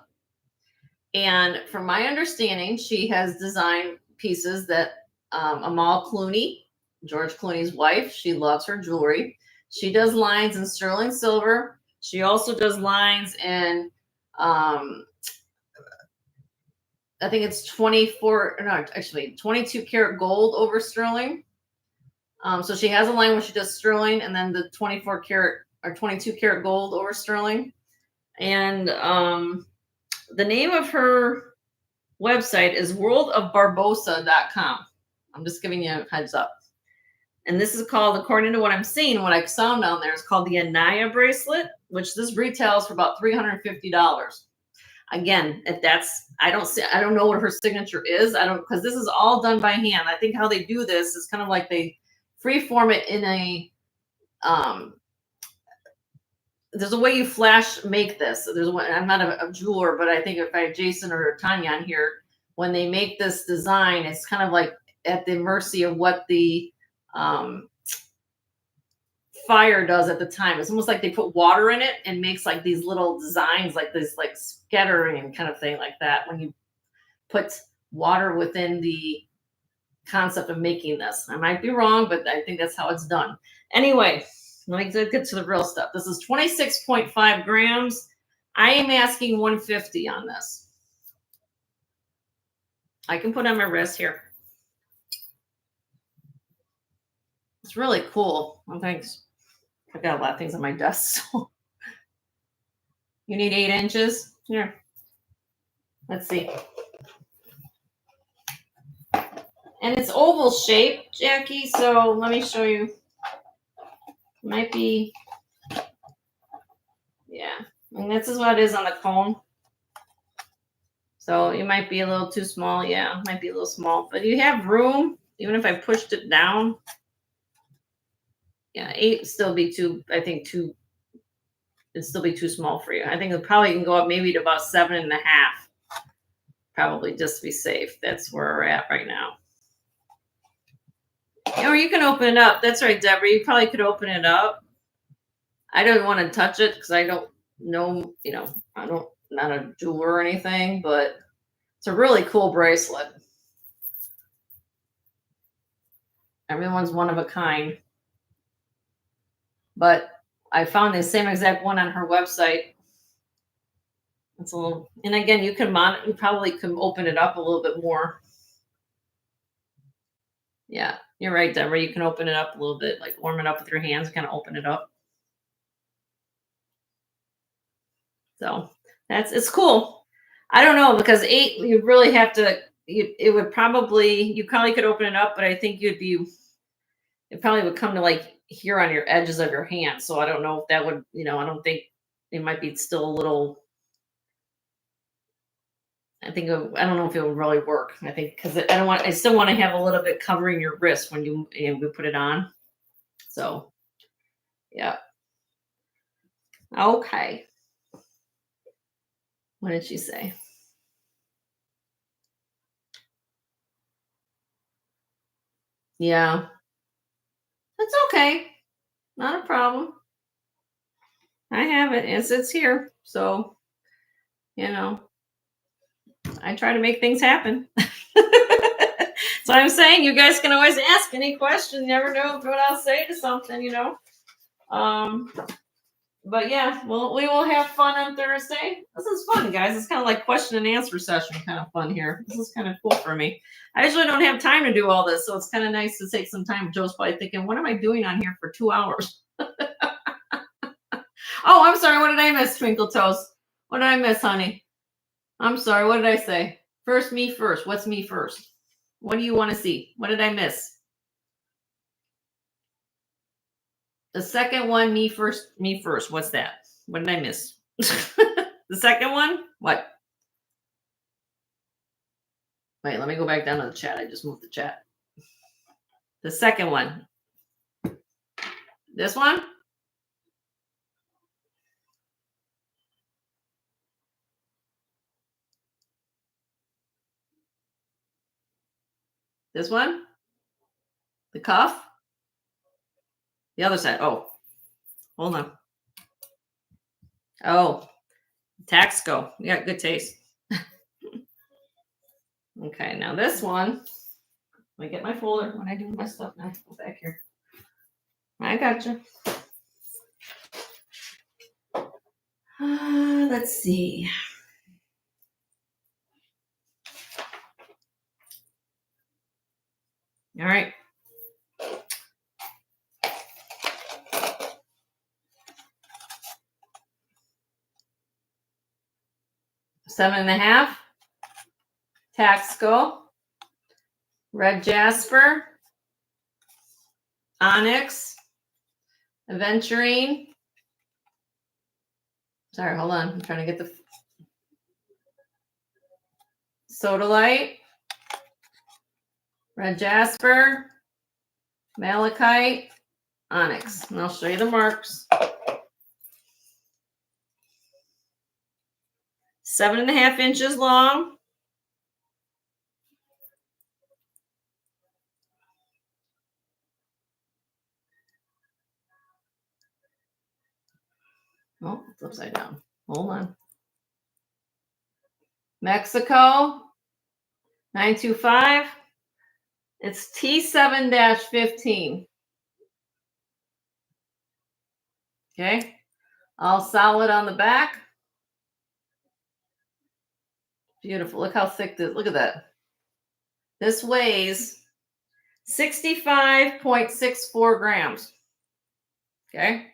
Speaker 1: And from my understanding, she has designed pieces that Amal Clooney, George Clooney's wife, she loves her jewelry. She does lines in sterling silver. She also does lines in, I think it's 22 karat gold over sterling. So she has a line where she does sterling and then the 24 karat or 22 karat gold over sterling. And the name of her website is worldofbarbosa.com. I'm just giving you a heads up. And this is called, according to what I'm seeing, what I found down there, is called the Anaya bracelet, which this retails for about $350. Again, if that's, I don't know what her signature is. Because this is all done by hand. I think how they do this is kind of like they freeform it in a, there's a way you make this. There's one, I'm not a jeweler, but I think if I have Jason or Tanya on here, when they make this design, it's kind of like at the mercy of what the fire does at the time. It's almost like they put water in it and makes like these little designs, like this, like scattering kind of thing like that. When you put water within the concept of making this, I might be wrong, but I think that's how it's done. Anyway, let me get to the real stuff. This is 26.5 grams. I am asking $150 on this. I can put on my wrist here. It's really cool. Well, thanks. I've got a lot of things on my desk. So. You need 8 inches? Here. Let's see. And it's oval shape, Jackie. So let me show you. It might be, yeah. And this is what it is on the cone. So it might be a little too small. Yeah, it might be a little small. But you have room, even if I pushed it down. Yeah, 8 would still be too, I think it'd still be too small for you. I think it probably can go up maybe to about 7.5. Probably just to be safe. That's where we're at right now. Or you can open it up. That's right, Deborah. You probably could open it up. I don't want to touch it because I don't know, I'm not a jeweler or anything, but it's a really cool bracelet. Everyone's one of a kind. But I found the same exact one on her website. It's a little, and again, you probably can open it up a little bit more. Yeah, you're right, Deborah. You can open it up a little bit, like warm it up with your hands, kind of open it up. So it's cool. I don't know, because 8, you really have to, you probably could open it up, but I think it probably would come to like here on your edges of your hand. So I don't know if that would, I don't think it might be still a little, I don't know if it would really work. I think, because I still want to have a little bit covering your wrist when you put it on. So, yeah. Okay. What did she say? Yeah. That's okay. Not a problem. I have it. It's here. So, I try to make things happen. So I'm saying you guys can always ask any question. You never know what I'll say to something, you know. But yeah, we will have fun on Thursday. This is fun, guys. It's kind of like question and answer session kind of fun here. This is kind of cool for me. I usually don't have time to do all this, so it's kind of nice to take some time. Joe's probably thinking, what am I doing on here for 2 hours? Oh, I'm sorry. What did I miss, Twinkle Toes? What did I miss, honey? I'm sorry. What did I say? First, me first. What's me first? What do you want to see? What did I miss? The second one, me first, me first. What's that? What did I miss? The second one? What? Wait, let me go back down to the chat. I just moved the chat. The second one. This one? This one? The cuff? The other side. Oh, hold on. Oh, Taxco. You got good taste. Okay, now this one. Let me get my folder when I do my stuff now. Go back here. I got you. Let's see. All right. Seven and a half. Taxco. Red Jasper. Onyx. Aventurine. Sorry, hold on. I'm trying to get the Sodalite. Red Jasper. Malachite. Onyx. And I'll show you the marks. 7.5 inches long. Oh, it's upside down. Hold on. Mexico, 925. It's T7-15. Okay. All solid on the back. Beautiful. Look how thick this, look at that. This weighs 65.64 grams. Okay.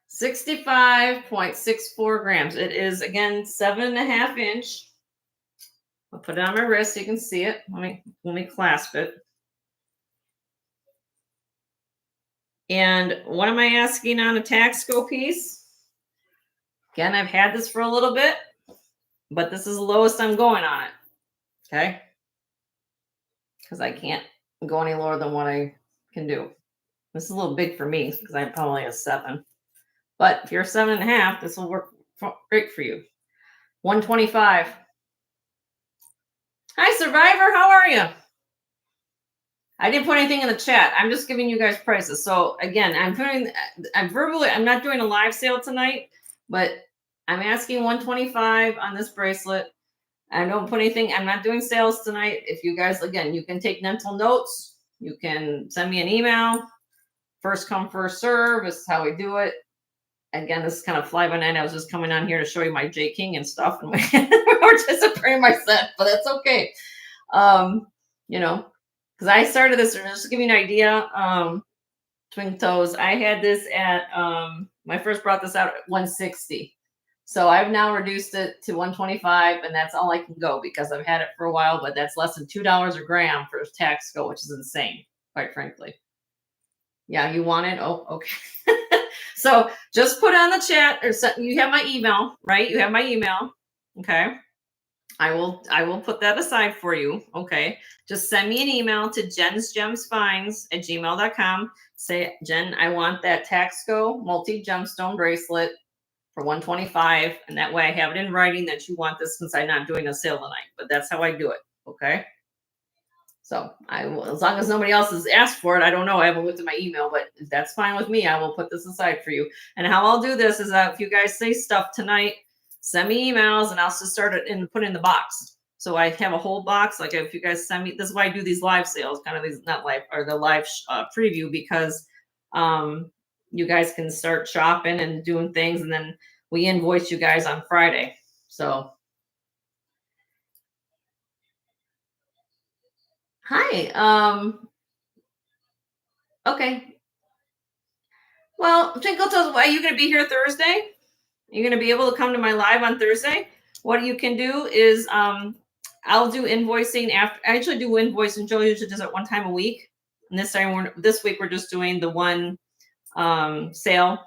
Speaker 1: 65.64 grams. It is, again, 7.5 inch. I'll put it on my wrist so you can see it. Let me clasp it. And what am I asking on a Taxco piece? Again, I've had this for a little bit, but this is the lowest I'm going on it. Okay. Because I can't go any lower than what I can do. This is a little big for me because I'm probably a 7. But if you're 7.5, this will work great for you. 125. Hi, Survivor. How are you? I didn't put anything in the chat. I'm just giving you guys prices. So again, I'm not doing a live sale tonight, but I'm asking 125 on this bracelet. I don't put anything. I'm not doing sales tonight. If you guys, again, you can take mental notes. You can send me an email. First come, first serve. This is how we do it. Again, this is kind of fly by night. I was just coming on here to show you my J King and stuff, and we're disappearing my set, but that's okay. You know, because I started this, just to give you an idea, Twin Toes, I had this at, when I first brought this out at 160. So I've now reduced it to 125, and that's all I can go because I've had it for a while, but that's less than $2 a gram for Taxco, which is insane, quite frankly. Yeah, you want it? Oh, okay. So just put on the chat, or you have my email, right? You have my email. Okay. I will put that aside for you. Okay. Just send me an email to jensgemsfinds@gmail.com. Say, Jen, I want that Taxco multi-gemstone bracelet for 125. And that way I have it in writing that you want this, since I'm not doing a sale tonight. But that's how I do it. Okay. So I will, as long as nobody else has asked for it, I don't know. I haven't looked at my email, but if that's fine with me, I will put this aside for you. And how I'll do this is that if you guys say stuff tonight, send me emails and I'll just start it and put it in the box. So I have a whole box. Like if you guys send me, this is why I do these live sales, kind of these, not live, or the live preview, because you guys can start shopping and doing things, and then we invoice you guys on Friday. So, hi. Okay. Well, Twinkle Toes, are you going to be here Thursday? You're going to be able to come to my live on Thursday. What you can do is I'll do invoicing after. I actually do invoicing. Joe usually does it one time a week. And this week we're just doing the one sale.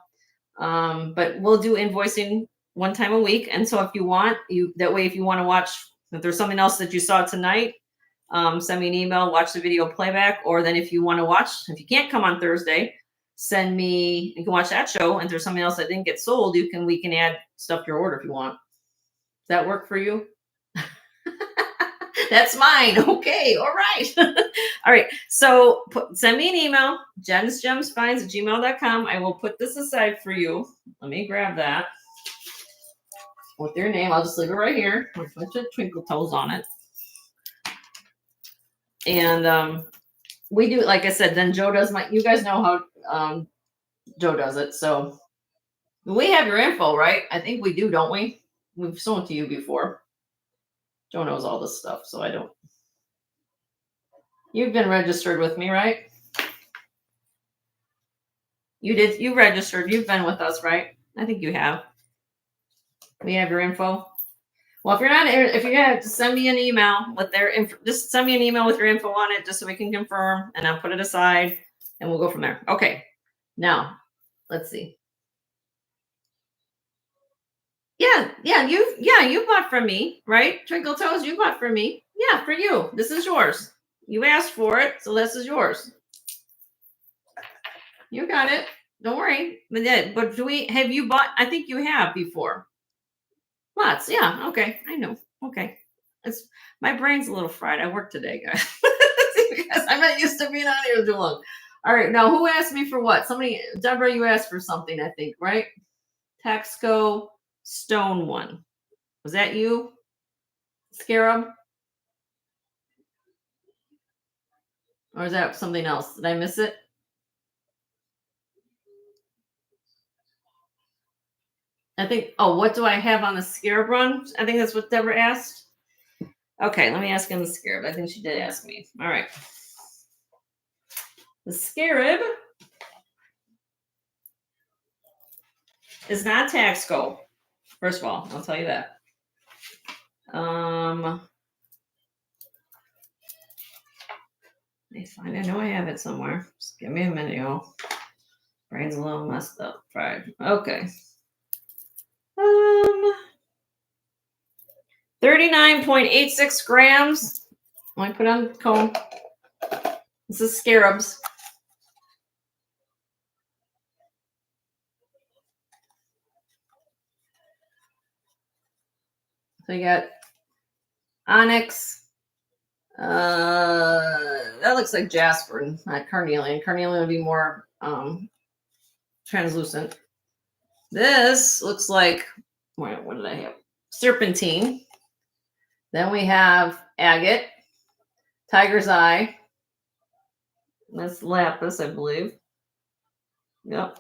Speaker 1: But we'll do invoicing one time a week. And so if you want, that way if you want to watch, if there's something else that you saw tonight, send me an email, watch the video playback, or then if you want to watch, if you can't come on Thursday, send me, you can watch that show, and if there's something else that didn't get sold, we can add stuff to your order if you want. Does that work for you? That's mine. Okay. All right. All right. So send me an email, jensgemsfinds@gmail.com. I will put this aside for you. Let me grab that with your name. I'll just leave it right here with a bunch of twinkle toes on it. And we do, like I said, then Joe does you guys know how Joe does it. So we have your info, right? I think we do, don't we? We've shown it to you before. Joe knows all this stuff, so I don't. You've been registered with me, right? You did. You registered. You've been with us, right? I think you have. We have your info. Well, if you're not, if you have to send me an email with their info, just send me an email with your info on it, just so we can confirm, and I'll put it aside, and we'll go from there. Okay. Now, let's see. Yeah, you bought from me, right? Twinkle Toes, you bought from me. Yeah, for you. This is yours. You asked for it, so this is yours. You got it. Don't worry. But have you bought? I think you have before. Lots. Yeah. Okay. I know. Okay. My brain's a little fried. I worked today, guys. Because I'm not used to being on here too long. All right. Now, who asked me for what? Deborah, you asked for something, I think, right? Taxco Stone one. Was that you? Scarab? Or is that something else? Did I miss it? I think, what do I have on the scarab run? I think that's what Deborah asked. Okay, let me ask him the scarab. I think she did ask me. All right. The scarab is not Taxco. First of all, I'll tell you that. Let me find. I know I have it somewhere. Just give me a minute, y'all. Brain's a little messed up. Fried. Okay. 39.86 grams. Let me put on the cone. This is scarabs. So you got onyx. That looks like jasper, not carnelian. Carnelian would be more translucent. This looks like, what did I have? Serpentine. Then we have agate, tiger's eye. That's lapis, I believe. Yep.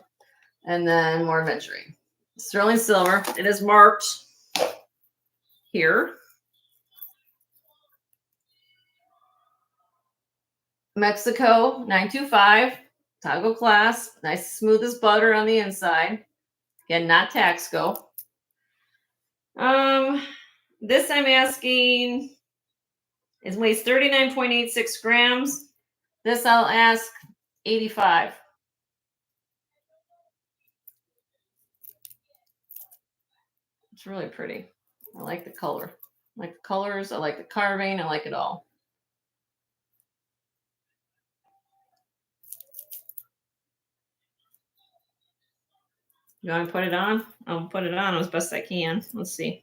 Speaker 1: And then more aventurine. Sterling silver. It is marked here. Mexico 925. Toggle class. Nice smooth as butter on the inside. Again, not Taxco. This I'm asking weighs 39.86 grams. This I'll ask 85. It's really pretty. I like the color. I like the colors. I like the carving. I like it all. You want to put it on? I'll put it on as best I can. Let's see.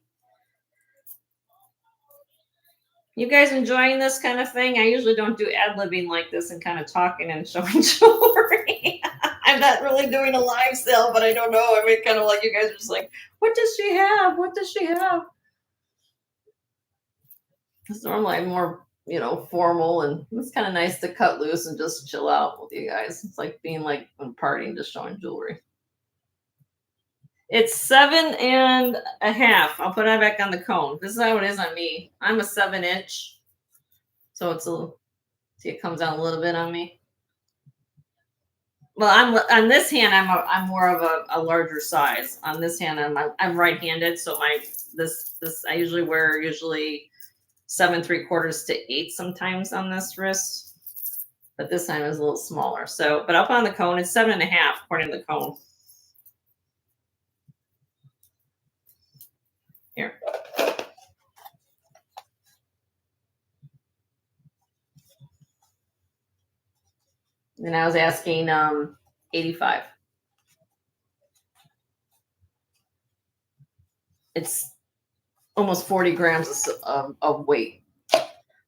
Speaker 1: You guys enjoying this kind of thing? I usually don't do ad-libbing like this and kind of talking and showing jewelry. I'm not really doing a live sale, but I don't know. I mean, kind of like you guys are just like, what does she have? What does she have? Because normally I'm more, formal, and it's kind of nice to cut loose and just chill out with you guys. It's like being like when partying, just showing jewelry. It's 7.5. I'll put it back on the cone. This is how it is on me. I'm a 7-inch, so it's a little. See, it comes out a little bit on me. Well, I'm on this hand. I'm more of a larger size. On this hand, I'm right-handed, so this I usually wear 7.75 to 8 sometimes on this wrist, but this time is a little smaller. So, but up on the cone, it's 7.5 according to the cone. Here. And I was asking 85. It's almost 40 grams of weight.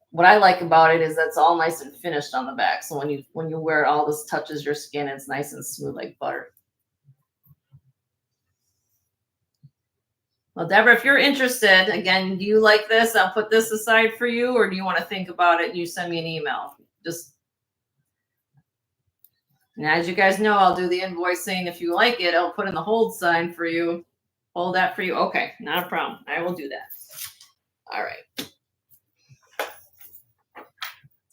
Speaker 1: What I like about it is that's all nice and finished on the back. So when you wear it, all this touches your skin. It's nice and smooth like butter. Well, Deborah, if you're interested, again, do you like this? I'll put this aside for you, or do you want to think about it and you send me an email? And as you guys know, I'll do the invoicing. If you like it, I'll put in the hold sign for you. Hold that for you. Okay, not a problem. I will do that. All right. It's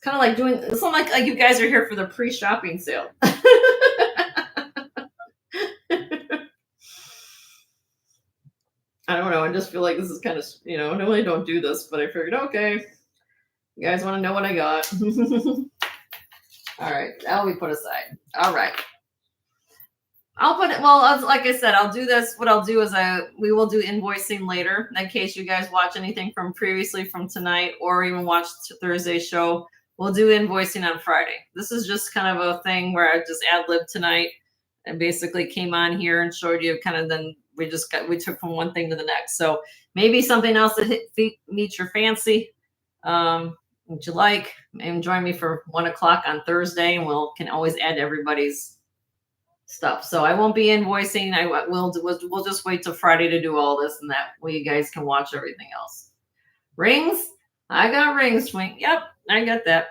Speaker 1: kind of like it's not like you guys are here for the pre-shopping sale. I don't know. I just feel like this is kind of, normally I don't do this, but I figured, okay, you guys want to know what I got. All right. That'll be put aside. All right. I'll put it, well, like I said, I'll do this. What I'll do is we will do invoicing later in case you guys watch anything from previously from tonight or even watch Thursday's show. We'll do invoicing on Friday. This is just kind of a thing where I just ad-libbed tonight and basically came on here and showed you kind of then we took from one thing to the next. So maybe something else that meets your fancy, what you like, and join me for 1 o'clock on Thursday, and can always add everybody's stuff. So I won't be invoicing. We'll just wait till Friday to do all this, and that way you guys can watch everything else. Rings, I got rings. Yep, I got that.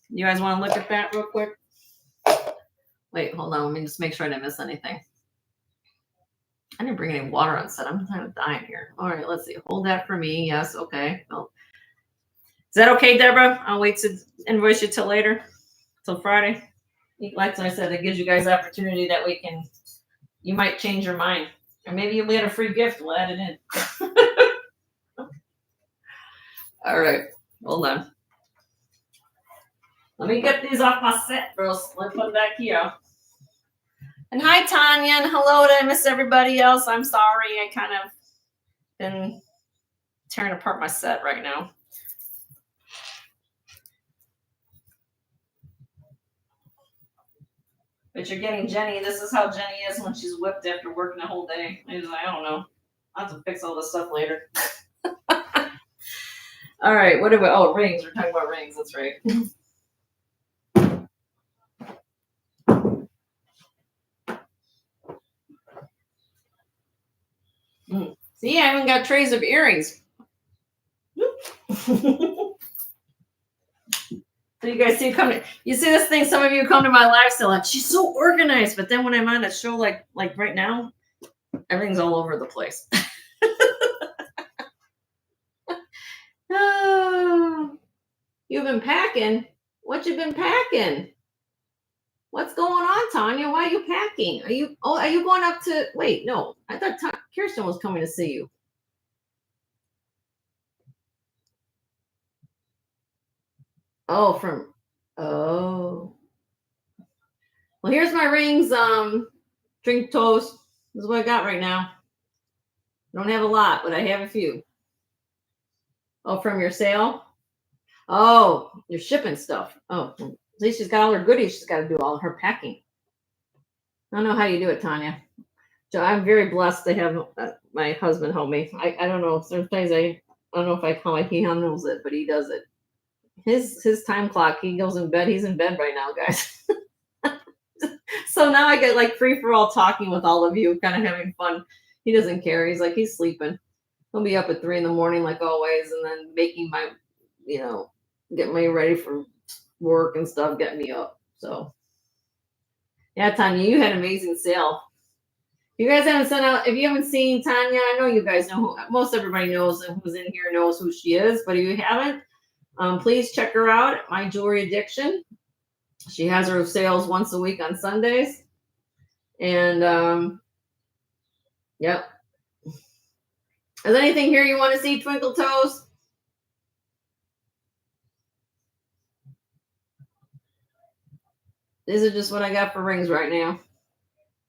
Speaker 1: You guys want to look at that real quick? Wait, hold on. Let me just make sure I didn't miss anything. I didn't bring any water on set. I'm kind of dying here. All right, let's see. Hold that for me. Yes, okay. Well, is that okay, Deborah? I'll wait to invoice you till later, till Friday. Like I said, it gives you guys opportunity that you might change your mind. Or maybe you'll get a free gift. We'll add it in. All right, hold on. Let me get these off my set first. Let me put it back here. And hi, Tanya, and hello to miss everybody else. I'm sorry. I kind of been tearing apart my set right now. But you're getting Jenny. This is how Jenny is when she's whipped after working a whole day. I don't know. I'll have to fix all this stuff later. All right. What are we? Oh, rings. We're talking about rings. That's right. See, I haven't got trays of earrings. So you guys see you see this thing, some of you come to my live sale and she's so organized, but then when I'm on a show like right now, everything's all over the place. Oh, you've been packing. What you been packing? What's going on, Tanya? Why are you packing? Are you going up to, wait, no, I thought Kirsten was coming to see you. Oh, well, here's my rings. Drink toast. This is what I got right now. I don't have a lot, but I have a few. Oh, from your sale? Oh, you're shipping stuff. Oh, at least she's got all her goodies. She's got to do all her packing. I don't know how you do it, Tanya. So I'm very blessed to have my husband help me. I don't know. Sometimes I don't know if he handles it, but he does it. His time clock, he goes in bed. He's in bed right now, guys. So now I get like free for all talking with all of you, kind of having fun. He doesn't care. He's sleeping. He'll be up at 3 a.m. like always, and then making my, get me ready for work and stuff, get me up. So yeah, Tanya, you had an amazing sale. If you guys haven't sent out, if you haven't seen Tanya, I know you guys know who, most everybody knows who's in here knows who she is, but if you haven't, please check her out at My Jewelry Addiction. She has her sales once a week on Sundays. And yep. Is there anything here you want to see, Twinkle Toes? These are just what I got for rings right now.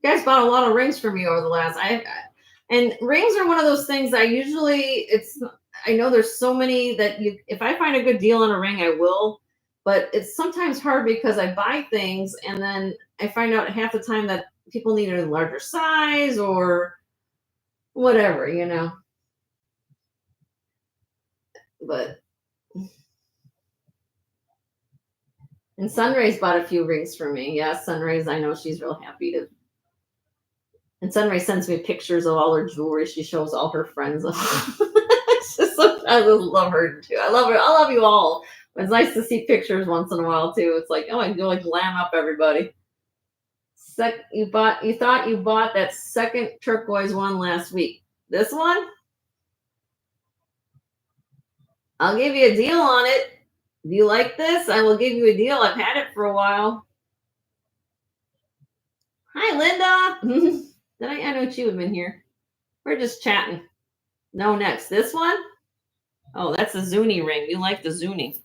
Speaker 1: You guys bought a lot of rings for me over the last. And rings are one of those things I usually. I know there's so many that if I find a good deal on a ring, I will. But it's sometimes hard because I buy things and then I find out half the time that people need a larger size or whatever, But and Sunray's bought a few rings for me. Yeah, Sunray's. I know she's real happy to. And Sunray sends me pictures of all her jewelry. She shows all her friends. It's just sometimes I love her too. I love her. I love you all. It's nice to see pictures once in a while too. It's like, oh, I can like glam up everybody. You thought you bought that second turquoise one last week. This one? I'll give you a deal on it. Do you like this? I will give you a deal. I've had it for a while. Hi, Linda. I know she would have been here. We're just chatting. No, next. This one? Oh, that's a Zuni ring. You like the Zuni.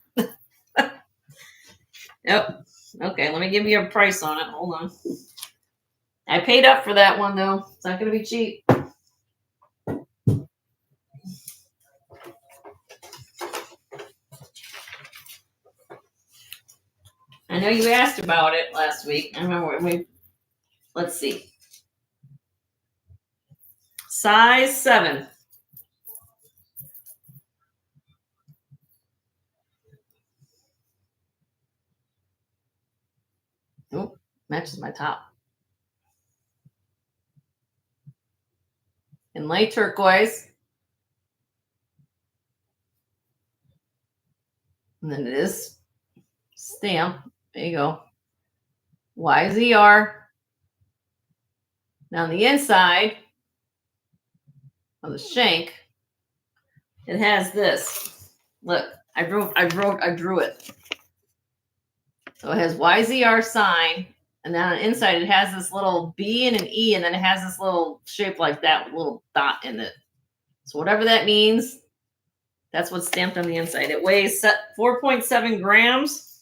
Speaker 1: Yep. Okay, let me give you a price on it. Hold on. I paid up for that one, though. It's not going to be cheap. I know you asked about it last week. I remember let's see. Size 7. Oh, matches my top. In light turquoise. And then it is stamp. There you go. YZR. Now on the inside of the shank, it has this. Look, I drew it. So it has YZR sign, and then on the inside it has this little B and an E, and then it has this little shape like that with a little dot in it. So whatever that means, that's what's stamped on the inside. It weighs 4.7 grams.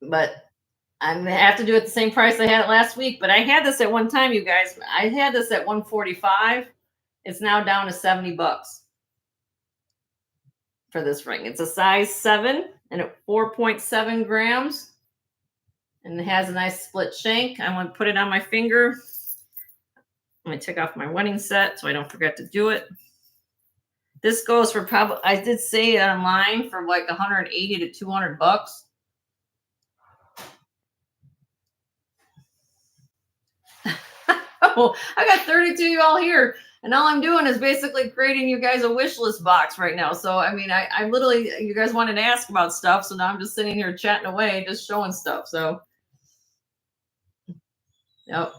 Speaker 1: But I'm going to have to do it the same price I had it last week. But I had this at one time, you guys. I had this at $145. It's now down to $70 for this ring. It's a size 7 and at 4.7 grams. And it has a nice split shank. I want to put it on my finger. I'm going to take off my wedding set so I don't forget to do it. This goes for probably, I did say it online for like $180 to $200. Oh, I got 32 of you all here, and all I'm doing is basically creating you guys a wish list box right now. So, I mean, I literally, you guys wanted to ask about stuff, so now I'm just sitting here chatting away, just showing stuff. So, yep.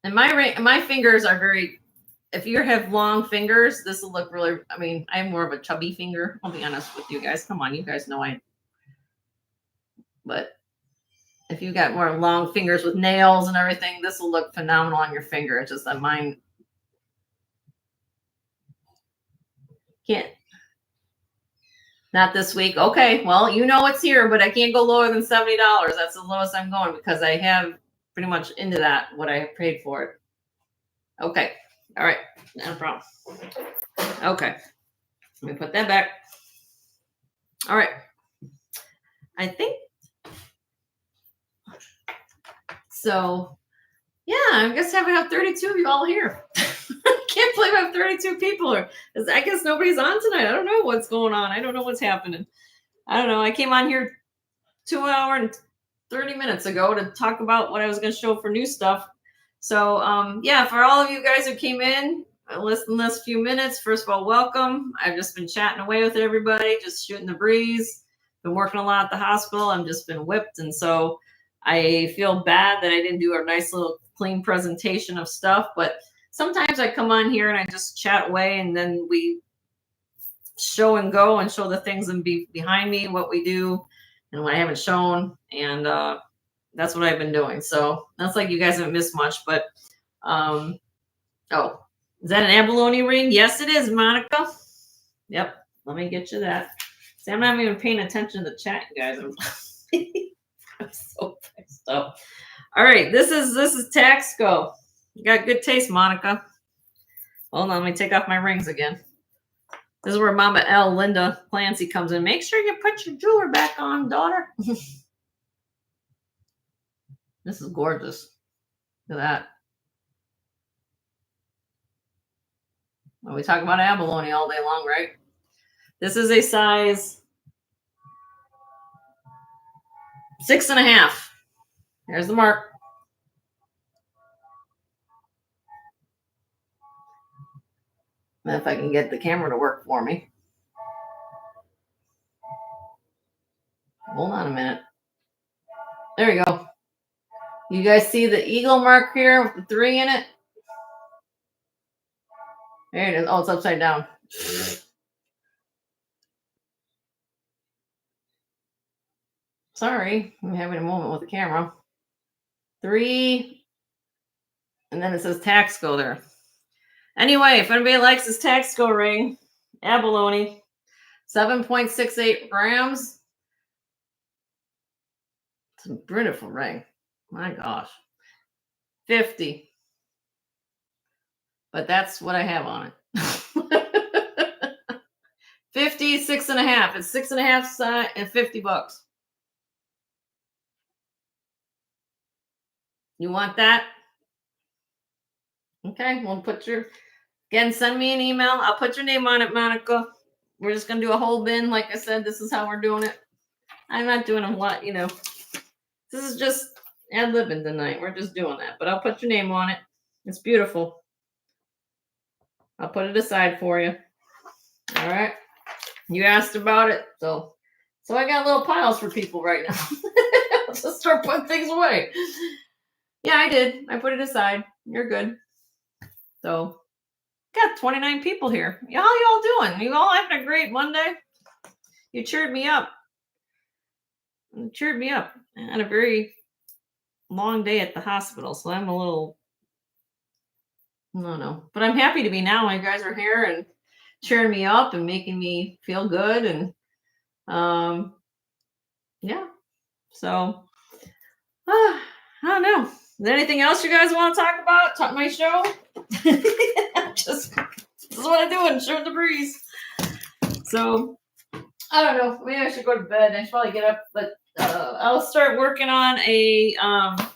Speaker 1: And my fingers are very, if you have long fingers, this will look really, I mean, I have more of a chubby finger. I'll be honest with you guys. Come on, you guys know but if you got more long fingers with nails and everything, this will look phenomenal on your finger. It's just that mine can't. Not this week. Okay, well, you know it's here, but I can't go lower than $70. That's the lowest I'm going because I have pretty much into that what I paid for it. Okay. All right. No problem. Okay. Let me put that back. All right. I think so. Yeah, I guess I have 32 of you all here. I can't believe I have 32 people here. I guess nobody's on tonight. I don't know what's going on. I don't know what's happening. I don't know. I came on here 2 hours and 30 minutes ago to talk about what I was going to show for new stuff. So yeah, for all of you guys who came in, listen this few minutes. First of all, welcome. I've just been chatting away with everybody, just shooting the breeze. Been working a lot at the hospital. I've just been whipped, and so I feel bad that I didn't do a nice little clean presentation of stuff. But sometimes I come on here and I just chat away, and then we show and go and show the things and behind me, what we do and what I haven't shown. And that's what I've been doing. So that's like you guys haven't missed much. But oh, is that an abalone ring? Yes, it is, Monica. Yep. Let me get you that. See, I'm not even paying attention to the chat, you guys. I'm so pissed up. All right, this is Taxco. You got good taste, Monica. Hold on, let me take off my rings again. This is where Mama L, Linda Clancy comes in. Make sure you put your jewelry back on, daughter. This is gorgeous. Look at that. Well, we talk about abalone all day long, right? This is a size 6.5. Here's the mark. If I can get the camera to work for me. Hold on a minute. There we go. You guys see the eagle mark here with the 3 in it? There it is. Oh, it's upside down. Sorry, I'm having a moment with the camera. 3, and then it says Taxco there. Anyway, if anybody likes this Taxco ring, abalone, 7.68 grams. It's a beautiful ring. My gosh. 50. But that's what I have on it. 50, 6.5. It's 6.5 and $50. You want that? Okay, we'll put your, again, send me an email. I'll put your name on it, Monica. We're just going to do a whole bin. Like I said, this is how we're doing it. I'm not doing a lot, you know. This is just ad-libbing tonight. We're just doing that. But I'll put your name on it. It's beautiful. I'll put it aside for you. All right. You asked about it. So I got little piles for people right now. I'll just start putting things away. Yeah, I did. I put it aside. You're good. So got 29 people here. How y'all doing? You all having a great Monday? You cheered me up. You cheered me up. I had a very long day at the hospital, so I'm a little, I don't know. But I'm happy to be now. You guys are here and cheering me up and making me feel good. And yeah. So I don't know. Is there anything else you guys want to talk about? Talk my show? Just, this is what I'm doing, shooting the breeze. So I don't know. Maybe I should go to bed. I should probably get up, but I'll start working on a I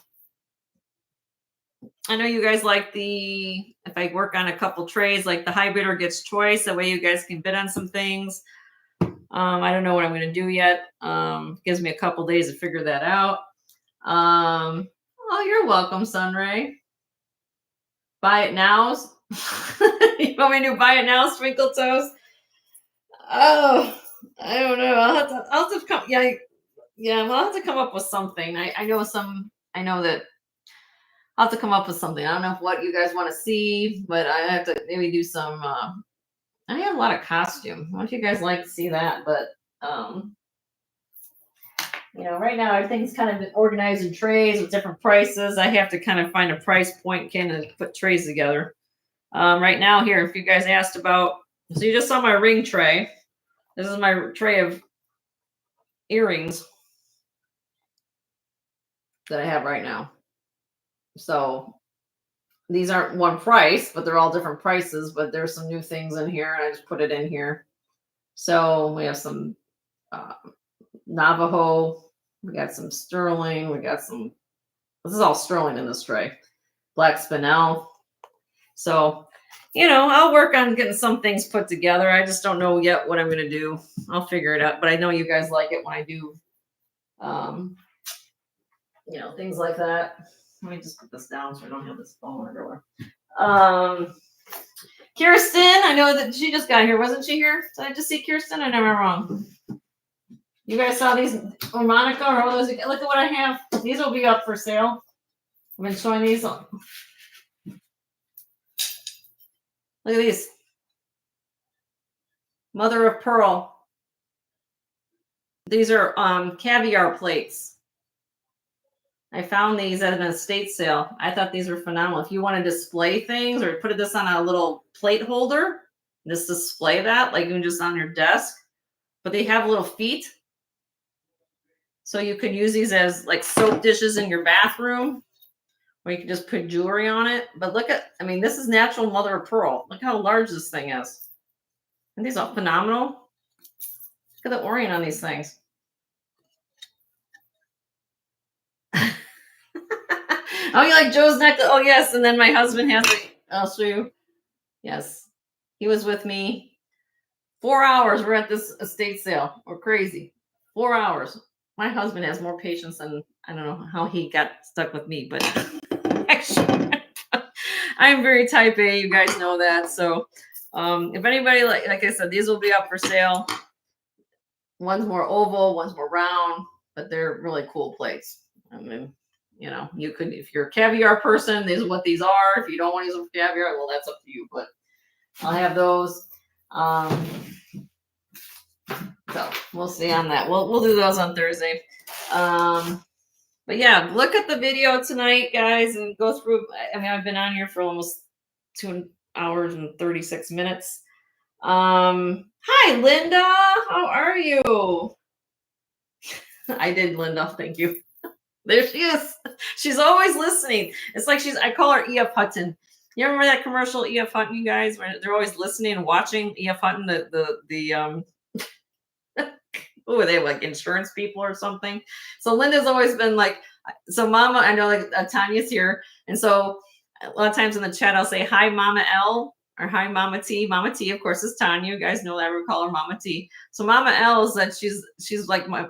Speaker 1: know you guys like if I work on a couple trays, like the high bidder gets choice. That way you guys can bid on some things. I don't know what I'm going to do yet. Gives me a couple days to figure that out. Oh, you're welcome, Sunray. Buy it now. You want me to buy it now, Sprinkle Toes? Oh, I don't know. I'll have to come. Yeah. I'll have to come up with something. I know that I'll have to come up with something. I don't know what you guys want to see, but I have to maybe do some. I have a lot of costume. I want you guys like to see that, but right now everything's kind of been organized in trays with different prices. I have to kind of find a price point, kind of put trays together. Right now, here, if you guys asked about, so you just saw my ring tray. This is my tray of earrings that I have right now. So these aren't one price, but they're all different prices. But there's some new things in here, and I just put it in here. So we have some Navajo. We got some sterling. We got some. This is all sterling in this tray. Black spinel. So, I'll work on getting some things put together. I just don't know yet what I'm going to do. I'll figure it out. But I know you guys like it when I do, things like that. Let me just put this down so I don't have this phone everywhere. Kirsten, I know that she just got here. Wasn't she here? Did I just see Kirsten? Or am I wrong? You guys saw these, or Monica, or all those? Look at what I have. These will be up for sale. I've been showing these. Look at these. Mother of pearl. These are caviar plates. I found these at an estate sale. I thought these were phenomenal. If you want to display things or put this on a little plate holder, just display that, like even just on your desk. But they have little feet. So you could use these as like soap dishes in your bathroom, or you can just put jewelry on it. But look at, I mean, this is natural mother of pearl. Look how large this thing is. And these are phenomenal. Look at the orient on these things. Oh, you like Joe's necklace? Oh, yes. And then my husband has it. I'll show you. Yes. He was with me. 4 hours. We're at this estate sale. We're crazy. 4 hours. My husband has more patience than, I don't know how he got stuck with me, but actually, I'm very type A. You guys know that. So if anybody, like I said, these will be up for sale. One's more oval, one's more round, but they're really cool plates. I mean, you know, you could, if you're a caviar person, these are what these are. If you don't want to use them for caviar, well, that's up to you. But I'll have those. So we'll see on that. We'll do those on Thursday. But yeah, look at the video tonight, guys, and go through. I mean, I've been on here for almost 2 hours and 36 minutes. Hi, Linda. How are you? I did, Linda. Thank you. There she is. She's always listening. It's like I call her E.F. Hutton. You remember that commercial, E.F. Hutton, you guys, where they're always listening and watching E.F. Hutton, who are they, like insurance people or something? So Linda's always been like, so Mama, I know like Tanya's here. And so a lot of times in the chat, I'll say, hi, Mama L, or hi, Mama T. Mama T, of course, is Tanya. You guys know that. I would call her Mama T. So Mama L is that she's like my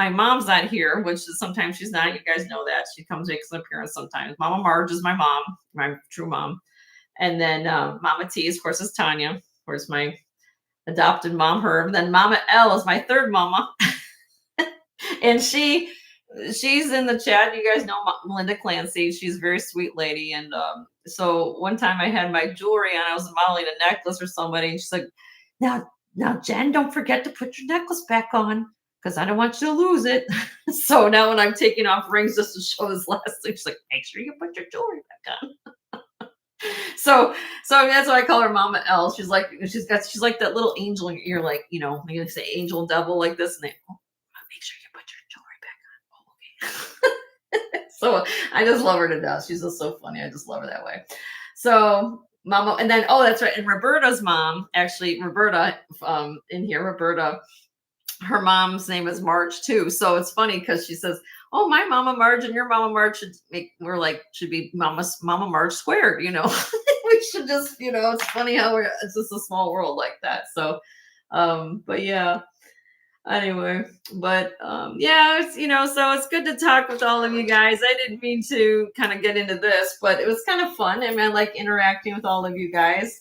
Speaker 1: mom's not here, which is sometimes she's not. You guys know that. She comes, makes an appearance sometimes. Mama Marge is my mom, my true mom. And then Mama T, of course, is Tanya. Of course, my adopted mom, Herb. Then Mama L is my third mama. And she's in the chat. You guys know Melinda Clancy. She's a very sweet lady. And so one time I had my jewelry on. I was modeling a necklace for somebody. And she's like, now, Jen, don't forget to put your necklace back on, because I don't want you to lose it. So now when I'm taking off rings just to show this last thing, she's like, make sure you put your jewelry back on. So that's why I call her Mama L. She's like that little angel. You're like, you know, you say angel devil like this, and they make sure you put your jewelry back on. Oh, okay. So I just love her to death. She's just so funny. I just love her that way. So Mama, and then that's right. And Roberta's mom, actually, Roberta, in here, Roberta, her mom's name is Marge too. So it's funny because she says, oh, my Mama Marge and your Mama Marge should be Mama Marge squared, you know. We should just, you know, it's funny how it's just a small world like that. So but yeah, anyway, but yeah, it's, you know, so it's good to talk with all of you guys. I didn't mean to kind of get into this, but it was kind of fun. I mean, I like interacting with all of you guys.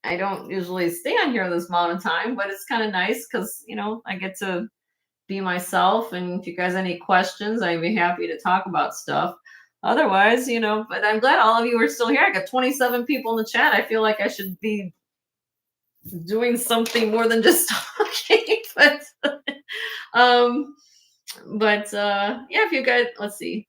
Speaker 1: I don't usually stay on here this amount of time, but it's kind of nice because, you know, I get to be myself. And if you guys have any questions, I'd be happy to talk about stuff. Otherwise, you know, but I'm glad all of you are still here. I got 27 people in the chat. I feel like I should be doing something more than just talking. But yeah, if you guys, let's see.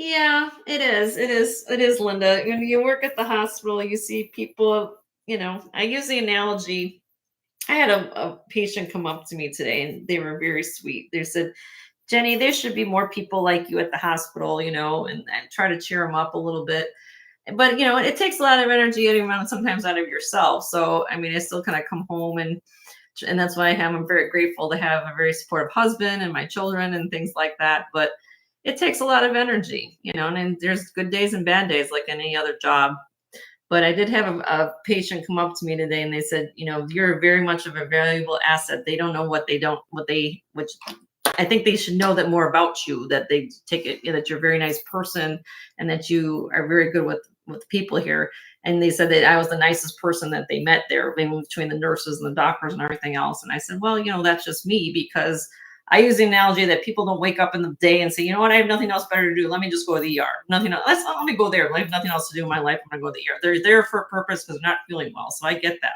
Speaker 1: Yeah, it is, Linda. When you work at the hospital, you see people, you know, I use the analogy. I had a patient come up to me today and they were very sweet. They said, Jenny, there should be more people like you at the hospital, you know, and try to cheer them up a little bit. But, you know, it takes a lot of energy sometimes out of yourself. So, I mean, I still kind of come home and that's why I'm very grateful to have a very supportive husband and my children and things like that. But it takes a lot of energy, you know, and there's good days and bad days like any other job. But I did have a patient come up to me today and they said, you know, you're very much of a valuable asset. They don't know what I think they should know that more about you, that they take it, that you're a very nice person and that you are very good with people here. And they said that I was the nicest person that they met there, even between the nurses and the doctors and everything else. And I said, well, that's just me, because I use the analogy that people don't wake up in the day and say, you know what, I have nothing else better to do. Let me just go to the ER. Nothing else. Let me go there. I have nothing else to do in my life. I'm going to go to the ER. They're there for a purpose because they're not feeling well. So I get that.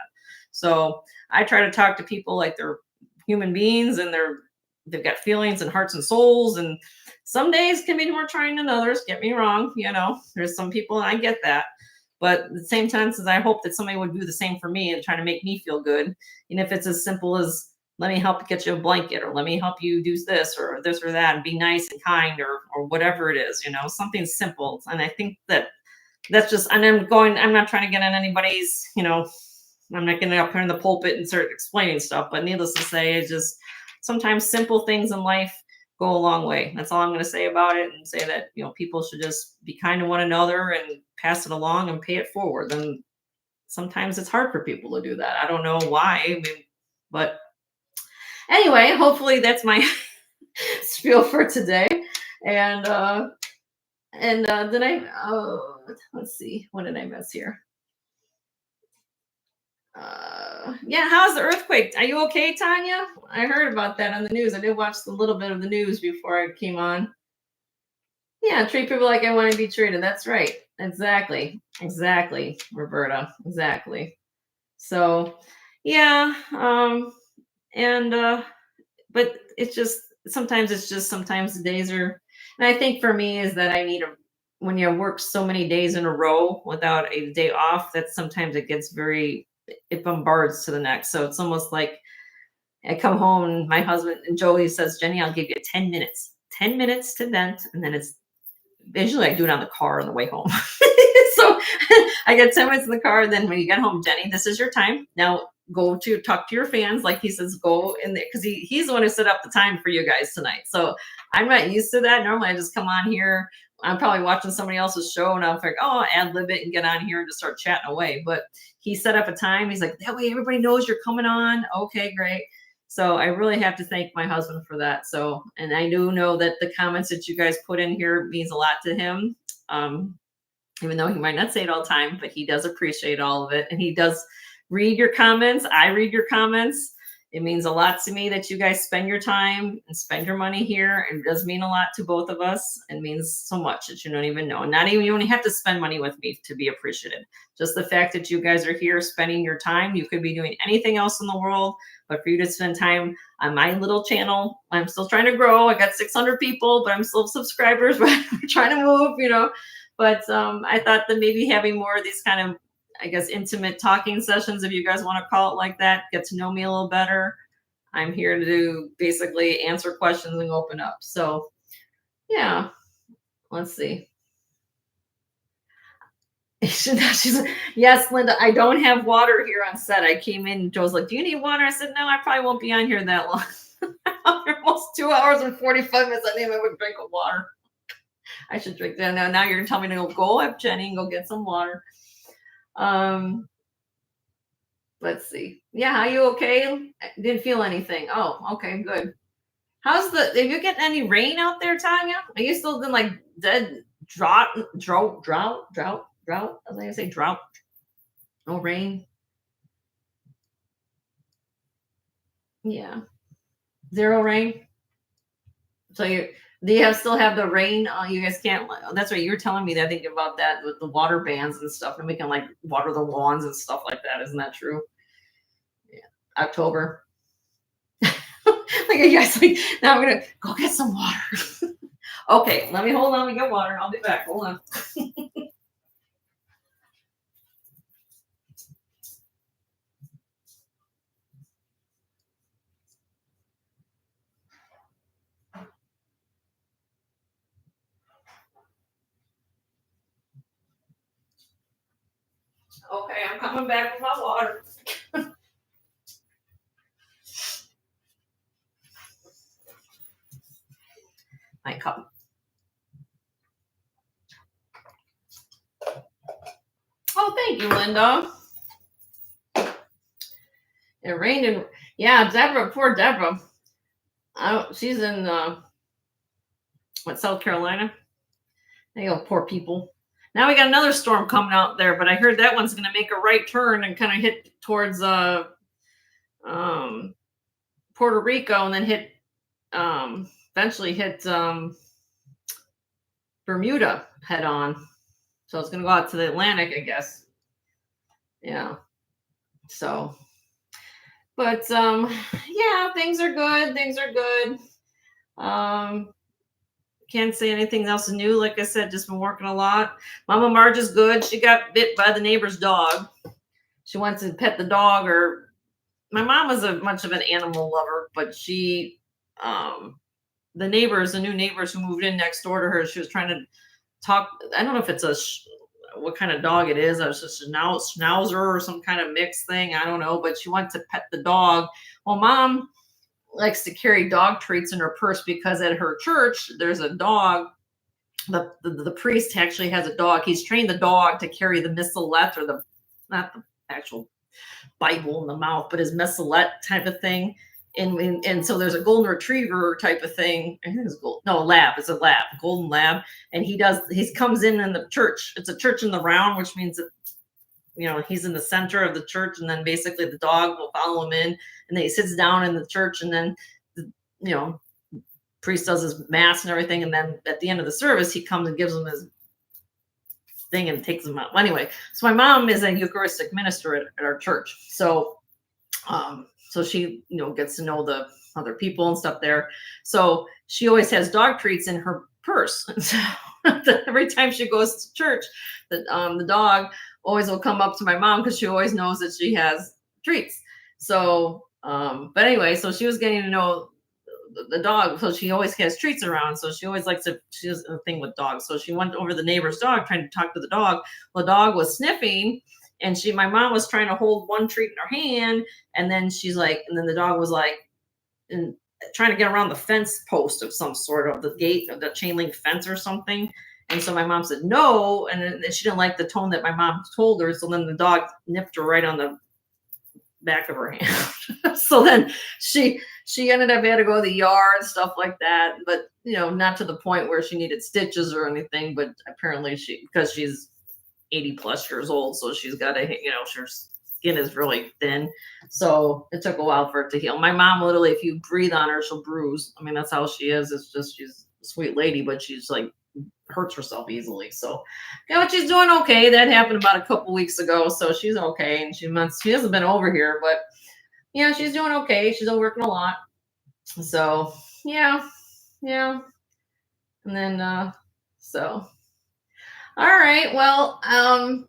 Speaker 1: So I try to talk to people like they're human beings, and they've got feelings and hearts and souls. And some days can be more trying than others. Get me wrong. There's some people, and I get that. But at the same time, since I hope that somebody would do the same for me and try to make me feel good. And if it's as simple as, let me help get you a blanket, or let me help you do this or that, and be nice and kind, or whatever it is, something simple. And I think that's just, and I'm not trying to get on anybody's, I'm not getting up here in the pulpit and start explaining stuff, but needless to say, it's just sometimes simple things in life go a long way. That's all I'm going to say about it, and say that, people should just be kind to one another and pass it along and pay it forward. And sometimes it's hard for people to do that. I don't know why. I mean, but anyway, hopefully that's my spiel for today. And then let's see, what did I miss here? Yeah, how's the earthquake? Are you okay, Tanya? I heard about that on the news. I did watch a little bit of the news before I came on. Yeah, treat people like I want to be treated. That's right. Exactly, Roberta. Exactly. So, yeah. But sometimes the days are, and I think for me is that I need when you work so many days in a row without a day off, that sometimes it gets it bombards to the next. So it's almost like I come home and my husband and Joey says, Jenny, I'll give you 10 minutes to vent. And then usually I do it on the car on the way home. So I get 10 minutes in the car. And then when you get home, Jenny, this is your time. Now go to talk to your fans. Like he says, go in there, because he's the one who set up the time for you guys tonight. So I'm not used to that. Normally I just come on here. I'm probably watching somebody else's show and I'm like, oh, ad lib it and get on here and just start chatting away. But he set up a time. He's like, that way everybody knows you're coming on. Okay, great. So I really have to thank my husband for that. So, and I do know that the comments that you guys put in here means a lot to him. Even though he might not say it all the time, but he does appreciate all of it. And he does read your comments. I read your comments. It means a lot to me that you guys spend your time and spend your money here. And it does mean a lot to both of us. It means so much that you don't even know. Not even, you only have to spend money with me to be appreciated. Just the fact that you guys are here spending your time. You could be doing anything else in the world, but for you to spend time on my little channel, I'm still trying to grow. I got 600 people, but I'm still subscribers, but we're trying to move, But I thought that maybe having more of these kind of, I guess, intimate talking sessions, if you guys want to call it like that, get to know me a little better. I'm here to basically answer questions and open up. So, yeah, let's see. She's like, yes, Linda, I don't have water here on set. I came in, Joe's like, do you need water? I said, no, I probably won't be on here that long. Almost 2 hours and 45 minutes. I need a drink of water. I should drink that now. Now you're gonna tell me to go up, Jenny, and go get some water. Let's see. Yeah, are you okay? I didn't feel anything. Oh, okay, good. Have you getting any rain out there, Tanya? Are you still in like dead drought? I was gonna say drought. No rain. Yeah. Zero rain. So do you still have the rain? You guys can't. That's right. You were telling me that. I think about that with the water bans and stuff, and we can like water the lawns and stuff like that. Isn't that true? Yeah. October. Like you guys, like now I'm gonna go get some water. Okay, let me hold on and get water. I'll be back. Hold on. Okay, I'm coming back with my water. My cup. Oh, thank you, Linda. It rained and yeah, Deborah, poor Deborah. She's in South Carolina. They go, poor people. Now we got another storm coming out there, but I heard that one's going to make a right turn and kind of hit towards um, Puerto Rico, and then hit eventually hit Bermuda head on. So it's going to go out to the Atlantic, I guess. Yeah. So, but yeah, things are good. Things are good. Can't say anything else new. Like I said, just been working a lot. Mama Marge is good. She got bit by the neighbor's dog. She wants to pet the dog, or my mom was a much of an animal lover, but she, the new neighbors who moved in next door to her, she was trying to talk. I don't know if it's what kind of dog it is. I was just a schnauzer or some kind of mixed thing. I don't know, but she wants to pet the dog. Well, mom likes to carry dog treats in her purse because at her church there's a dog. The priest actually has a dog. He's trained the dog to carry the missalette, or not the actual Bible in the mouth, but his missalette type of thing. And so there's a golden retriever type of thing. I think it's lab. It's a lab, golden lab. And he comes in the church. It's a church in the round, which means that, he's in the center of the church, and then basically the dog will follow him in, and then he sits down in the church, and then priest does his mass and everything, and then at the end of the service he comes and gives him his thing and takes him out. Anyway, so my mom is a Eucharistic minister at our church, so she gets to know the other people and stuff there. So she always has dog treats in her purse. So every time she goes to church, the dog always will come up to my mom because she always knows that she has treats. So but anyway, so she was getting to know the dog, so she always has treats around. So she always likes she has a thing with dogs. So she went over the neighbor's dog trying to talk to the dog. Well, the dog was sniffing, and my mom was trying to hold one treat in her hand, and then the dog was trying to get around the fence post of some sort, of the gate of the chain link fence or something. And so my mom said no, and then she didn't like the tone that my mom told her. So then the dog nipped her right on the back of her hand. So then she ended up had to go to the yard, stuff like that. But not to the point where she needed stitches or anything. But apparently because she's 80 plus years old, so she's got to, her skin is really thin. So it took a while for it to heal. My mom, literally, if you breathe on her, she'll bruise. I mean, that's how she is. It's just, she's a sweet lady, but she's hurts herself easily. So she's doing okay. That happened about a couple weeks ago, so she's okay. And she hasn't been over here, but she's doing okay. She's still working a lot. So yeah. And then so all right, well,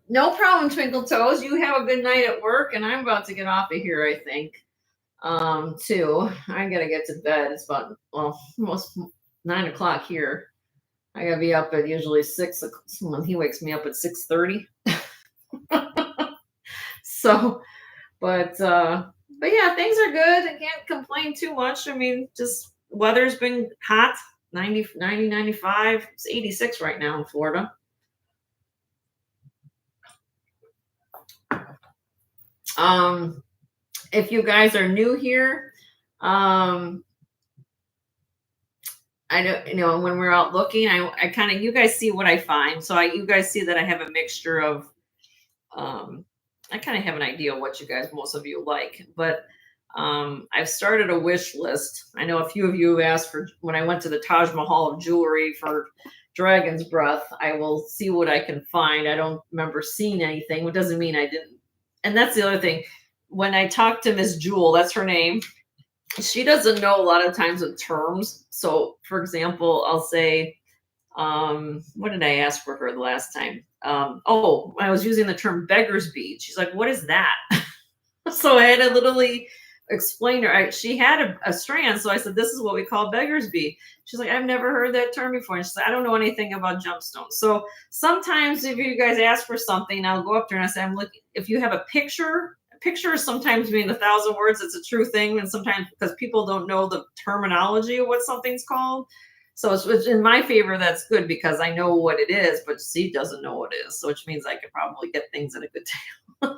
Speaker 1: no problem, Twinkle Toes. You have a good night at work, and I'm about to get off of here, I think. Too. I gotta get to bed. It's about almost 9 o'clock here. I gotta be up at usually 6. He wakes me up at 6:30. So, but yeah, things are good. I can't complain too much. I mean, just weather's been hot, 90, 95. It's 86 right now in Florida. If you guys are new here, I don't, when we're out looking, I kind of, you guys see what I find. So you guys see that I have a mixture of, I kind of have an idea of what most of you like, but I've started a wish list. I know a few of you have asked for, when I went to the Taj Mahal of jewelry for Dragon's Breath. I will see what I can find. I don't remember seeing anything. It doesn't mean I didn't. And that's the other thing. When I talk to Miss Jewel, that's her name, she doesn't know a lot of times of terms. So, for example, I'll say, what did I ask for her the last time? I was using the term beggar's bead. She's like, what is that? So I had to literally explain to her. She had a strand. So I said, this is what we call beggar's bead. She's like, I've never heard that term before. And she's like, I don't know anything about gemstones. So sometimes if you guys ask for something, I'll go up there and I say, I'm looking, if you have a pictures sometimes mean 1,000 words. It's a true thing. And sometimes because people don't know the terminology of what something's called. So it's in my favor. That's good because I know what it is, but she doesn't know what it is. So which means I could probably get things at a good deal.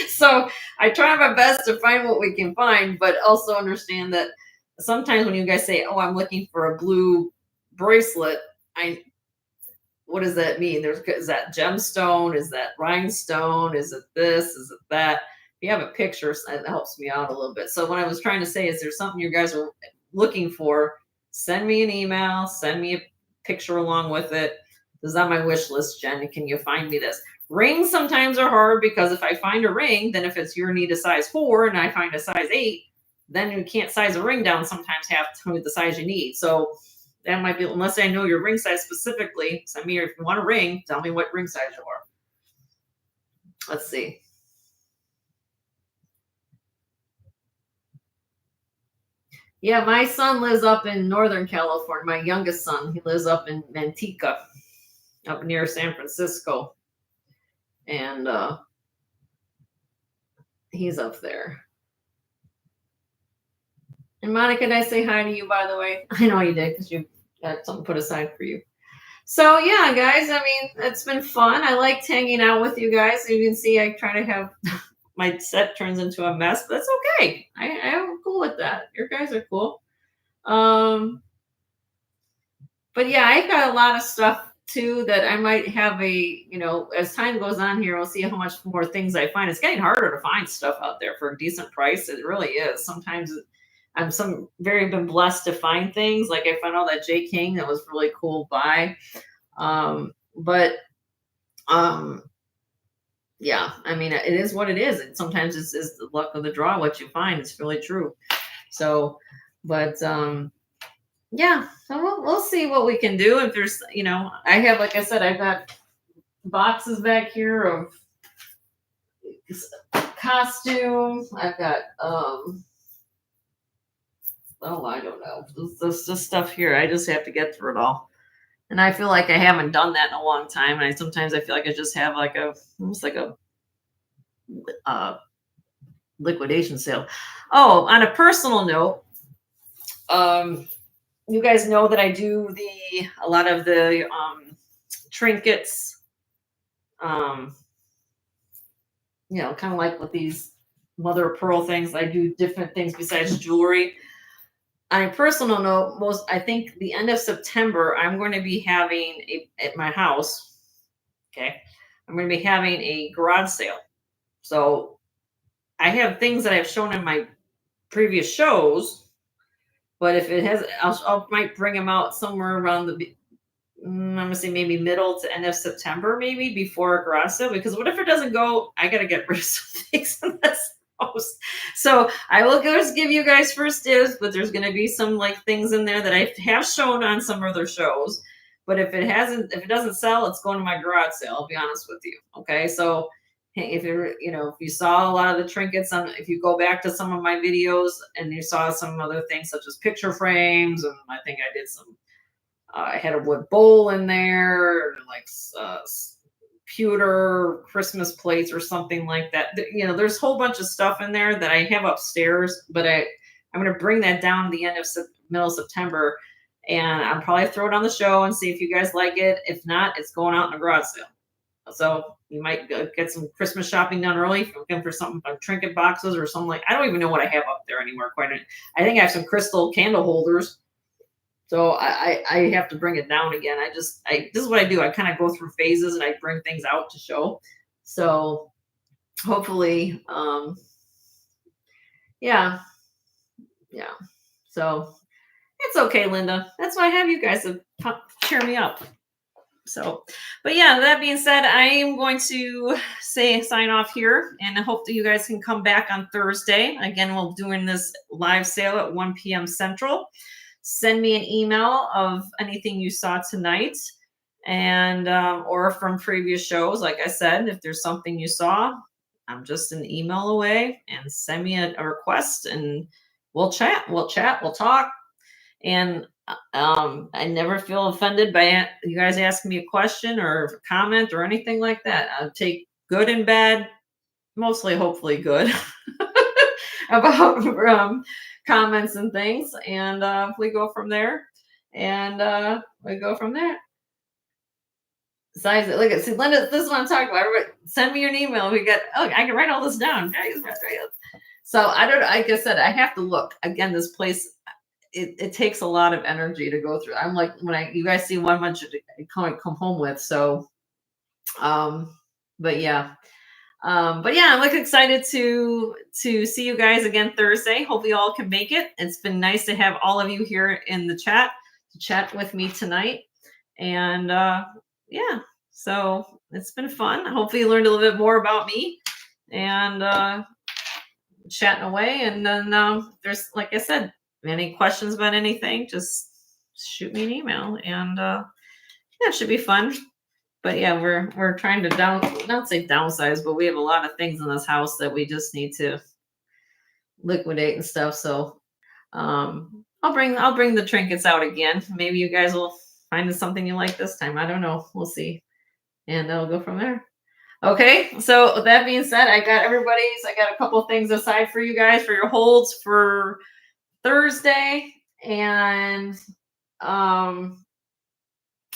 Speaker 1: So I try my best to find what we can find, but also understand that sometimes when you guys say, "Oh, I'm looking for a blue bracelet," I what does that mean? Is that gemstone? Is that rhinestone? Is it this? Is it that? If you have a picture, that helps me out a little bit. So what I was trying to say is, there's something you guys are looking for, send me an email, send me a picture along with it. This is on my wish list, Jen. Can you find me this? Rings sometimes are hard, because if I find a ring, then if it's your need a size 4 and I find a size 8, then you can't size a ring down sometimes half to the size you need. So that might be, unless I know your ring size specifically. Send me, if you want a ring, tell me what ring size you are. Let's see. Yeah, my son lives up in Northern California. My youngest son, he lives up in Manteca, up near San Francisco. And he's up there. And Monica, did I say hi to you, by the way? I know you did, because you got something put aside for you. So yeah, guys, I mean, it's been fun. I liked hanging out with you guys. You can see I try to have my set turns into a mess, but that's okay. I'm cool with that. Your guys are cool. But yeah, I got a lot of stuff too that I might have as time goes on here, we'll see how much more things I find. It's getting harder to find stuff out there for a decent price. It really is. Sometimes I'm been blessed to find things. Like I found all that J. King that was really cool buy. Yeah, I mean, it is what it is. And sometimes it's the luck of the draw, what you find. It's really true. So, but yeah, so we'll see what we can do. If there's, I have, like I said, I've got boxes back here of costumes. I've got, oh, I don't know. There's just stuff here. I just have to get through it all. And I feel like I haven't done that in a long time. And sometimes I feel like I just have almost like a liquidation sale. Oh, on a personal note, you guys know that I do a lot of the trinkets, kind of like with these mother of pearl things. I do different things besides jewelry. On a personal note, I think the end of September, I'm going to be having at my house. Okay, I'm going to be having a garage sale. So I have things that I've shown in my previous shows, but if it has, I might bring them out somewhere around I'm gonna say maybe middle to end of September, maybe before a garage sale. Because what if it doesn't go? I gotta get rid of some things in this house. So I will just give you guys first dibs, but there's gonna be some things in there that I have shown on some other shows. But if it doesn't sell, it's going to my garage sale. I'll be honest with you. Okay, so if you saw a lot of the trinkets if you go back to some of my videos and you saw some other things such as picture frames, and I think I did some. I had a wood bowl in there, pewter Christmas plates or something like that. There's a whole bunch of stuff in there that I have upstairs, but I'm going to bring that down at the end of middle of September, and I'll probably throw it on the show and see if you guys like it. If not, it's going out in a garage sale. So you might get some Christmas shopping done early. If you're looking for something like trinket boxes or something I don't even know what I have up there anymore. I think I have some crystal candle holders. So I have to bring it down again. This is what I do. I kind of go through phases and I bring things out to show. So hopefully, yeah. So it's okay, Linda. That's why I have you guys to cheer me up. So, but yeah, that being said, I am going to sign off here, and I hope that you guys can come back on Thursday. Again, we're doing this live sale at 1 p.m. Central. Send me an email of anything you saw tonight, and or from previous shows. Like I said, if there's something you saw, I'm just an email away, and send me a request, and we'll chat. We'll talk. And I never feel offended by you guys asking me a question or a comment or anything like that. I'll take good and bad, mostly hopefully good, about comments and things, and we go from there. Besides, see, Linda, this is what I'm talking about. Everybody, send me an email. I can write all this down. So I don't. Like I said, I have to look again. This place, it takes a lot of energy to go through. I'm like, you guys see what much I come home with. So, um, but yeah. But yeah, I'm like excited to see you guys again Thursday. Hope you all can make it. It's been nice to have all of you here in the chat to chat with me tonight. And yeah, so it's been fun. Hopefully you learned a little bit more about me and chatting away. And then there's, like I said, any questions about anything, just shoot me an email, and yeah, it should be fun. But yeah, we're trying to not say downsize, but we have a lot of things in this house that we just need to liquidate and stuff. So I'll bring the trinkets out again. Maybe you guys will find something you like this time. I don't know. We'll see. And I'll go from there. Okay, so with that being said, I got a couple of things aside for you guys for your holds for Thursday. And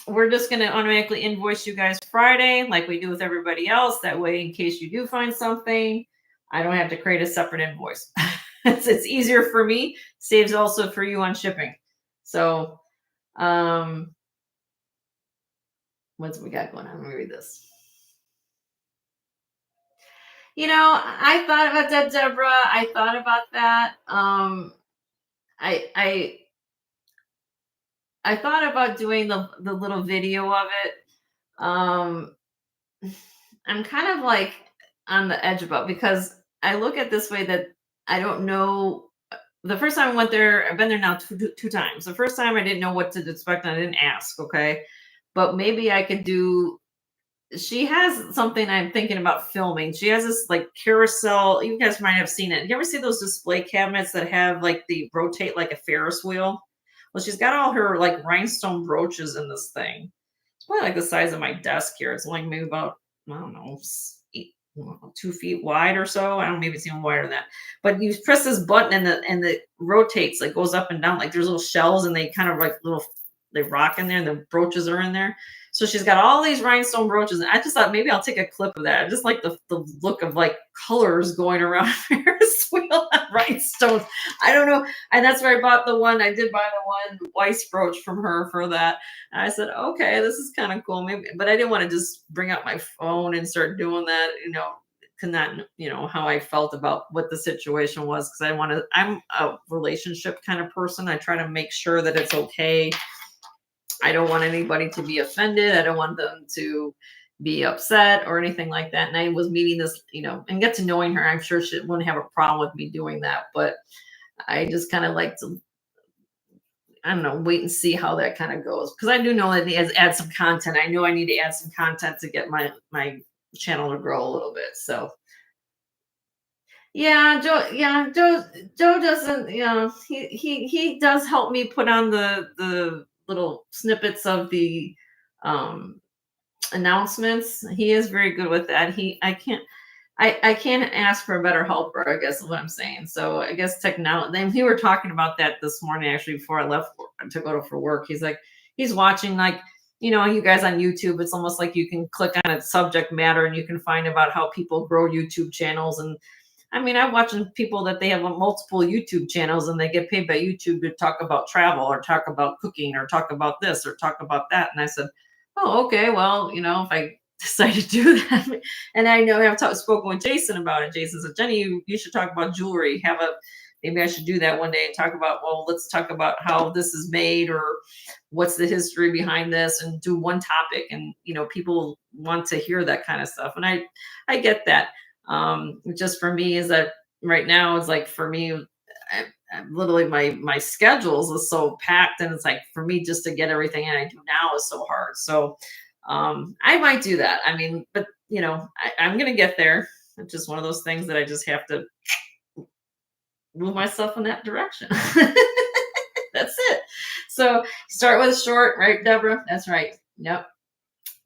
Speaker 1: we're just going to automatically invoice you guys Friday like we do with everybody else. That way, in case you do find something, I don't have to create a separate invoice. It's easier for me, saves also for you on shipping. So what's we got going on? Let me read this. You know, I thought about that, Deborah. I thought about that. I thought about doing the little video of it. I'm kind of like on the edge about, because I look at this way that I don't know. The first time I went there, I've been there now two times. The first time I didn't know what to expect and I didn't ask. Okay. But maybe I could do, she has something I'm thinking about filming. She has this like carousel. You guys might have seen it. You ever see those display cabinets that have like the rotate like a Ferris wheel? Well, she's got all her like rhinestone brooches in this thing. It's probably like the size of my desk here. It's only maybe about, I don't know, 2 feet wide or so. I don't know, maybe it's even wider than that. But you press this button and it rotates, like goes up and down. Like there's little shells and they kind of like they rock in there and the brooches are in there. So she's got all these rhinestone brooches. And I just thought maybe I'll take a clip of that. I just like the look of like colors going around Ferris wheel and rhinestones. I don't know. And that's where I bought the one. I did buy the one Weiss brooch from her for that. And I said, okay, this is kind of cool. Maybe, but I didn't want to just bring out my phone and start doing that, not, how I felt about what the situation was. Cause I'm a relationship kind of person. I try to make sure that it's okay. I don't want anybody to be offended. I don't want them to be upset or anything like that. And I was meeting this, and get to knowing her. I'm sure she wouldn't have a problem with me doing that. But I just kind of like to, I don't know, wait and see how that kind of goes. Because I do know that it has add some content. I know I need to add some content to get my channel to grow a little bit. So yeah, Joe doesn't, he does help me put on the little snippets of the announcements. He is very good with that. I can't ask for a better helper, I guess is what I'm saying. So I guess technology, then we were talking about that this morning, actually, before I left to go for work. He's like, he's watching, like, you guys on YouTube, it's almost like you can click on a subject matter and you can find about how people grow YouTube channels. And I mean, I'm watching people that they have multiple YouTube channels and they get paid by YouTube to talk about travel or talk about cooking or talk about this or talk about that. And I said, oh, okay, well, if I decide to do that, and I know I've spoken with Jason about it. Jason said, Jenny, you should talk about jewelry. Maybe I should do that one day and talk about, well, let's talk about how this is made or what's the history behind this, and do one topic. And, people want to hear that kind of stuff. And I get that. Just for me is that right now it's like, for me, I'm literally my schedules is so packed, and it's like for me just to get everything in I do now is so hard. So I might do that. I mean, but I'm gonna get there. It's just one of those things that I just have to move myself in that direction. That's it. So start with short, right, Deborah? That's right. Yep.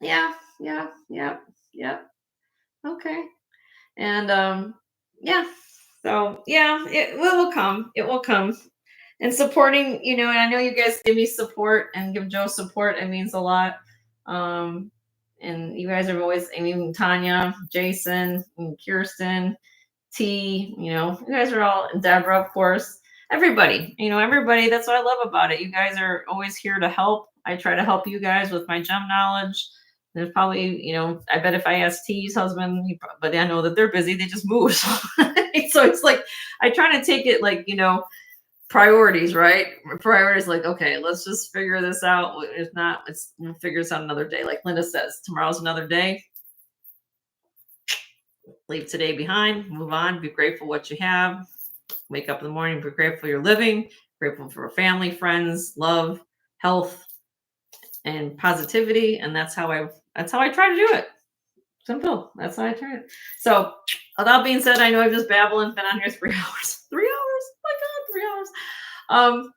Speaker 1: Yeah. Okay. And yeah. So yeah, it will come. It will come. And supporting, and I know you guys give me support and give Joe support. It means a lot. And you guys are always, Tanya, Jason, and Kirsten, T, you guys are all, and Deborah, of course. everybody, everybody. That's what I love about it. You guys are always here to help. I try to help you guys with my gem knowledge. There's probably, I bet if I asked T's husband, but I know that they're busy. They just move. So, so it's like, I try to take it like, priorities, right? Priorities like, okay, let's just figure this out. If not, we'll figure this out another day. Like Linda says, tomorrow's another day. Leave today behind, move on, be grateful what you have. Wake up in the morning, be grateful you're living, grateful for family, friends, love, health, and positivity. And that's how I try to do it. Simple. That's how I try it. So with that being said, I know I've just babbled been on here 3 hours. 3 hours? Oh my God, 3 hours.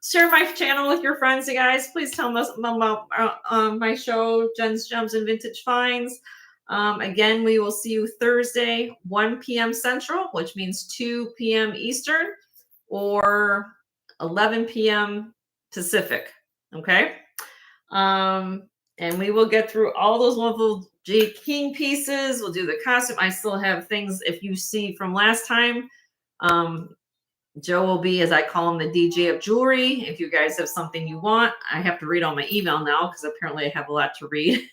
Speaker 1: Share my channel with your friends, you guys. Please tell them about my show, Jen's Gems and Vintage Finds. Again, we will see you Thursday, 1 p.m. Central, which means 2 p.m. Eastern, or 11 p.m. Pacific. Okay. And we will get through all those wonderful J. King pieces. We'll do the costume. I still have things, if you see from last time, Joe will be, as I call him, the DJ of jewelry. If you guys have something you want, I have to read all my email now because apparently I have a lot to read.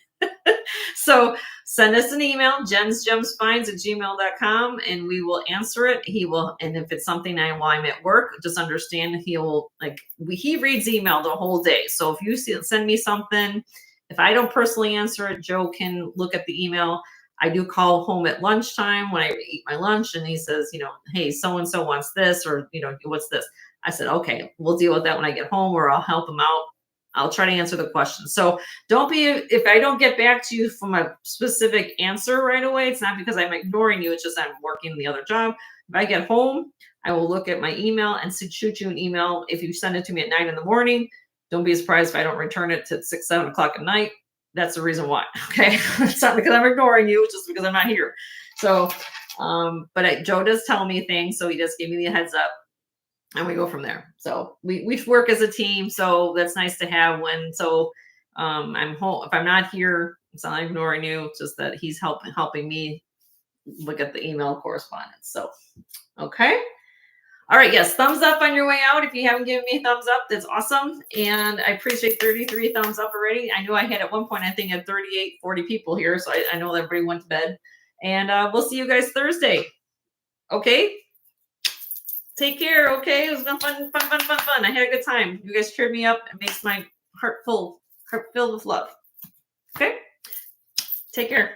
Speaker 1: So send us an email, jensgemsfinds@gmail.com, and we will answer it. He will, and if it's something while I'm at work, just understand he reads email the whole day. So if you send me something, if I don't personally answer it, Joe can look at the email. I do call home at lunchtime when I eat my lunch, and he says, hey, so-and-so wants this, or, what's this? I said, okay, we'll deal with that when I get home, or I'll help him out. I'll try to answer the question. So if I don't get back to you from a specific answer right away, it's not because I'm ignoring you. It's just I'm working the other job. If I get home, I will look at my email and shoot you an email. If you send it to me at 9 in the morning, don't be surprised if I don't return it to 6, 7 o'clock at night. That's the reason why. Okay. It's not because I'm ignoring you. It's just because I'm not here. So, but Joe does tell me things. So he just gave me the heads up. And we go from there. So we work as a team. So that's nice to have I'm home. If I'm not here, it's not ignoring you. It's just that he's helping me look at the email correspondence. So, okay. All right. Yes. Thumbs up on your way out. If you haven't given me a thumbs up, that's awesome. And I appreciate 33 thumbs up already. I know I had at one point, I think, 38, 40 people here. So I know that everybody went to bed. And we'll see you guys Thursday. Okay. Take care, okay? It was fun. I had a good time. You guys cheered me up. It makes my heart filled with love. Okay? Take care.